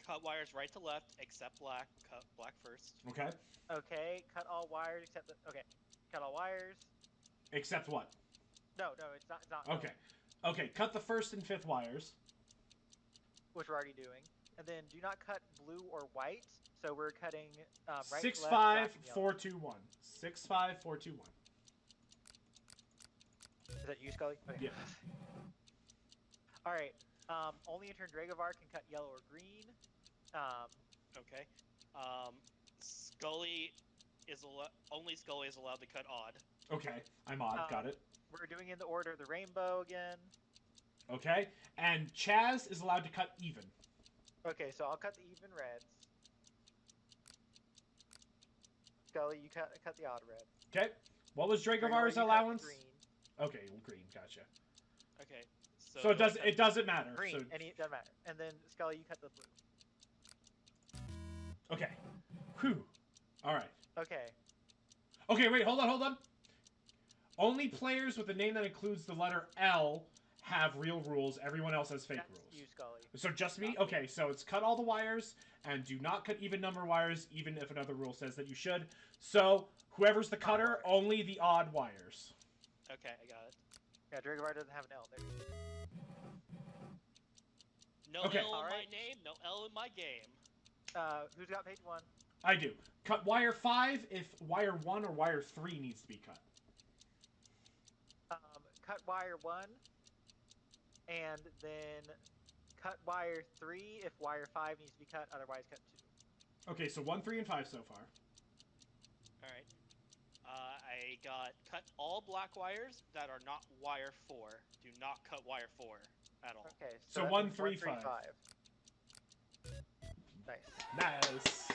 Cut wires right to left, except black. Cut black first. Okay. Okay, cut all wires except the... Okay, cut all wires. Except what? No, it's not... Okay. Okay, cut the first and fifth wires. Which we're already doing. And then do not cut blue or white. So we're cutting right 6, to left, 5, black, and 4, 2, 1. 6, 5, 4, 2, 1. Is that you, Scully? Okay. Yeah. Alright. Only intern Dragovar can cut yellow or green. Okay. Scully is only Scully is allowed to cut odd. Okay, I'm odd. Got it. We're doing in the order of the rainbow again. Okay, and Chaz is allowed to cut even. Okay, so I'll cut the even reds. Scully, you cut the odd red. Okay. What was Dragovar, Dragovar's you cut allowance? green. Okay, well, green. Gotcha. Okay. So it doesn't matter. Green, So, it doesn't matter. And then Scully, you cut the blue. okay. Whew. All right. Okay. Okay, wait. Hold on. Only players with a name that includes the letter L have real rules. Everyone else has fake rules. You, Scully. So just me? Okay, so it's cut all the wires, and do not cut even number wires, even if another rule says that you should. So, whoever's the cutter, only the odd wires. Okay, I got it. Yeah, Dragovar doesn't have an L. There you go. No Okay. L in my name, no L in my game. Who's got page 1? I do. Cut wire 5 if wire 1 or wire 3 needs to be cut. Cut wire 1, and then cut wire 3 if wire 5 needs to be cut, otherwise cut 2. Okay, so 1, 3, and 5 so far. Alright. I got cut all black wires that are not wire 4. Do not cut wire 4 at all. Okay, So that 1, means 3, 1, 3, 5. 5. Nice. Nice.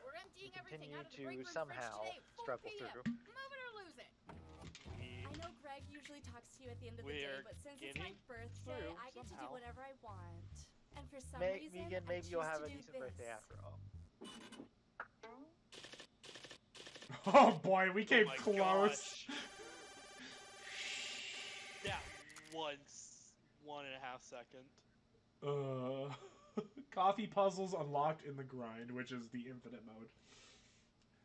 We're emptying everything Continue out of the to break room somehow fridge today, 4 struggle p.m. through. Move it or lose it. I know Greg usually talks to you at the end of the day, We're but since it's my getting birthday, through I get to do somehow. whatever I want. And for some reason, Megan, I maybe you'll choose have to a do decent this. birthday after all. Oh boy, we came my close. gosh. That once 1.5 second. Coffee puzzles unlocked in the grind, which is the infinite mode.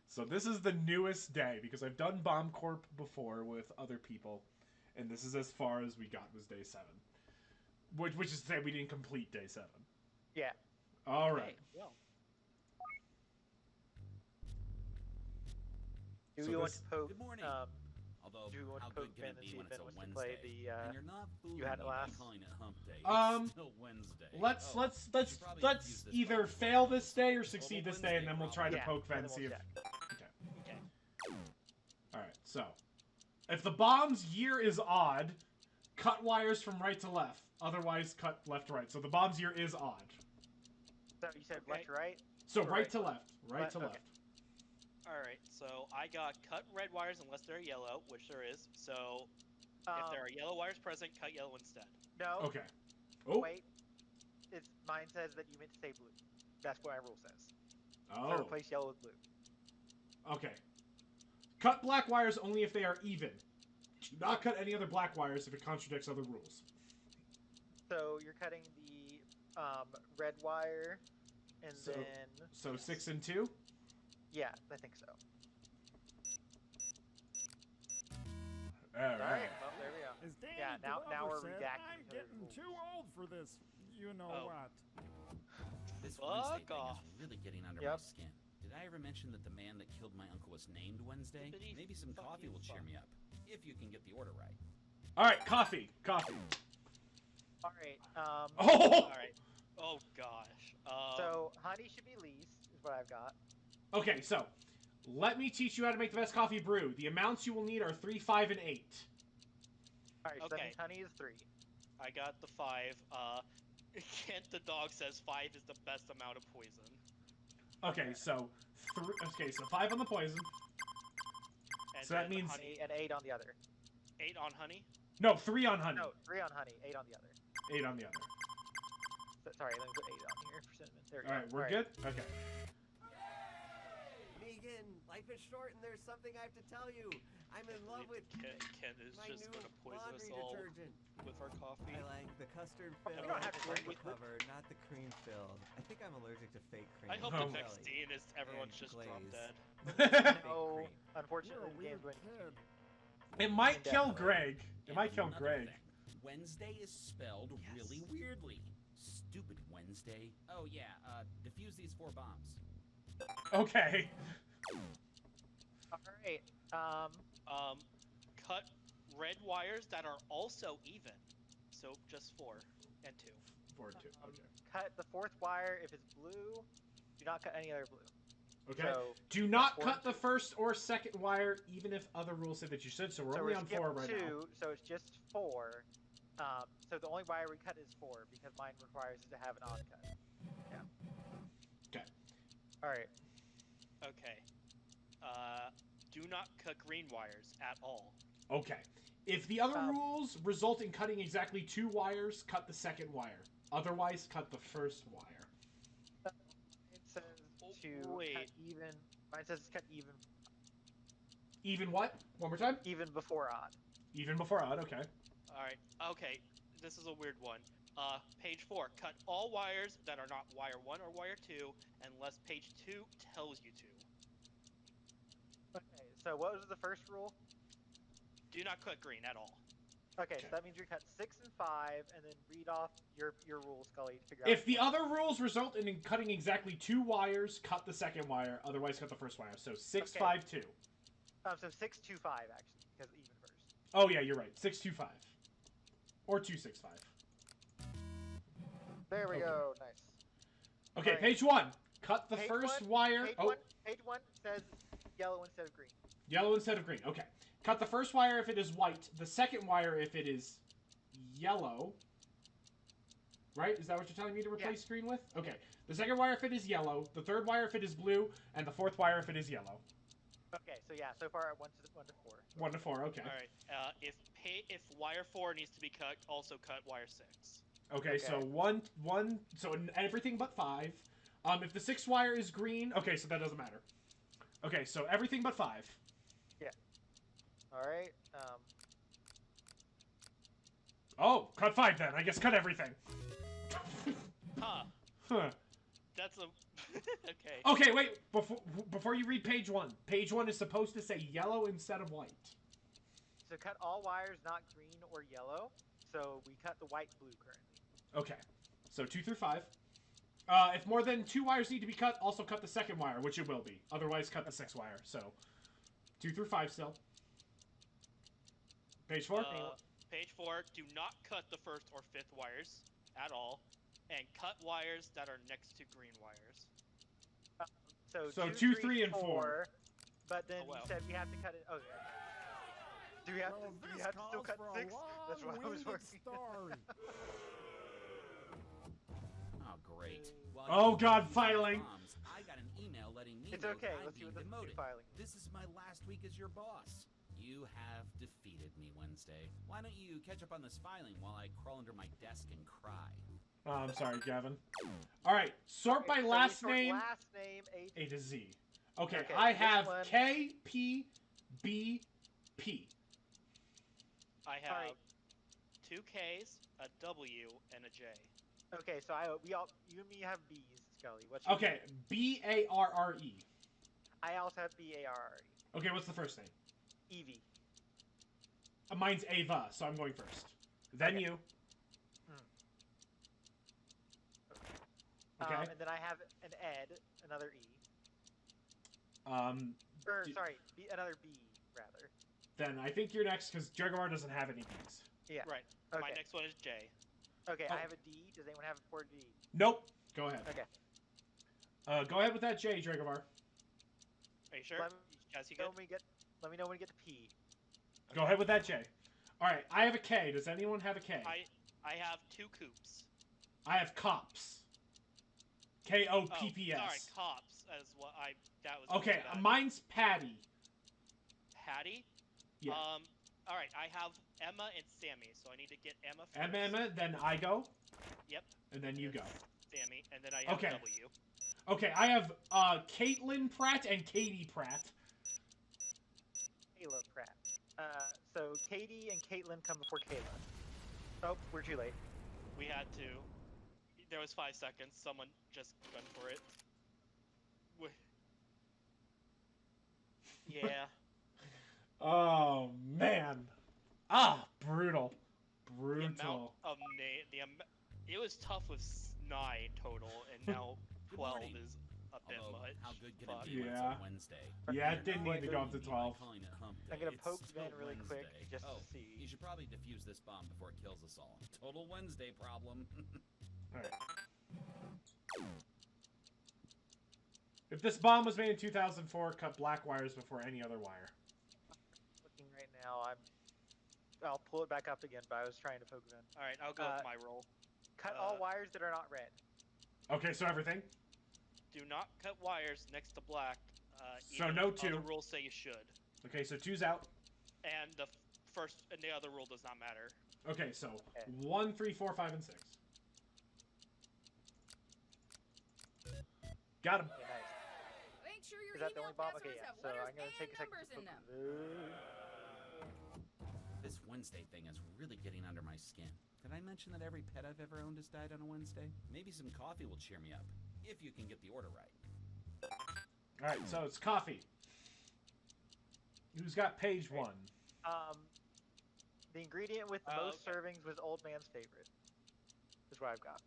So this is the newest day, because I've done Bomb Corp before with other people, and this is as far as we got, was day 7. Which is to say we didn't complete day 7. Yeah. Alright. Okay, well. Do So you want this- to poke? Good morning. Although, do you want how to poke good can Ben it and be see when if it's Ben a wants to Wednesday? play the? And you're not fooling you had it me by last. calling it hump day. Um, It's still Wednesday. Let's Oh, let's you should probably let's use this either box. fail this day or succeed Well, this day, and then we'll try to Yeah, poke and Ben then see we'll if. check. Okay. Okay. Alright, so if the bomb's year is odd, cut wires from right to left. Otherwise, cut left to right. So the bomb's year is odd. So you said left to right? So Or right to left. Right to Okay. left. Alright, so I got cut red wires unless they're yellow, which there is. So if there are yellow wires present, cut yellow instead. No. Okay. Oh. Wait. Mine says that you meant to say blue. That's what my rule says. So Oh. replace yellow with blue. Okay. Cut black wires only if they are even. Do not cut any other black wires if it contradicts other rules. So you're cutting the red wire, and So- then So 6 and 2? yeah, I think so. Alright. Alright, well there we go. As Danny Yeah, now Glover we're said, redacting I'm each other's getting rules. too old for this. You know Oh. what? This Fuck Wednesday thing off. is really getting under Yep. my skin. Did I ever mention that the man that killed my uncle was named Wednesday? Bippity Maybe some fuck coffee you will cheer fuck. me up. If you can get the order right. Alright, coffee. Coffee. Alright, Oh! Alright. Oh gosh. so honey should be least, is what I've got. Okay, so let me teach you how to make the best coffee brew. The amounts you will need are 3, 5, and 8. Alright, so that Okay. means honey is 3. I got the 5. Kent the dog says 5 is the best amount of poison. Okay, so 5 on the poison. And So that then means- honey, And 8 on the other. 8 on honey. No, 3 on honey. No, 3 on honey, 8 on the other. 8 on the other. Sorry, let me put 8 on here for cinnamon. There we go. Alright, we're Alright. good? Okay. Vegan, life is short and there's something I have to tell you. I'm in love with Ken is my just new gonna poison us laundry all detergent. with our coffee. I like the custard We filled don't have to chocolate drink it. cover, not the cream filled. I think I'm allergic to fake cream. I hope Oh. the next scene is everyone's And just drop glaze. dead. No, You're unfortunately, a the game's weird going to kid. It might kill Indefinitely. Greg. It And might kill another Greg. thing, Wednesday is spelled really weirdly. Stupid Wednesday. Oh yeah, defuse these 4 bombs. Okay. All right. Cut red wires that are also even. So just 4 and 2. 4 2. Okay. Cut the 4th wire if it's blue. Do not cut any other blue. Okay. So, Do not four cut and the two. first or second wire, even if other rules say that you should. So we're so only we're on skip 4 right 2, now. so it's just 4. So the only wire we cut is 4 because mine requires it to have an odd cut. Yeah. Okay. All right. Okay. Do not cut green wires at all. Okay. If the other rules result in cutting exactly 2 wires, cut the second wire. Otherwise, cut the first wire. It says to cut even. Mine says cut even. Even what? One more time? Even before odd. Even before odd, okay. Alright, okay. This is a weird one. Page 4. Cut all wires that are not wire 1 or wire 2 unless page 2 tells you to. Okay, so what was the first rule? Do not cut green at all. Okay, so that means you cut 6 and 5, and then read off your rules, Scully, to figure out. If the other rules result in cutting exactly 2 wires, cut the second wire. Otherwise, cut the first wire. So 6, Okay. 5, 2. So 6, 2, 5 actually, because even first. Oh yeah, you're right. 6, 2, 5. Or 2, 6, 5. There we go. Nice. Okay, Alright. page 1. Cut the Page first one, wire. Page 1 says yellow instead of green. Yellow instead of green. Okay. Cut the first wire if it is white. The second wire if it is yellow. Right? Is that what you're telling me to replace green with? Okay. The second wire if it is yellow. The third wire if it is blue. And the fourth wire if it is yellow. Okay, so yeah, so far 1 to 4. 1 to 4. Okay. Alright, if wire 4 needs to be cut, also cut wire 6. Okay, so one, so everything but 5. If the 6th wire is green, okay, so that doesn't matter. Okay, so everything but 5. Yeah. All right. Oh, cut 5 then. I guess cut everything. Huh. Huh. That's a... okay. Okay, wait. Before you read page 1. Page 1 is supposed to say yellow instead of white. So cut all wires not green or yellow. So we cut the white, blue currently. Okay. So 2 through 5. If more than 2 wires need to be cut, also cut the second wire, which it will be. Otherwise, cut the 6th wire. So 2 through 5 still. Page 4? Page 4, do not cut the 1st or 5th wires at all, and cut wires that are next to green wires. So 2, 3, and 4. But then you said we have to cut it. Oh, yeah. Do we have to still cut 6? That's what I was working. Story. Oh great. While Oh, you God, were using filing. bombs, I got an email letting me It's know okay. that Let's I'm see what being the demoted. filing. This is my last week as your boss. You have defeated me, Wednesday. Why don't you catch up on this filing while I crawl under my desk and cry? Oh, I'm sorry, Gavin. All right, sort by So we last sort name Last name A to Z. Okay, Okay, I this have one- K, P, B, P. I have Alright. 2 Ks, a W, and a J. Okay, so you and me have B's, Scully. What's Okay, B-A-R-R-E. I also have B-A-R-R-E. Okay, what's the first name? Evie. Mine's Ava, so I'm going first. Then Okay. you. Okay. And then I have an Ed, another E. Sorry, another B, rather. Then I think you're next, because Dragovar doesn't have any B's. Yeah. Right. Okay. My next one is J. Okay, Oh. I have a D. Does anyone have a 4D? Nope. Go ahead. Okay. Go ahead with that J, Dragovar. Are you sure? Let Guys, you good? Let me know when you get to P. Go ahead with that J. All right, I have a K. Does anyone have a K? I have 2 coops. I have Cops. K-O-P-P-S. Oh, sorry, cops. That was Okay, bad. mine's Patty. Patty? Yeah. All right. I have Emma and Sammy, so I need to get Emma first. Emma, then I go. Yep. And then you go. Sammy, and then I have Okay. W. Okay, I have Caitlin Pratt and Katie Pratt. Kayla Pratt. So Katie and Caitlin come before Kayla. Oh, we're too late. We had to. There was 5 seconds. Someone just went for it. Yeah. Oh man. Ah, brutal. Brutal. It was tough with 9 total, and now 12 morning. is a bit Although, much. how good can Fuck. it be when it's Yeah. a Wednesday? Yeah, it You're didn't not need to go up to bullying me 12. by calling it hump I'm day. gonna It's poke still Ben really quick Wednesday. just Oh, to see. you should probably defuse this bomb before it kills us all. Total Wednesday problem. Alright. If this bomb was made in 2004, cut black wires before any other wire. Looking right now, I'll pull it back up again, but I was trying to poke Ben. All right, I'll go with my roll. Cut all wires that are not red. Okay, so everything? Do not cut wires next to black. So even no if 2. Other rules say you should. Okay, so 2's out. And the other rule does not matter. Okay, so 1, 3, 4, 5, and 6. Got him. Okay, nice. Make sure your Is that the email only bomb? passwords Okay, yeah. have So letters I'm gonna and take a second numbers to in put them. This Wednesday thing is really getting under my skin. Did I mention that every pet I've ever owned has died on a Wednesday? Maybe some coffee will cheer me up, if you can get the order right. Alright, so it's coffee. Who's got page 1? The ingredient with the most servings was Old Man's favorite. Is what I've got.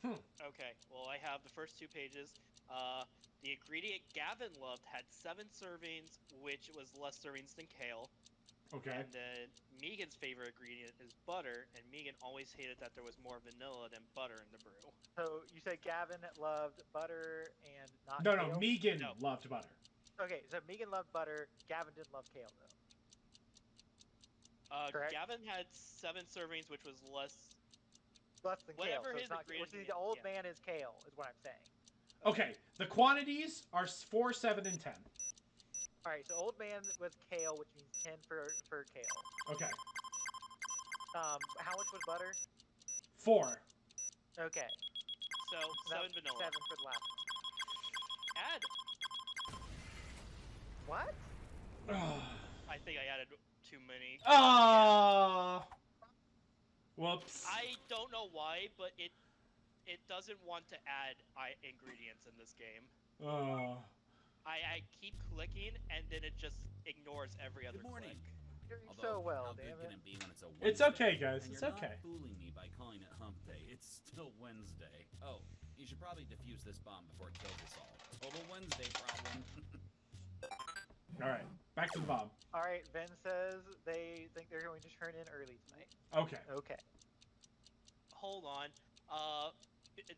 Okay, well, I have the first 2 pages. The ingredient Gavin loved had 7 servings, which was less servings than kale. Okay. And then Megan's favorite ingredient is butter, and Megan always hated that there was more vanilla than butter in the brew. So you said Gavin loved butter and not No, kale? no, Megan loved butter. Okay, so Megan loved butter. Gavin didn't love kale, though. Correct? Gavin had 7 servings, which was less than whatever kale. So his it's not, ingredient. the old man is kale, is what I'm saying. Okay, the quantities are 4, 7, and 10. Alright, so old man was kale, which means 10 for kale. Okay. How much was butter? 4. Okay. So 7 vanilla. 7 for the last one. Add. What? I think I added too many. Whoops. I don't know why, but it doesn't want to add ingredients in this game. I keep clicking, and then it just ignores every other click. You're doing Although, so well, how damn good it. can it be when it's a It's Wednesday? okay, guys. And It's you're okay. not fooling me by calling it hump day. It's still Wednesday. Oh, you should probably defuse this bomb before it kills us all. Total Wednesday problem. Alright, back to the bomb. Alright, Ben says they think they're going to turn in early tonight. Okay. Okay. Hold on.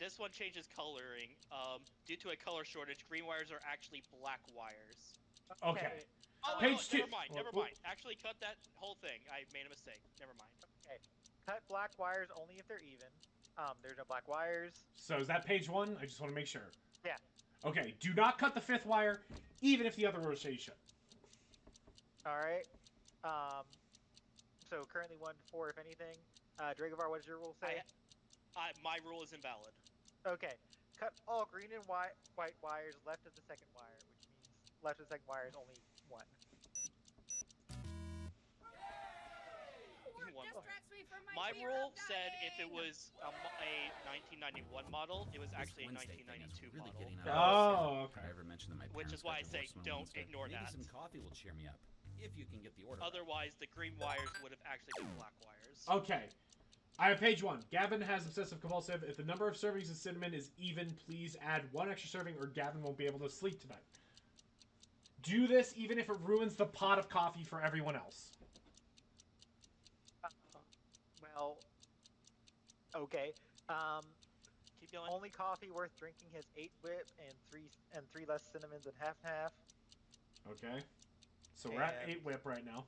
This one changes coloring. Due to a color shortage, green wires are actually black wires. Okay. Oh, Page 2. Never mind. Actually, cut that whole thing. I made a mistake. Never mind. Okay. Cut black wires only if they're even. There's no black wires. So is that page 1? I just want to make sure. Yeah. Okay, do not cut the 5th wire, even if the other rules say you should. Alright. So currently 1 to 4, if anything. Dragovar, what does your rule say? My rule is invalid. Okay. Cut all green and white wires left of the second wire, which means left of the second wire is only 1. Work distracts me from My fear rule of said if it dying. was a 1991 model, it was actually a 1992 really model. getting Oh, okay. I ever mentioned that my Which is parents why I got say divorced on don't Wednesday? ignore Maybe that. some coffee will cheer me up, if you can get the order. Otherwise, the green wires would have actually been black wires. Okay. I have page 1. Gavin has obsessive compulsive. If the number of servings of cinnamon is even, please add 1 extra serving or Gavin won't be able to sleep tonight. Do this even if it ruins the pot of coffee for everyone else. Well, okay. Keep going. Only coffee worth drinking has 8 whip and 3 less cinnamons than half and half. Okay. So we're at And- 8 whip right now.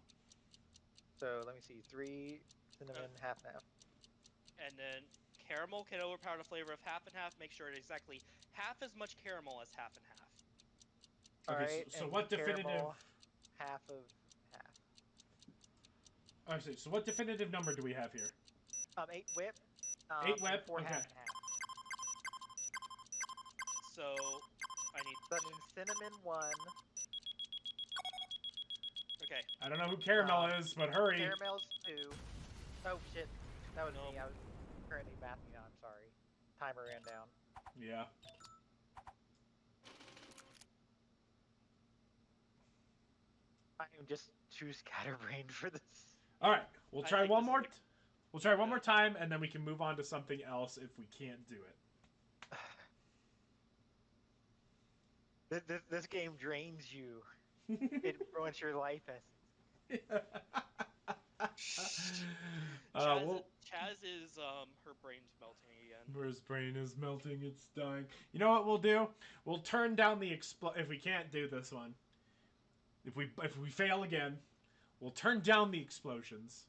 So let me see, 3 cinnamon, half and half. And then caramel can overpower the flavor of half and half. Make sure it's exactly half as much caramel as half and half. Okay, Alright, so and what definitive... caramel, half of half. Actually, so what definitive number do we have here? 8 whip. 8 whip, 4 okay. half and half. So So that means cinnamon 1. Okay. I don't know who Caramel is, but hurry. Caramel's 2. Oh shit, that was Nope. me. I was currently mathing now. I'm sorry. Timer ran down. Yeah. I am just too scatterbrained for this. All right, we'll I try think one this is more. like- We'll try one more time, and then we can move on to something else if we can't do it. This game drains you. It ruins your life essence. Chaz is her brain's melting again. His brain is melting. It's dying. You know what we'll do? We'll turn down the if we can't do this one. If we fail again, we'll turn down the explosions,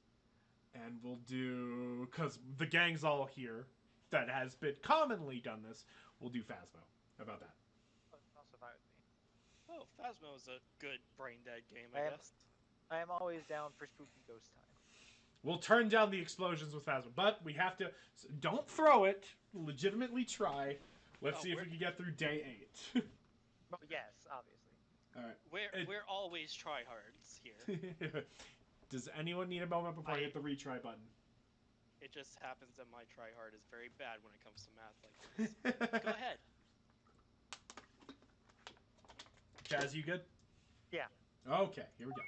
and we'll do, because the gang's all here that has been commonly done this. We'll do Phasmo. How about that? Also fine with me. Oh, Phasmo is a good brain dead game, I guess. I am always down for spooky ghost time. We'll turn down the explosions with Phasmo, but we have to. Don't throw it. Legitimately try. Let's see if we can get through day 8. Oh yes, obviously. All right. We're always tryhards here. Does anyone need a moment before I hit the retry button? It just happens that my tryhard is very bad when it comes to math like this. Go ahead. Chaz, you good? Yeah. Okay, here we go.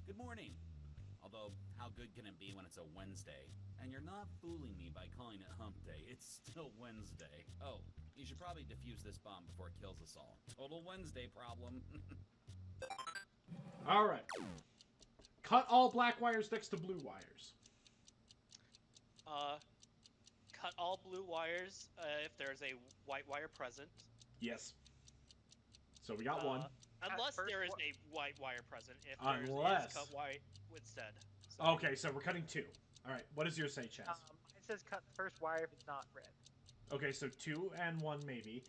Good morning. Although, how good can it be when it's a Wednesday? And you're not fooling me by calling it hump day. It's still Wednesday. Oh, you should probably defuse this bomb before it kills us all. Total Wednesday problem. All right. Cut all black wires next to blue wires. Cut all blue wires if there's a white wire present. Yes. So we got one. Unless there is a white wire present. If Unless. there's cut white instead. So. Okay, so we're cutting 2. All right, what does yours say, Chaz? It says cut the first wire if it's not red. Okay, so 2 and 1 maybe.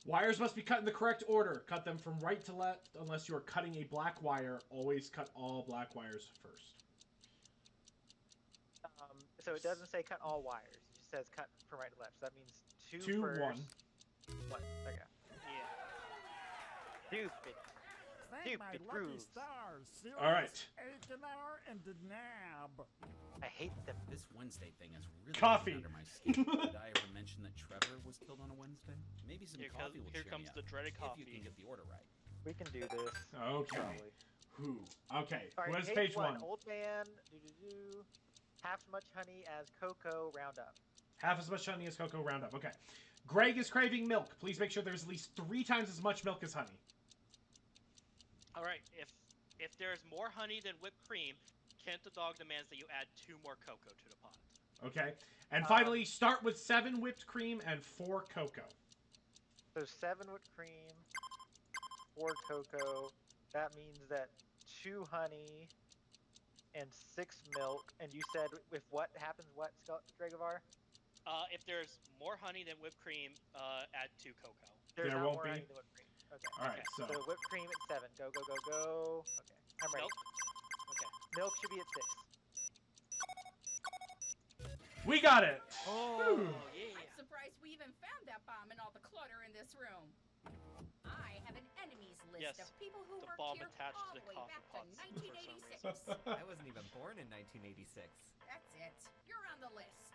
Wires must be cut in the correct order. Cut them from right to left unless you are cutting a black wire. Always cut all black wires first. So it doesn't say cut all wires. It just says cut from right to left. So that means 2 2, first. 1. What? Okay. Yeah. Stupid. Thank my Stupid lucky rules. stars, Sirius, All right. Achenar, and Denab. I hate them. This Wednesday thing is really Coffee. getting under my skin. Did I ever mention that Trevor was killed on a Wednesday? Maybe some coffee will here cheer comes me the up, dreaded if coffee. you can get the order right. We can do this. Okay. Probably. Who? Okay. All right, Who has page 1? Old man. Half as much honey as cocoa. Round up. Half as much honey as cocoa. Round up. Okay. Greg is craving milk. Please make sure there's at least 3 times as much milk as honey. All right. If there's more honey than whipped cream, Kent the dog demands that you add 2 more cocoa to the pot. Okay. And finally, start with 7 whipped cream and 4 cocoa. So 7 whipped cream, 4 cocoa. That means that 2 honey and 6 milk. And you said if what happens? What, Dragovar? If there's more honey than whipped cream, add 2 cocoa. There's There not won't more be. honey than whipped cream. Okay. All right. So. So whipped cream at 7. Go, go, go, go. Okay. I'm ready. Milk? Okay. Milk should be at 6. We got it. Oh, yeah. I'm surprised we even found that bomb in all the clutter in this room. I have an enemies list Yes, of people who the worked bomb here attached all to the the way coffee back to pots for some 1986. I wasn't even born in 1986. That's it. You're on the list.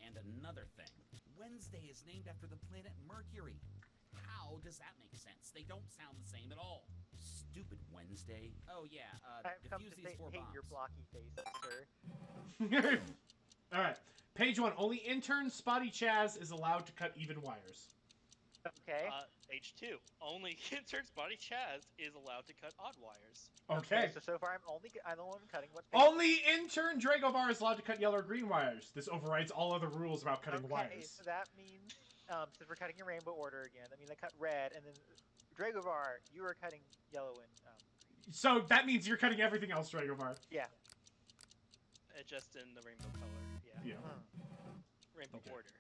And another thing. Wednesday is named after the planet Mercury. How does that make sense? They don't sound the same at all. Stupid Wednesday. Oh yeah, I've come defuse to these 4 hate bombs. your blocky faces, sir. All right. Page 1. Only intern Spotty Chaz is allowed to cut even wires. Okay. Page 2. Only intern Spotty Chaz is allowed to cut odd wires. Okay. So far I'm the one cutting what's Only intern Dragovar is allowed to cut yellow or green wires. This overrides all other rules about cutting Okay, wires. so that means since we're cutting in rainbow order again, that means I cut red, and then Dragovar, you are cutting yellow and green. So that means you're cutting everything else, Dragovar. Yeah. Just in the rainbow color. Yeah. Rainbow Okay. order.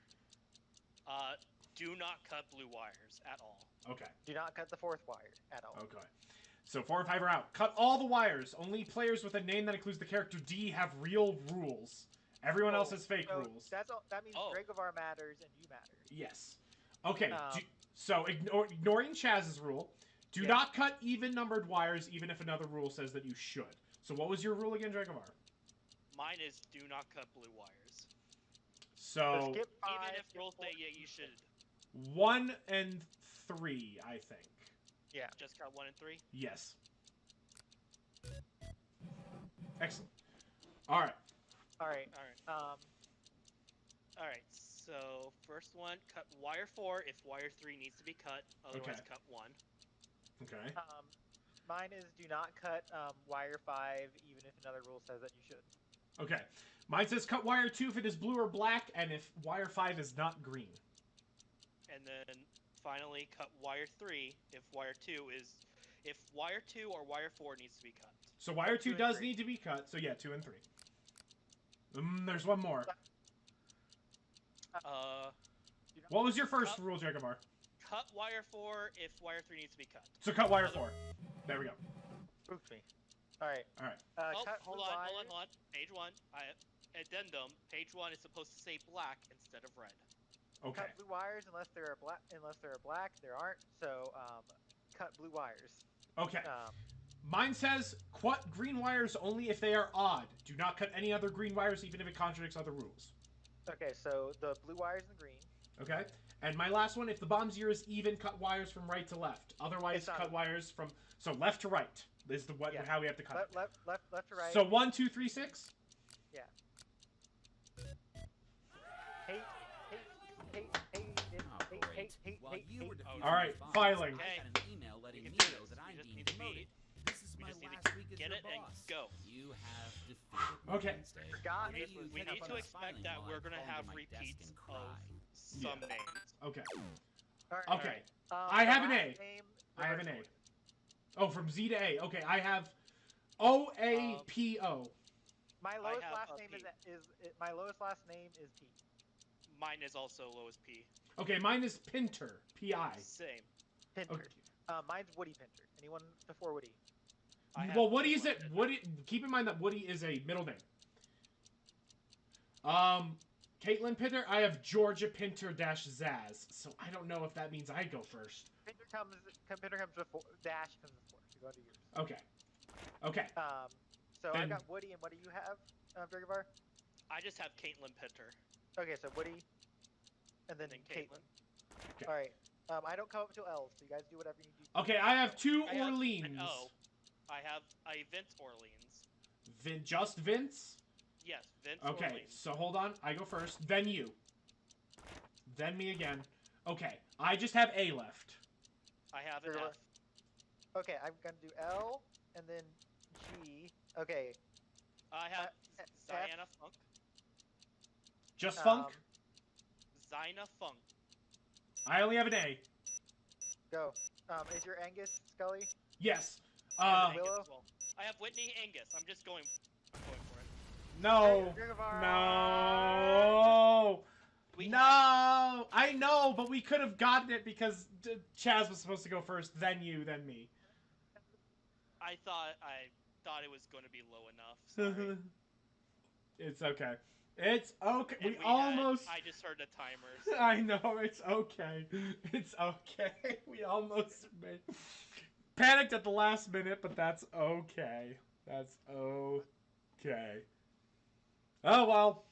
Do not cut blue wires at all. Okay. Do not cut the 4th wire at all. Okay. So 4 and 5 are out. Cut all the wires. Only players with a name that includes the character D have real rules. Everyone else has fake so rules. That's all. That means Oh. Dragovar matters and you matter. Yes. Okay. Um, So ignoring Chaz's rule, do not cut even numbered wires, even if another rule says that you should. So what was your rule again, Dragovar? Mine is do not cut blue wires. So skip 5, Even if skip rules 4, say you should 1 and 3, I think. Yeah. just cut 1 and 3. Yes. Excellent. All right. All right. All right. So first one, cut wire 4 if wire 3 needs to be cut. Otherwise, Okay. cut 1. Okay. Mine is do not cut wire 5, even if another rule says that you should. Okay. Mine says cut wire 2 if it is blue or black, and if wire 5 is not green. And then finally, cut wire 3 if wire 2 is if wire 2 or wire 4 needs to be cut. So wire 2 and does 3. need to be cut. So yeah, 2 and 3. There's one more. What was your first rule, Jaguar? Cut wire 4 if wire 3 needs to be cut. So cut wire 4. There we go. Spooked me. All right. All right. Hold on. Page 1. Addendum. Page 1 is supposed to say black instead of red. Okay. Cut blue wires unless they're black. There aren't. So cut blue wires. Okay. Mine says cut green wires only if they are odd. Do not cut any other green wires, even if it contradicts other rules. Okay, so the blue wires and the green. Okay. And my last one, if the bomb's year is even, cut wires from right to left. Otherwise, cut wires from left to right. Is how we have to cut it. Left to right. So 1, 2, 3, 6. Yeah. Hate. While you were defeating All right, the bombs, filing. I got an email letting me know that I'm being promoted. This is my last week as get your it and boss. go. You have defeated me, Okay. Wednesday. Forgot One this of you was- We pick need up to on a expect filing that while we're I going to crawl have into my desk repeats and of cry. some names. Okay. All right. Okay. I have an A. I have an A. Oh, from Z to A. Okay, I have OAPO. My lowest have last a name P. my lowest last name is P. Mine is also low as P. Okay, mine is Pinter. P-I. Same. Pinter. Okay. Mine's Woody Pinter. Anyone before Woody? Well, Woody is it? Woody. Keep in mind that Woody is a middle name. Caitlin Pinter. I have Georgia Pinter -Zaz. So I don't know if that means I go first. Pinter comes before. Dash comes before. So go to yours. Okay. Okay. So Then- I've got Woody, and what do you have, Dragovar? I just have Caitlin Pinter. Okay, so Woody, and then Caitlin. All right. I don't come up until L's, so you guys do whatever you need to do. Okay, I have two I have an Orleans. O. I have a Vince Orleans. Just Vince? Yes, Vince Okay, Orleans. so hold on. I go first. Then you. Then me again. Okay, I just have A left. I have an Sure. F. Okay, I'm gonna do L, and then G. Okay. I have F. Ziana Funk. Just Funk? Zyna Funk. I only have an A. Go. Is your Angus Scully? Yes. I have Willow? Angus as well. I have Whitney Angus. I'm going for it. No. Dragovar. No. We No. I know, but we could have gotten it because Chaz was supposed to go first, then you, then me. I thought it was going to be low enough. Sorry. It's okay. It's okay. And We almost... I just heard the timers. I know, it's okay. It's okay. We almost made... Panicked at the last minute, but that's okay. That's okay. Oh, well.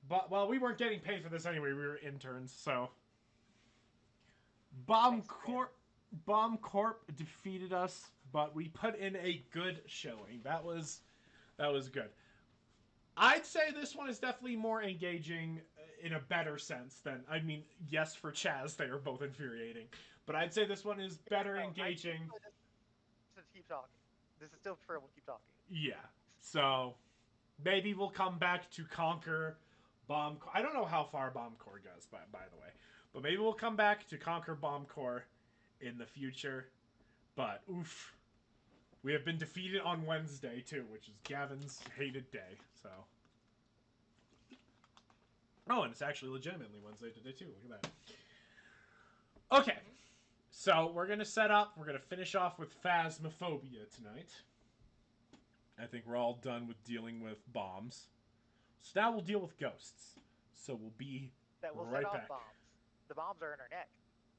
But, well, we weren't getting paid for this anyway. We were interns, so... Bomb Corp defeated us, but we put in a good showing. That was good. I'd say this one is definitely more engaging in a better sense than, I mean, yes, for Chaz, they are both infuriating. But I'd say this one is better engaging. Just keep talking. This is still preferable. Keep talking. Yeah. So, maybe we'll come back to conquer Bomb Corps. I don't know how far Bomb Corps goes, by the way. But maybe we'll come back to conquer Bomb Corps in the future. But, oof. We have been defeated on Wednesday, too, which is Gavin's hated day, so. Oh, and it's actually legitimately Wednesday today, too. Look at that. Okay. So, we're going to set up. We're going to finish off with Phasmophobia tonight. I think we're all done with dealing with bombs. So now we'll deal with ghosts. So we'll be That will right set off back. bombs. The bombs are in our neck.